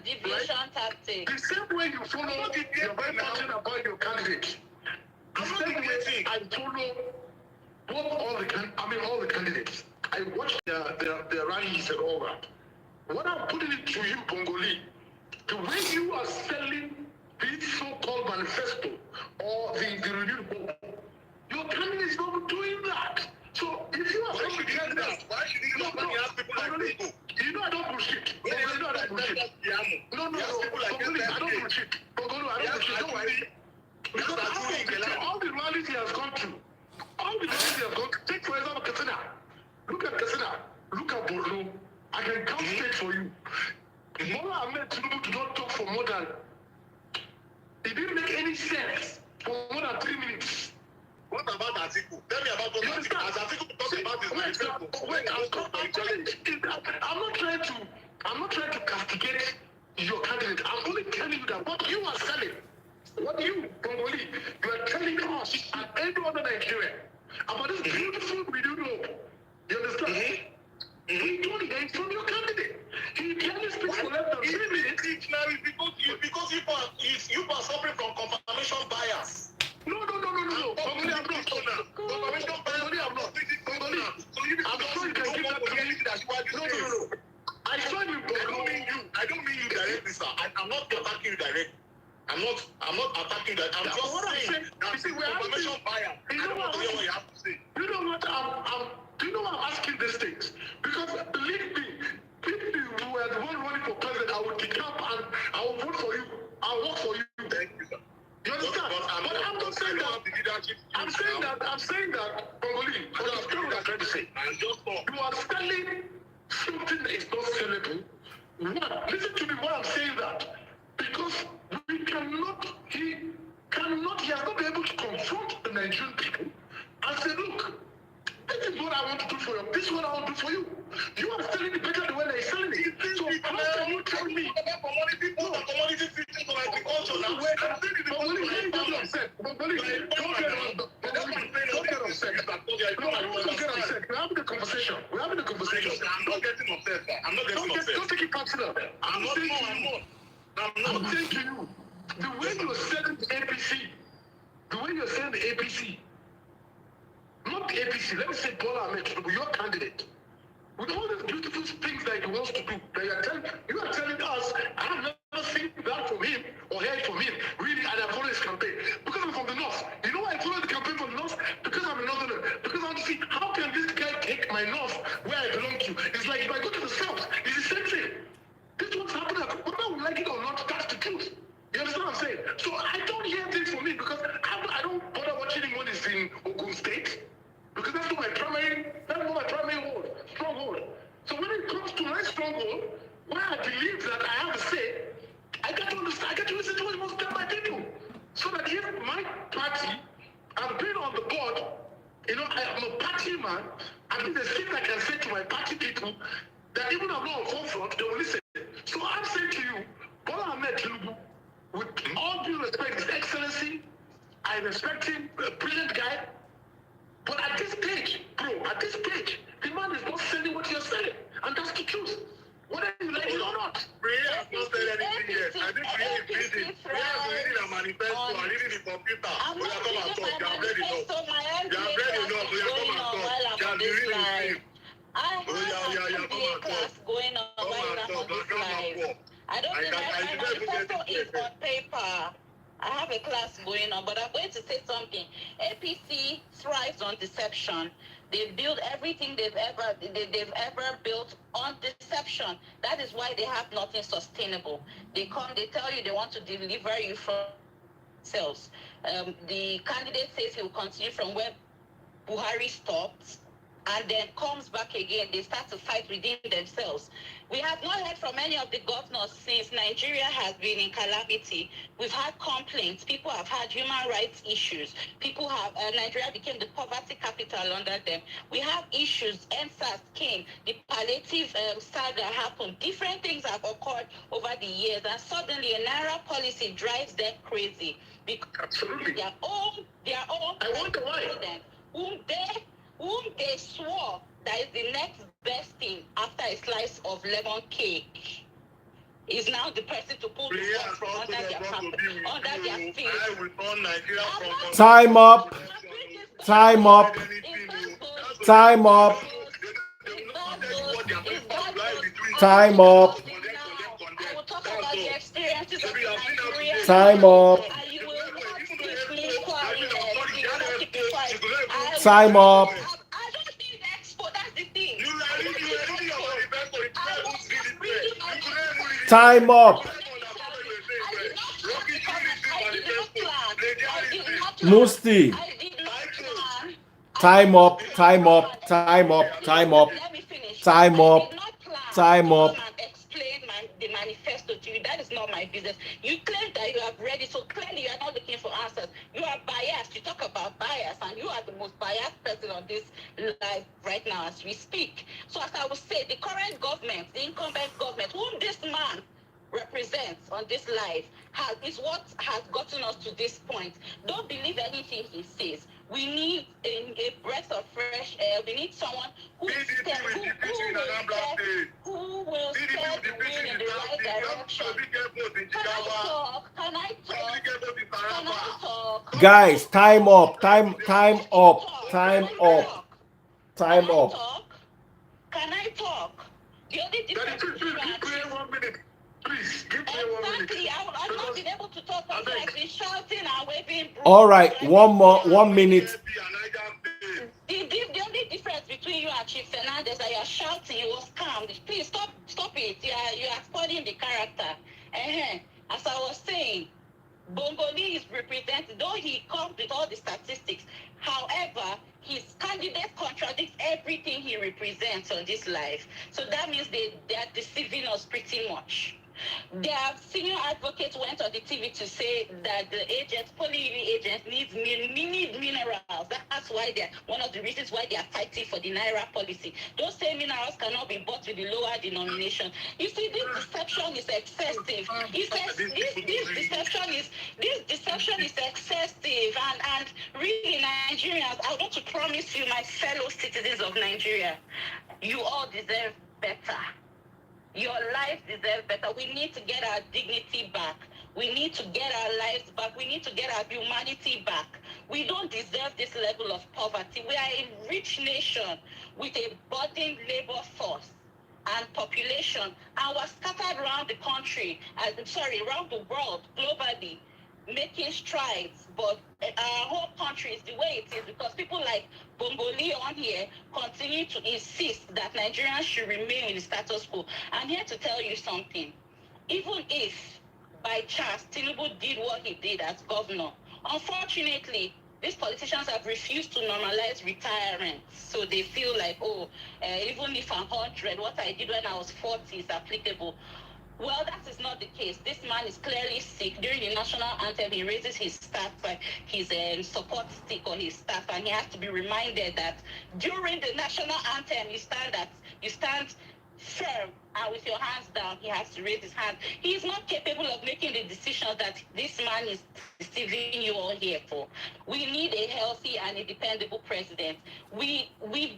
division tactic.
The same way you follow, you're very passionate about your candidate. The same way I follow all the candidates. I watch their rallies and all that. What I'm putting it to you, Bongoli, the way you are selling this so-called manifesto or the renewed book, your candidate is not doing that. So if you are
why should he do that? Why should he not ask people like this?
You know I don't bullshit. No, I don't bullshit. I don't bullshit. Don't worry. Because all the rallies he has gone to, take for example Katsina. Look at Katsina. Look at Borno. I can count straight for you. Bola Ahmed Tinubu did not talk for more than. It didn't make any sense for more than 3 minutes.
What about Atiku? Tell me about what Atiku. As Atiku talks about his manifesto.
I'm not trying to castigate your candidate. I'm only telling you that what you are selling, what you, Bongoli, you are telling us and every other Nigerian about this beautiful renewed hope. You understand? We don't hear from your candidate. He clearly speaks for less than 3 minutes.
Because you are suffering from confirmation bias.
No. Bongoli, I'm not. Confirmation bias. I'm not. I'm sure you can give that to me. No. I saw you, Bongoli.
I don't mean you directly, sir. I'm not attacking you directly. I'm not attacking that. I'm just saying that confirmation bias. I don't want to hear what you have to say.
You know what? Do you know why I'm asking these things? Because believe me, if you were the one running for president, I would decamp and I will vote for you. I'll work for you.
Thank you, sir.
You understand? But I'm not saying that. I'm saying that, Bongoli, what I'm trying to say. You are selling something that is not sellable. Listen to me when I'm saying that. Because he has not been able to confront the Nigerian people and say, look, this is what I want to do for you. This is what I want to do for you. You are selling it better than when they're selling it. So how can you tell me?
Commodity futures on agriculture now.
Don't get upset. We're having a conversation.
I'm not getting upset, sir.
Don't take it personal. I'm not saying to you, the way you're selling the APC, not the APC, let me say Bola Ahmed Tinubu, your candidate, with all these beautiful things that he wants to do, that you are telling us, I have never now that even I'm not on forefront, they will listen. So I'm saying to you, Bola Ahmed Tinubu, with all due respect, His Excellency, I respect him, a brilliant guy. But at this stage, bro, the man is not saying what you're saying. And that's the truth. Whether you like it or not.
Priya has not said anything yet. I think Priya is reading. Priya is reading a manifesto and reading the computer.
I'm
We
not
are come and
reading
talk.
my
You have read
manifesto.
enough.
My
You have
MBA
read
class
enough.
is
We are
going
come and
on
talk.
while I'm
You
on
have
this
read the
live.
script.
I have
Oh, yeah,
an
come
MBA
and
class
talk.
going on
Come
while
and
I'm
talk.
on this
Come and
live.
talk.
I don't think my
I didn't even
manifesto
get
is
it.
on paper. I have a class going on, but I'm going to say something. APC thrives on deception. They build everything they've ever built on deception. That is why they have nothing sustainable. They come, they tell you they want to deliver you from themselves. The candidate says he will continue from where Buhari stopped, and then comes back again. They start to fight within themselves. We have not heard from any of the governors since Nigeria has been in calamity. We've had complaints. People have had human rights issues. People have, Nigeria became the poverty capital under them. We have issues. NSAS came. The palliative saga happened. Different things have occurred over the years, and suddenly a Naira policy drives them crazy. Because
Absolutely.
their own
I wonder why.
president, whom they swore that is the next best thing after a slice of lemon cake, is now the person to pull the
Priya
rug
has
from
also
under their
not to be with
under their
you.
feet.
I will turn Nigeria from
Time up. Time up. Time up. Time up.
I will talk about the experiences of Nigeria.
Time up.
And you will not keep me quiet. You will not keep me quiet.
Time up.
I don't need expo. That's the thing.
You are reading your manifesto. It's
I
not
was
who's
just
reading
reading
it.
my
You couldn't even read it.
Time up. Musti. Time up. Time up. Time up. Time up.
Let me finish.
Time up.
I did not plan
Time
to
up.
come and explain the manifesto to you. That is not my business. You claim that you have read it, so clearly you are not looking for answers. You are biased. You talk about bias, and you are the most biased person on this live right now as we speak. So as I would say, the current government, the incumbent government, whom this man represents on this live is what has gotten us to this point. Don't believe anything he says. We need a breath of fresh air. We need someone who will steer the wheel in the right direction. Can I talk?
Guys, time up. Time up. Time up. Time up.
Can I talk? The only difference between you and
Give me 1 minute. Please, give me 1 minute.
exactly. I've not been able to talk because I've been shouting and waving.
All right, one more, 1 minute.
The only difference between you and Chief Fernandez that you're shouting, it was calm. Please stop it. You are spoiling the character. As I was saying, Bongoli is represented, though he comes with all the statistics. However, his candidate contradicts everything he represents on this life. So that means they are deceiving us pretty much. Their senior advocate went on the TV to say that the poly agents need minerals. That's why they're one of the reasons why they are fighting for the Naira policy. Those same minerals cannot be bought with the lower denomination. You see, this deception is excessive. He says this deception is excessive, and really, Nigerians, I want to promise you, my fellow citizens of Nigeria, you all deserve better. Your lives deserve better. We need to get our dignity back. We need to get our lives back. We need to get our humanity back. We don't deserve this level of poverty. We are a rich nation with a budding labor force and population, and we're scattered around the country, around the world, globally, making strides, but our whole country is the way it is because people like Bongoli on here continue to insist that Nigerians should remain in the status quo. I'm here to tell you something. Even if, by chance, Tinubu did what he did as governor, unfortunately, these politicians have refused to normalize retirement. So they feel like, even if I'm 100, what I did when I was 40 is applicable. Well, that is not the case. This man is clearly sick. During the national anthem, he raises his staff, his support stick or his staff, and he has to be reminded that during the national anthem, you stand at You stand firm and with your hands down. He has to raise his hand. He is not capable of making the decisions that this man is deceiving you all here for. We need a healthy and a dependable president. We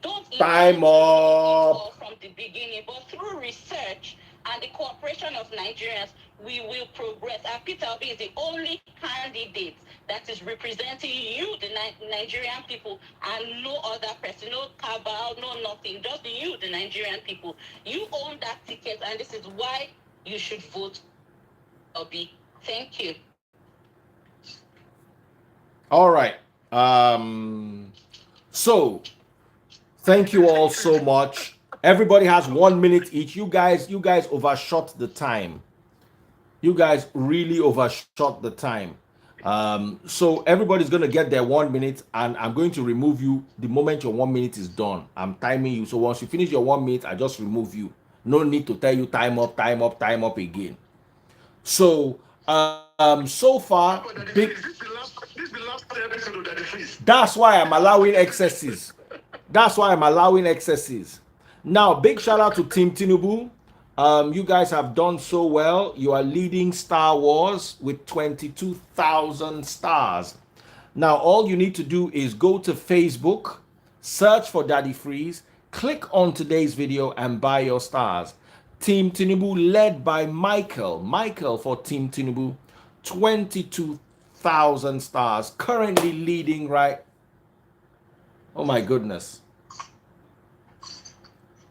don't
Time up.
from the beginning, but through research and the cooperation of Nigerians, we will progress. And Peter Obi is the only candidate that is representing you, the Nigerian people, and no other person, no cabal, no nothing, just you, the Nigerian people. You own that ticket, and this is why you should vote Obi. Thank you.
All right. So thank you all so much. Everybody has 1 minute each. You guys overshot the time. You guys really overshot the time. So everybody's going to get their 1 minute, and I'm going to remove you the moment your 1 minute is done. I'm timing you. So once you finish your 1 minute, I just remove you. No need to tell you time up again. So, so far, big.
This is the last episode of Daddy Freeze.
That's why I'm allowing excesses. Now, big shout out to Team Tinubu. You guys have done so well. You are leading Star Wars with 22,000 stars. Now, all you need to do is go to Facebook, search for Daddy Freeze, click on today's video and buy your stars. Team Tinubu led by Michael. Michael for Team Tinubu, 22,000 stars. Currently leading, right? Oh my goodness.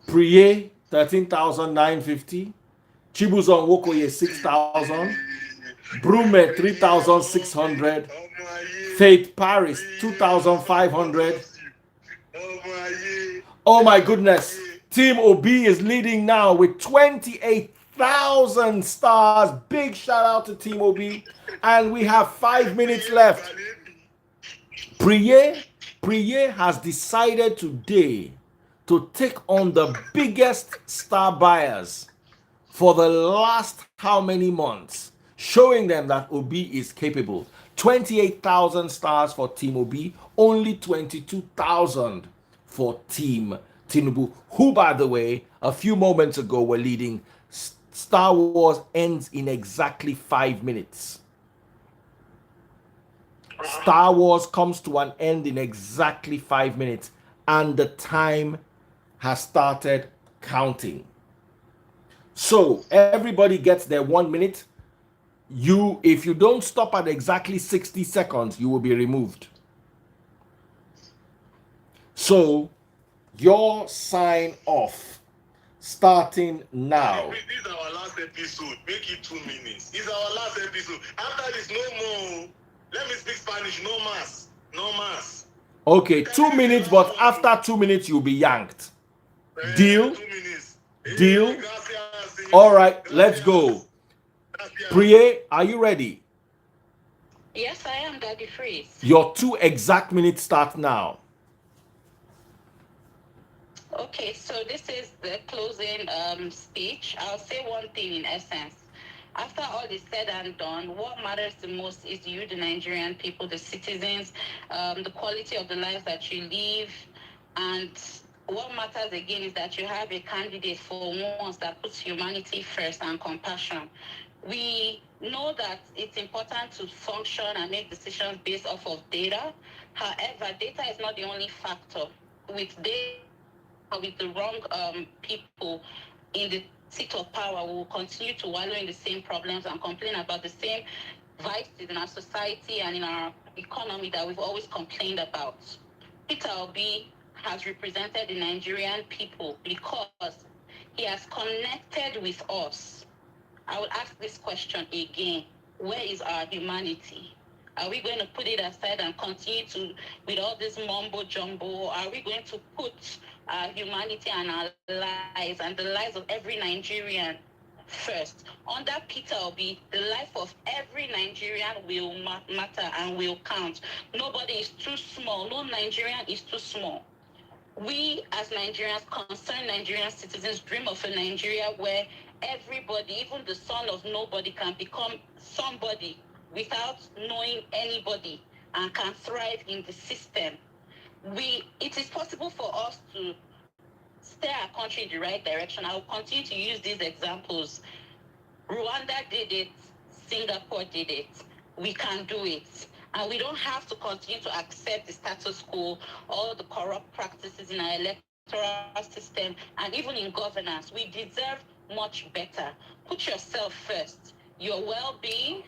Priye, 13,950. Chibuzon Wokoye, 6,000. Brume, 3,600. Faith Paris, 2,500. Oh my goodness. Team Obi is leading now with 28,000 stars. Big shout out to Team Obi. And we have 5 minutes left. Priye has decided today to take on the biggest star buyers for the last how many months, showing them that Obi is capable. 28,000 stars for Team Obi, only 22,000 for Team Tinubu, who, by the way, a few moments ago were leading. Star Wars ends in exactly 5 minutes. Star Wars comes to an end in exactly 5 minutes, and the time has started counting. So everybody gets their 1 minute. If you don't stop at exactly 60 seconds, you will be removed. So your sign off starting now.
This is our last episode. Make it 2 minutes. This is our last episode. After this, no more. Let me speak Spanish. No más. No más.
Okay, 2 minutes, but after 2 minutes, you'll be yanked. Deal?
2 minutes.
Deal? All right, let's go. Priye, are you ready?
Yes, I am, Daddy Freeze.
Your 2 exact minutes start now.
Okay, so this is the closing speech. I'll say one thing in essence. After all is said and done, what matters the most is you, the Nigerian people, the citizens, the quality of the lives that you live. And what matters again is that you have a candidate for once that puts humanity first and compassion. We know that it's important to function and make decisions based off of data. However, data is not the only factor. With the wrong people in the seat of power, we will continue to wallow in the same problems and complain about the same vices in our society and in our economy that we've always complained about. Peter Obi has represented the Nigerian people because he has connected with us. I will ask this question again. Where is our humanity? Are we going to put it aside and continue with all this mumbo jumbo? Or are we going to put our humanity and our lives and the lives of every Nigerian first? Under Peter Obi, the life of every Nigerian will matter and will count. Nobody is too small. No Nigerian is too small. We as Nigerians, concerned Nigerian citizens, dream of a Nigeria where everybody, even the son of nobody, can become somebody without knowing anybody and can thrive in the system. It is possible for us to steer our country in the right direction. I will continue to use these examples. Rwanda did it. Singapore did it. We can do it. And we don't have to continue to accept the status quo, all the corrupt practices in our electoral system, and even in governance. We deserve much better. Put yourself first, your well-being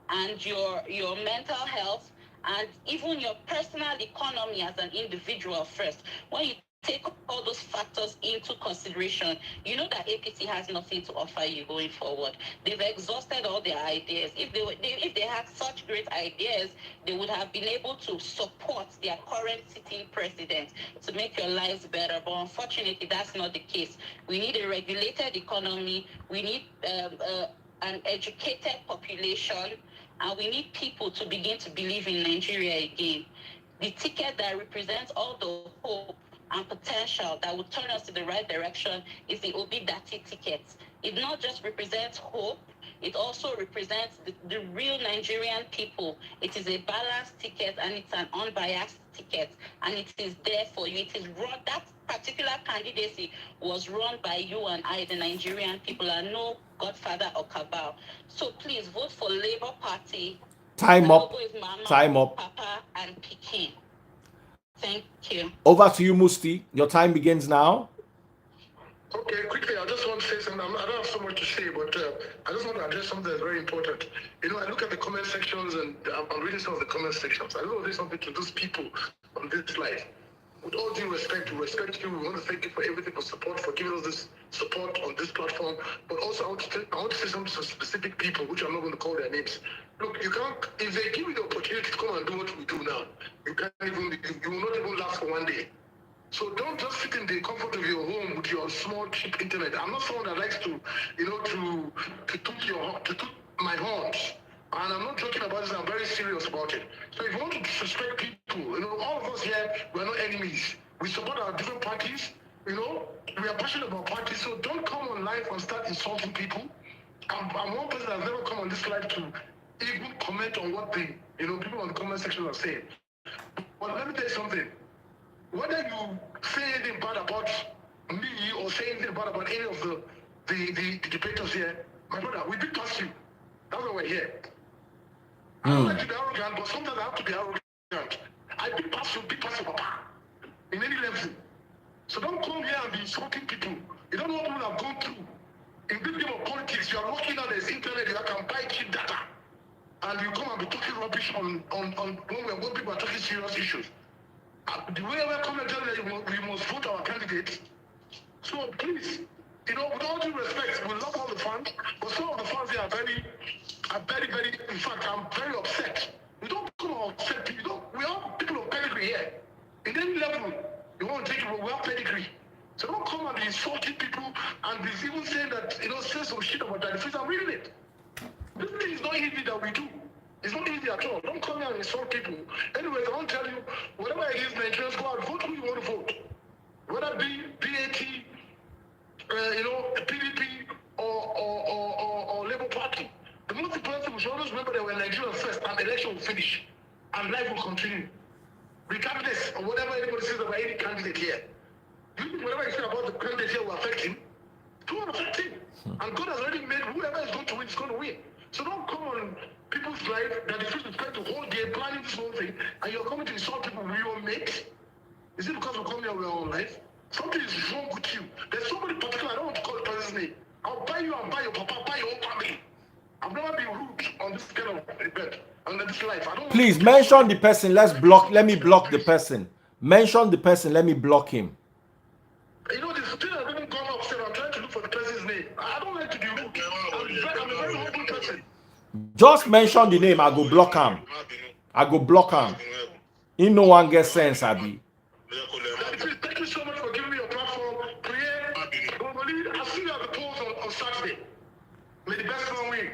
and your mental health, and even your personal economy as an individual first. When you take all those factors into consideration, you know that APC has nothing to offer you going forward. They've exhausted all their ideas. If they had such great ideas, they would have been able to support their current sitting president to make your lives better. But unfortunately, that's not the case. We need a regulated economy. We need an educated population. And we need people to begin to believe in Nigeria again. The ticket that represents all the hope and potential that will turn us to the right direction is the Obi Dati ticket. It not just represents hope, it also represents the real Nigerian people. It is a balanced ticket and it's an unbiased ticket, and it is there for you. It is run, that particular candidacy was run by you and I, the Nigerian people, and no godfather or cabal. So please vote for Labour Party.
Time up.
Mama,
Time up.
Papa and Peking. Thank you.
Over to you, Musti. Your time begins now.
Okay, quickly, I just want to say something. I don't have so much to say, but I just want to address something that's very important. You know, I look at the comment sections and I'm reading some of the comment sections. I want to say something to those people on this live. With all due respect, we respect you. We want to thank you for everything, for support, for giving us this support on this platform. But also, I want to say something to specific people, which I'm not going to call their names. Look, you can't, if they give you the opportunity to come and do what we do now, you can't even, you will not even last for one day. So don't just sit in the comfort of your home with your small, cheap internet. I'm not someone that likes to, you know, to toot my horns. And I'm not joking about this, I'm very serious about it. So if you want to disrespect people, you know, all of us here, we're not enemies. We support our different parties, you know, we are passionate about parties, so don't come on live and start insulting people. I'm one person that's never come on this live to even comment on what the, you know, people on the comment section are saying. But let me tell you something. Whether you say anything bad about me or say anything bad about any of the debaters here, my brother, we beat past you. That's why we're here. I don't like to be arrogant, but sometimes I have to be arrogant. I beat past you, papa, in any level. So don't come here and be insulting people. You don't know what people have gone through. In this game of politics, you are lucky now there's internet, you can buy cheap data. And you come and be talking rubbish on when people are talking serious issues. The way we're coming to tell you, we must vote our candidates. So please, you know, with all due respect, we love all the fans, but some of the fans here are very, in fact, I'm very upset. We don't come and upset people. We are people of pedigree here. In any level, you want to take it, we have pedigree. So don't come and be insulting people and be even saying that, you know, say some shit about that. I'm reading it. This thing is not easy that we do. It's not easy at all. Don't come here and insult people. Anyways, I want to tell you, whatever it is, Nigerians, go out, vote who you want to vote. Whether it be BAT, you know, PDP or Labour Party. The most important thing, we should always remember that we're Nigerians first and the election will finish and life will continue. Regardless of whatever anybody says about any candidate here. Whatever you say about the candidate here will affect him, it won't affect him. And God has already made whoever is going to win is going to win. So don't come on people's life that if you spend the whole day planning this whole thing and you're coming to insult people we all make. Is it because we come here with our own life? Something is wrong with you. There's somebody particular, I don't want to call the person's name. I'll buy you and buy your papa, buy your whole family. I've never been rude on this kind of event, on this life. I don't.
Please mention the person. Let me block the person. Mention the person. Let me block him.
You know, this thing has even gone upstairs. I'm trying to look for the person's name. I don't like to be rude. I'm a very humble person.
Just mention the name. I go block him. I go block him. In no one gets sense, Abi.
Thank you so much for giving me your platform. I'll see you at the polls on Saturday. May the best one win.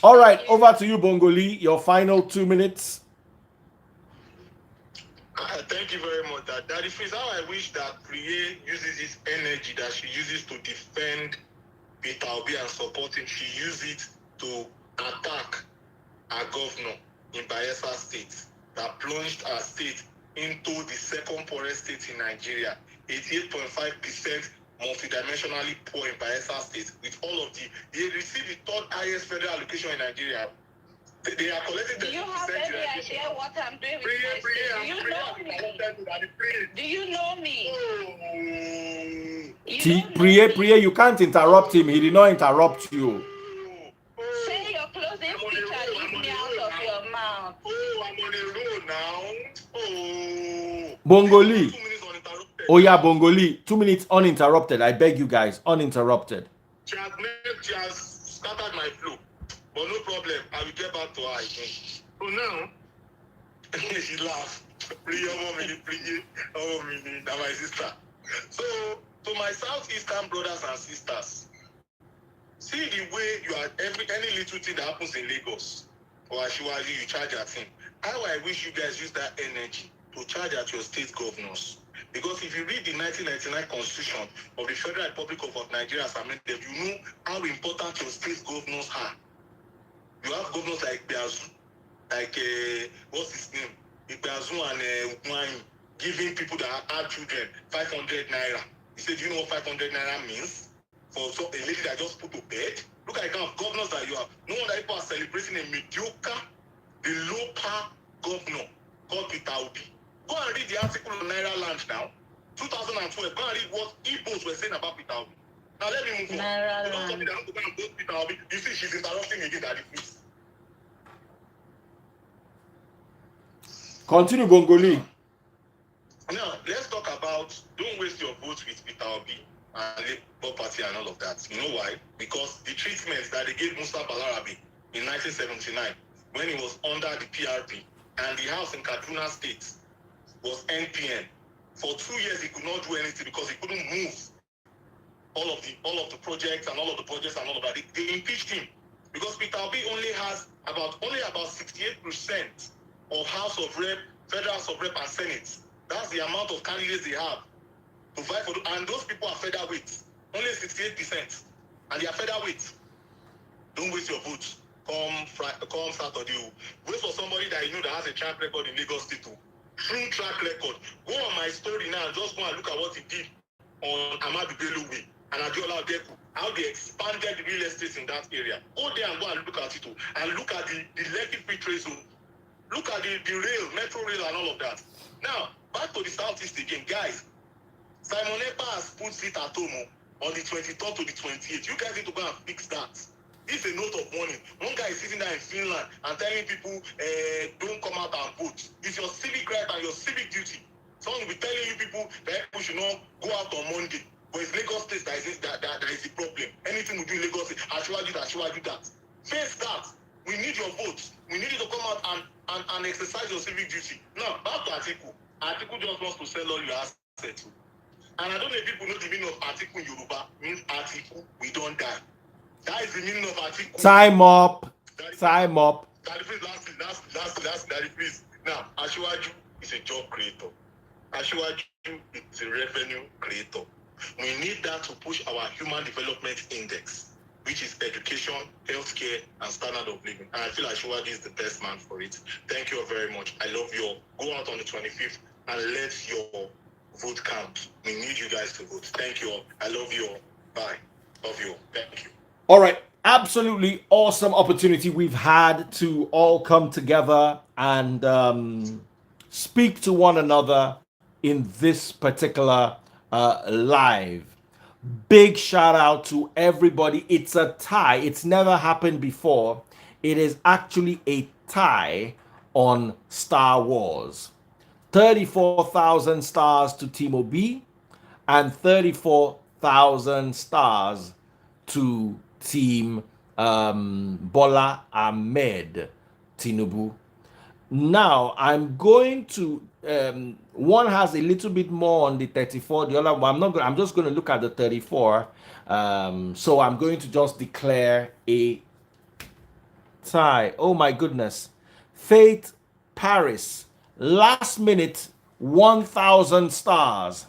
All right, over to you, Bongoli. Your final 2 minutes.
Thank you very much. Daddy Freeze, how I wish that Priye uses this energy that she uses to defend Peter Obi and support him. She uses it to attack our governor in Bayelsa State that plunged our state into the second poorest state in Nigeria. 88.5% multidimensionally poor in Bayelsa State. With all of they received the third highest federal allocation in Nigeria. They are collecting.
Do you have any idea what I'm doing with my state? Do you know me? Do you know me?
Priya, you can't interrupt him. He did not interrupt you.
Say your closing speech and leave me out of your mouth.
I'm on the road now.
Bongoli.
2 minutes uninterrupted.
Oh yeah, Bongoli. 2 minutes uninterrupted. I beg you guys, uninterrupted.
She has scattered my flow. But no problem. I will get back to her again. So now, she laughed. Priya, my sister. So, to my southeastern brothers and sisters, see the way you are any little thing that happens in Lagos or Ashiwaju, you charge at him. How I wish you guys use that energy to charge at your state governors. Because if you read the 1999 Constitution of the Federal Republic of Nigeria as amended, you know how important your state governors are. You have governors like Biazu, like what's his name? Biazu and Ugwuanyi, giving people that have children 500 naira. He said, do you know what 500 naira means? For a lady that just put to bed? Look at the kind of governors that you have. No wonder people are celebrating a mediocre, the low-power governor called Peter Obi. Go and read the article on Naira Land now. 2012. Go and read what Igbos were saying about Peter Obi. Now let me move on.
Naira
Don't tell me
Land.
that I'm going to go to Peter Obi. You see, she's interrupting again at the please.
Continue, Bongoli.
Now, let's talk about don't waste your votes with Peter Obi and Labour Party and all of that. You know why? Because the treatment that they gave Musa Balarabe in 1979 when he was under the PRP and the house in Kaduna State was NPN. For 2 years, he could not do anything because he couldn't move all of the projects and all of the projects and all of that. They impeached him because Peter Obi only has about 68% of House of Rep, Federal House of Rep and Senate. That's the amount of candidates they have to fight for. And those people are featherweight, only 68%, and they are featherweight. Don't waste your vote. Come Saturday. Wait for somebody that you know that has a track record in Lagos State. True track record. Go on my story now and just go and look at what he did on Amadu Bello Way and Adiola Adeku. How they expanded the real estate in that area. Go there and go and look at it too. And look at the Lekki Free Trade Zone. Look at the rail, metro rail and all of that. Now, back to the southeast again. Guys, Simon Ekpa has put it at home on the 23rd to the 28th. You guys need to go and fix that. This is a note of warning. One guy is sitting there in Finland and telling people, don't come out and vote. It's your civic right and your civic duty. Someone will be telling you people that people should not go out on Monday. But it's Lagos State that is the problem. Anything we do in Lagos State, I should do that. Face that. We need your votes. We need you to come out and exercise your civic duty. Now, back to Atiku. Atiku just wants to sell all your assets. And I don't know if people know the meaning of Atiku in Yoruba. Means Atiku, we don't die. That is the meaning of Atiku.
Time up. Time up.
Daddy, please. Now, Asiwaju is a job creator. Asiwaju is a revenue creator. We need that to push our human development index, which is education, healthcare, and standard of living. And I feel Asiwaju is the best man for it. Thank you all very much. I love you all. Go out on the 25th and let your vote count. We need you guys to vote. Thank you all. I love you all. Bye. Love you all. Thank you.
All right. Absolutely awesome opportunity we've had to all come together and speak to one another in this particular live. Big shout out to everybody. It's a tie. It's never happened before. It is actually a tie on Star Wars. 34,000 stars to Team OB and 34,000 stars to Team Bola Ahmed Tinubu. Now I'm going to one has a little bit more on the 34, the other one I'm just going to look at the 34. So I'm going to just declare a tie. Oh my goodness. Faith Paris, last minute 1,000 stars.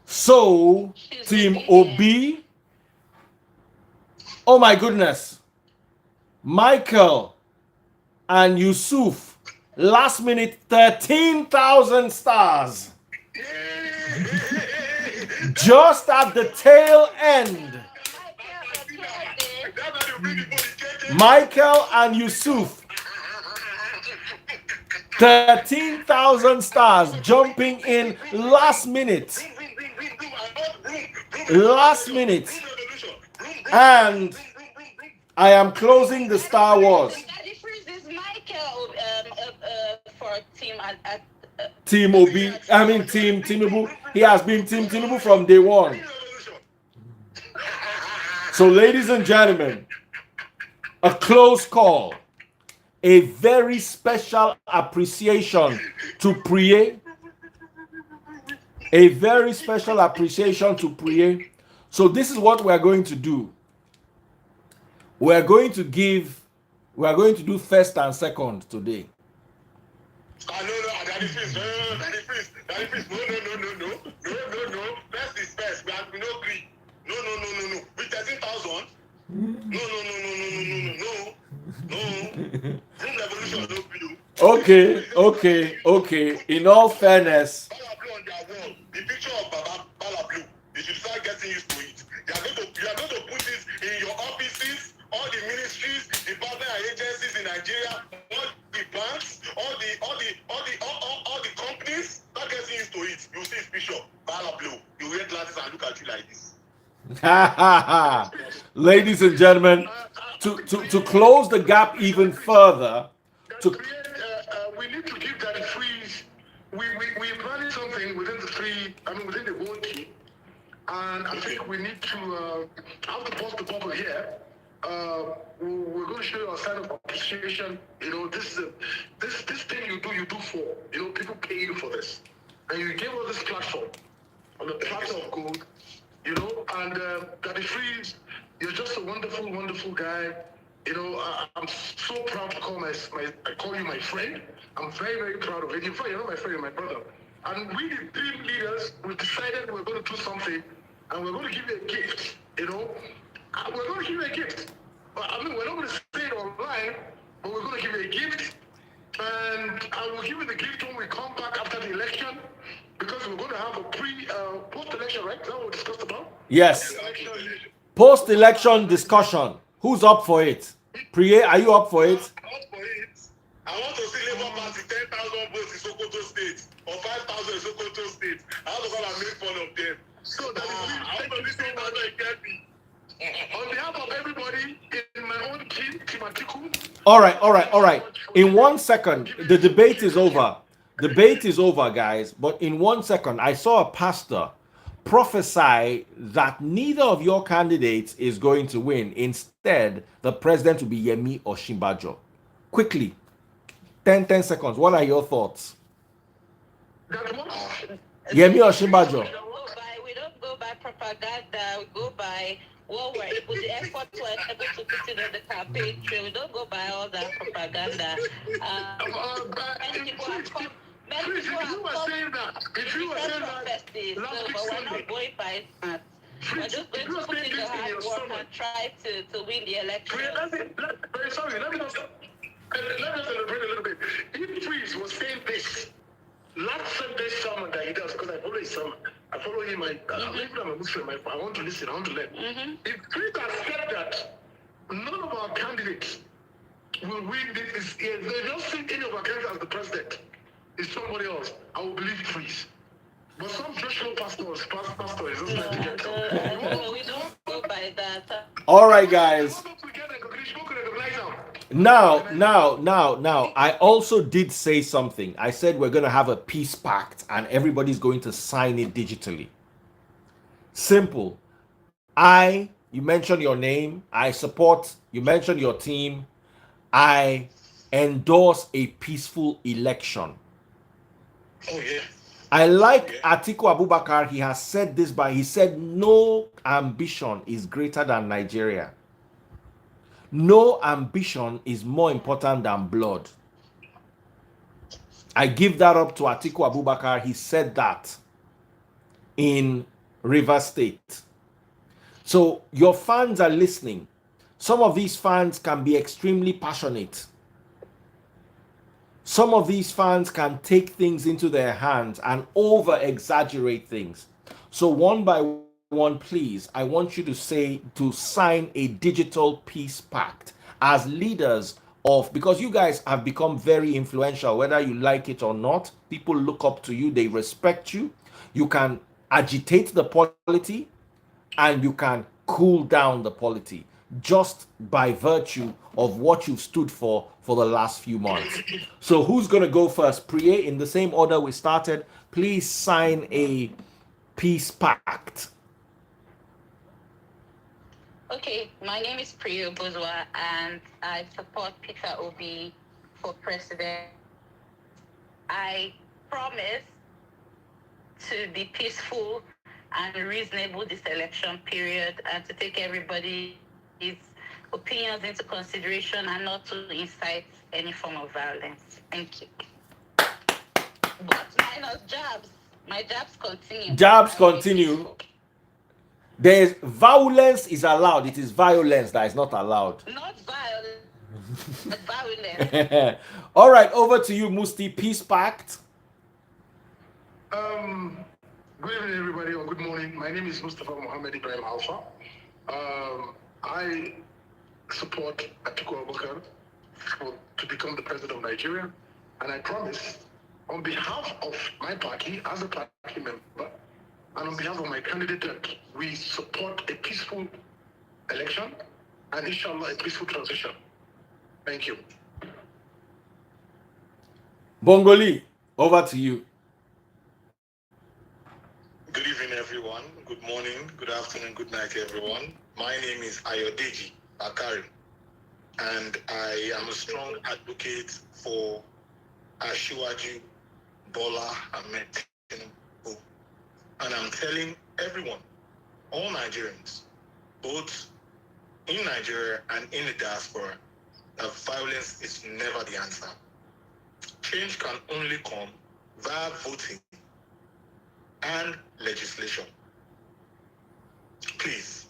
So Team OB, oh my goodness, Michael and Yusuf, last minute 13,000 stars. Just at the tail end,
That's how they bring the money.
Michael and Yusuf, 13,000 stars jumping in last minute. Last minute. And I am closing the Star Wars.
Daddy Freeze is Michael for team at
Team Obi, I mean Team Tinubu. He has been Team Tinubu from day one. So, ladies and gentlemen, a close call. A very special appreciation to Priye. A very special appreciation to Priye. So this is what we are going to do. We are going to do first and second today.
No, Daddy Freeze, no. First is first. We no agree. No. With 13,000. No. Room revolution no blue.
Okay. In all fairness,
Bala Blue on their wall. The picture of Bala Blue. You should start getting used to it. You are going to put this in your offices, all the ministries, departments and agencies in Nigeria, all the banks, all the companies. Start getting used to it. You see his picture, Bala Blue. You wear glasses and look at you like this.
ladies and gentlemen, to close the gap even further,
we need to give that freeze. We planning something within the whole team, and I think we need to have to post the bubble here. We're going to show you a sign of appreciation. You know, this thing you do for. You know, people pay you for this, and you gave us this platform on the platter of gold. You know, and Daddy Freeze, you're just a wonderful, wonderful guy. You know, I'm so proud to I call you my friend. I'm very, very proud of it. In fact, you're not my friend, you're my brother. And we, the team leaders, we decided we're going to do something, and we're going to give you a gift. You know, we're going to give you a gift. I mean, we're not going to say it online, but we're going to give you a gift. And I will give you the gift when we come back after the election, because we're going to have a post-election, right? Is that what we discussed about?
yes, post-election discussion. Who's up for it? Priye, are you up for it?
I'm up for it. I want to see Labour Party 10,000 votes in Sokoto State or 5,000 in Sokoto State. I want to go and make fun of them.
So that
I want to listen how they get me.
on behalf of everybody in my own team, Team Atiku.
All right. In 1 second, the debate is over. Debate is over, guys. But in 1 second, I saw a pastor prophesy that neither of your candidates is going to win. Instead, the president will be Yemi Osinbajo. Quickly, 10 seconds. What are your thoughts? Yemi Osinbajo.
We don't go by propaganda. We go by what we're able, the effort we're able to put in on the campaign trail. We don't go by all that propaganda. Many people have come.
If you were saying that last week
But we're
Sunday,
not going by that. We're just going to put in the hard work and try to win the election.
Very sorry, let me just celebrate a little bit. If Freeze was saying this last Sunday sermon that he does, because I follow his sermon, I follow him. I'm a Muslim. I want to listen. I want to learn. If Freeze has said that none of our candidates will win this, they don't see any of our candidates as the president. It's somebody else. I will believe Freeze. But some traditional pastors is just trying to get
We don't go by that.
All right, guys. Now, I also did say something. I said we're going to have a peace pact and everybody's going to sign it digitally. Simple. You mentioned your name. I support, you mentioned your team. I endorse a peaceful election.
Oh, yeah.
I like Atiku Abubakar. He has said this, but he said no ambition is greater than Nigeria. No ambition is more important than blood. I give that up to Atiku Abubakar. He said that in Rivers State. So your fans are listening. Some of these fans can be extremely passionate. Some of these fans can take things into their hands and over-exaggerate things. So one by one, please, I want you to sign a digital peace pact as leaders of, because you guys have become very influential, whether you like it or not. People look up to you, they respect you. You can agitate the polity and you can cool down the polity just by virtue of what you've stood for the last few months. So who's going to go first? Priye, in the same order we started, please sign a peace pact.
Okay, my name is Priya Bozwa, and I support Peter Obi for president. I promise to be peaceful and reasonable this election period, and to take everybody's opinions into consideration and not to incite any form of violence. Thank you. But minus jabs. My jabs continue.
Jabs continue. There's violence is allowed. It is violence that is not allowed.
Not violence. Violence.
All right, over to you, Musti. Peace pact.
Good evening, everybody, or good morning. My name is Mustafa Mohammed Ibrahim Alpha. I support Atiku Abubakar to become the president of Nigeria, and I promise, on behalf of my party, as a party member, and on behalf of my candidate, that we support a peaceful election and, inshallah, a peaceful transition. Thank you.
Bongoli, over to you.
Good evening, everyone. Good morning, good afternoon, good night, everyone. My name is Ayodeji Akari, and I am a strong advocate for Asiwaju Bola Ahmed Tinubu. And I'm telling everyone, all Nigerians, both in Nigeria and in the diaspora, that violence is never the answer. Change can only come via voting and legislation. Please,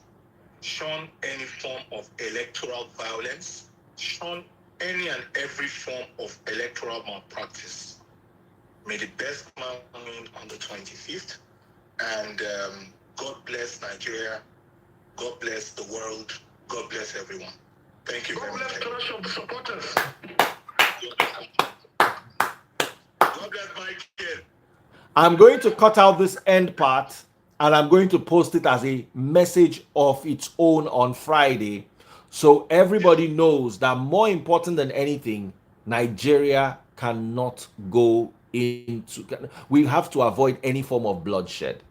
shun any form of electoral violence, shun any and every form of electoral malpractice. May the best man win on the 25th, and God bless Nigeria, God bless the world, God bless everyone. Thank you very much.
God bless the supporters.
God bless my kid.
I'm going to cut out this end part and I'm going to post it as a message of its own on Friday, so everybody knows that more important than anything, Nigeria cannot go into, we have to avoid any form of bloodshed.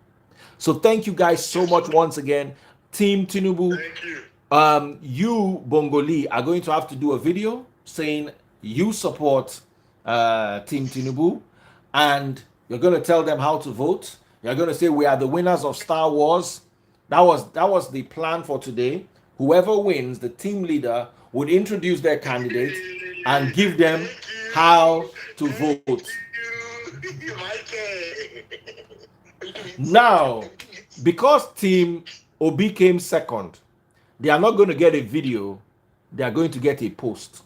So thank you guys so much once again. Team Tinubu,
Thank you.
You, Bongoli, are going to have to do a video saying you support Team Tinubu, and you're going to tell them how to vote. You're going to say we are the winners of Star Wars. That was the plan for today. Whoever wins, the team leader would introduce their candidate and give them how to vote. Now, because Team Obi came second, they are not going to get a video. They are going to get a post.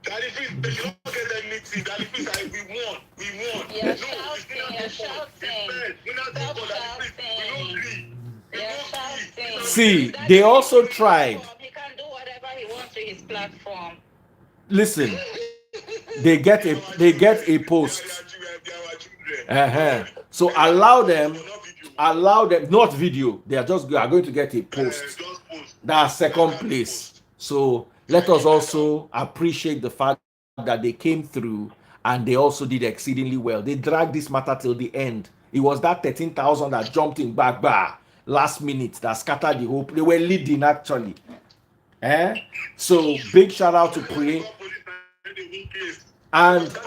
Daddy, please, they don't get anything. Daddy, please, we won. We won.
You're shouting, you're shouting. Stop shouting. You're shouting.
See, they also tried.
He can do whatever he wants with his platform.
Listen, they get a post. So allow them, not video. They are going to get a post. That's second place. So let us also appreciate the fact that they came through and they also did exceedingly well. They dragged this matter till the end. It was that 13,000 that jumped in back bar last minute that scattered the hope. They were leading actually. So big shout out to Priye. And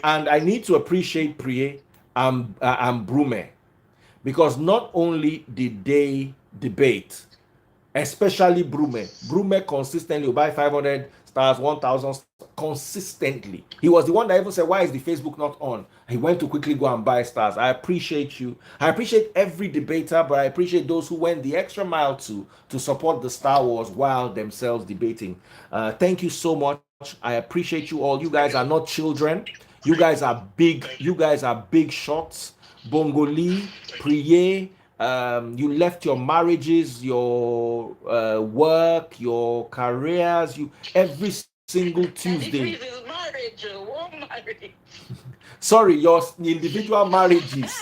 I need to appreciate Priye and Brume, because not only did they debate, especially Brume consistently will buy 500 stars, 1,000 consistently. He was the one that even said, why is the Facebook not on? He went to quickly go and buy stars. I appreciate you. I appreciate every debater, but I appreciate those who went the extra mile to support the Star Wars while themselves debating. Thank you so much. I appreciate you all. You guys are not children. You guys are big. You guys are big shots. Bongoli, Priye, you left your marriages, your work, your careers, you every single Tuesday.
This is marriage, one marriage.
Sorry, your individual marriages.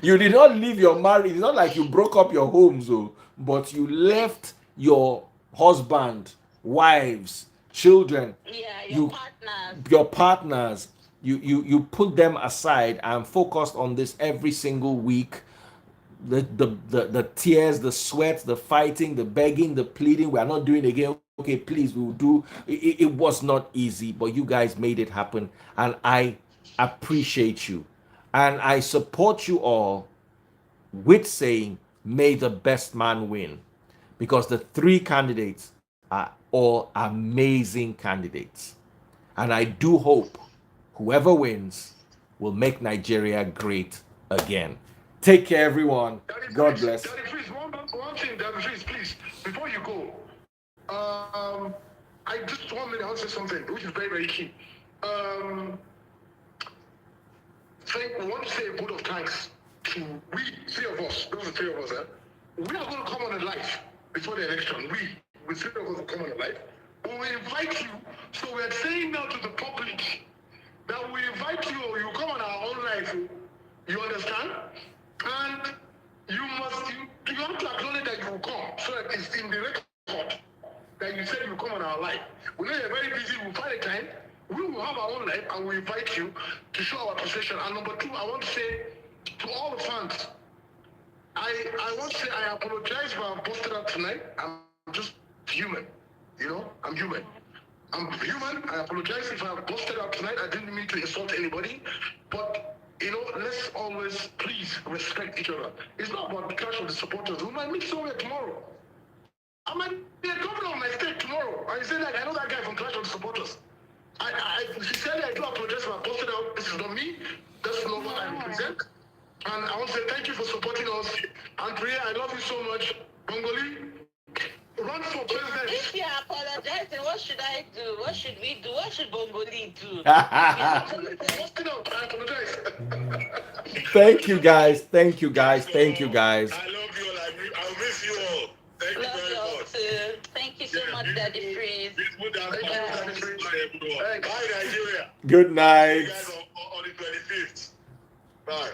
You did not leave your marriage. It's not like you broke up your homes, oh, but you left your husband, wives, children,
Yeah,
you,
partners.
your partners. You put them aside and focused on this every single week. The tears, the sweat, the fighting, the begging, the pleading. We are not doing it again. Okay, please, we will do. It was not easy, but you guys made it happen, and I appreciate you, and I support you all with saying, "May the best man win," because the three candidates are all amazing candidates, and I do hope whoever wins will make Nigeria great again. Take care, everyone. God bless.
Daddy Freeze, one thing, Daddy Freeze, please, before you go, I just 1 minute, I want to say something, which is very, very key. We want to say a vote of thanks to we, three of us, those are three of us, we are going to come on a live before the election. We three of us will come on a live. We will invite you, so we are saying now to the public that we invite you, or you come on our own live, you understand? And you have to acknowledge that you will come, so that it's in the record that you said you will come on our live. We know you're very busy, we'll find a time, we will have our own live, and we invite you to show our appreciation. And number two, I want to say to all the fans, I want to say I apologize for I've busted up tonight. I'm just human, I'm human. I'm human. I apologize if I've busted up tonight. I didn't mean to insult anybody, but let's always please respect each other. It's not about the clash of the supporters. We might meet somewhere tomorrow. I might be a governor of my state tomorrow. I say like I know that guy from Clash of the Supporters. I sincerely I do apologize for I posted out. This is not me. That's not what I represent. And I want to say thank you for supporting us. Andrea, I love you so much. Bongoli, run for president.
If you are apologizing, what should I do? What should we do? What should Bongoli do? I
apologize.
Thank you guys. Thank you guys. Thank you guys.
I love you all. I'll miss you all. Thank you very much.
Too. Thank you so much, Daddy Freeze.
Bye, Nigeria.
Good night.
See you guys on the 25th. Bye.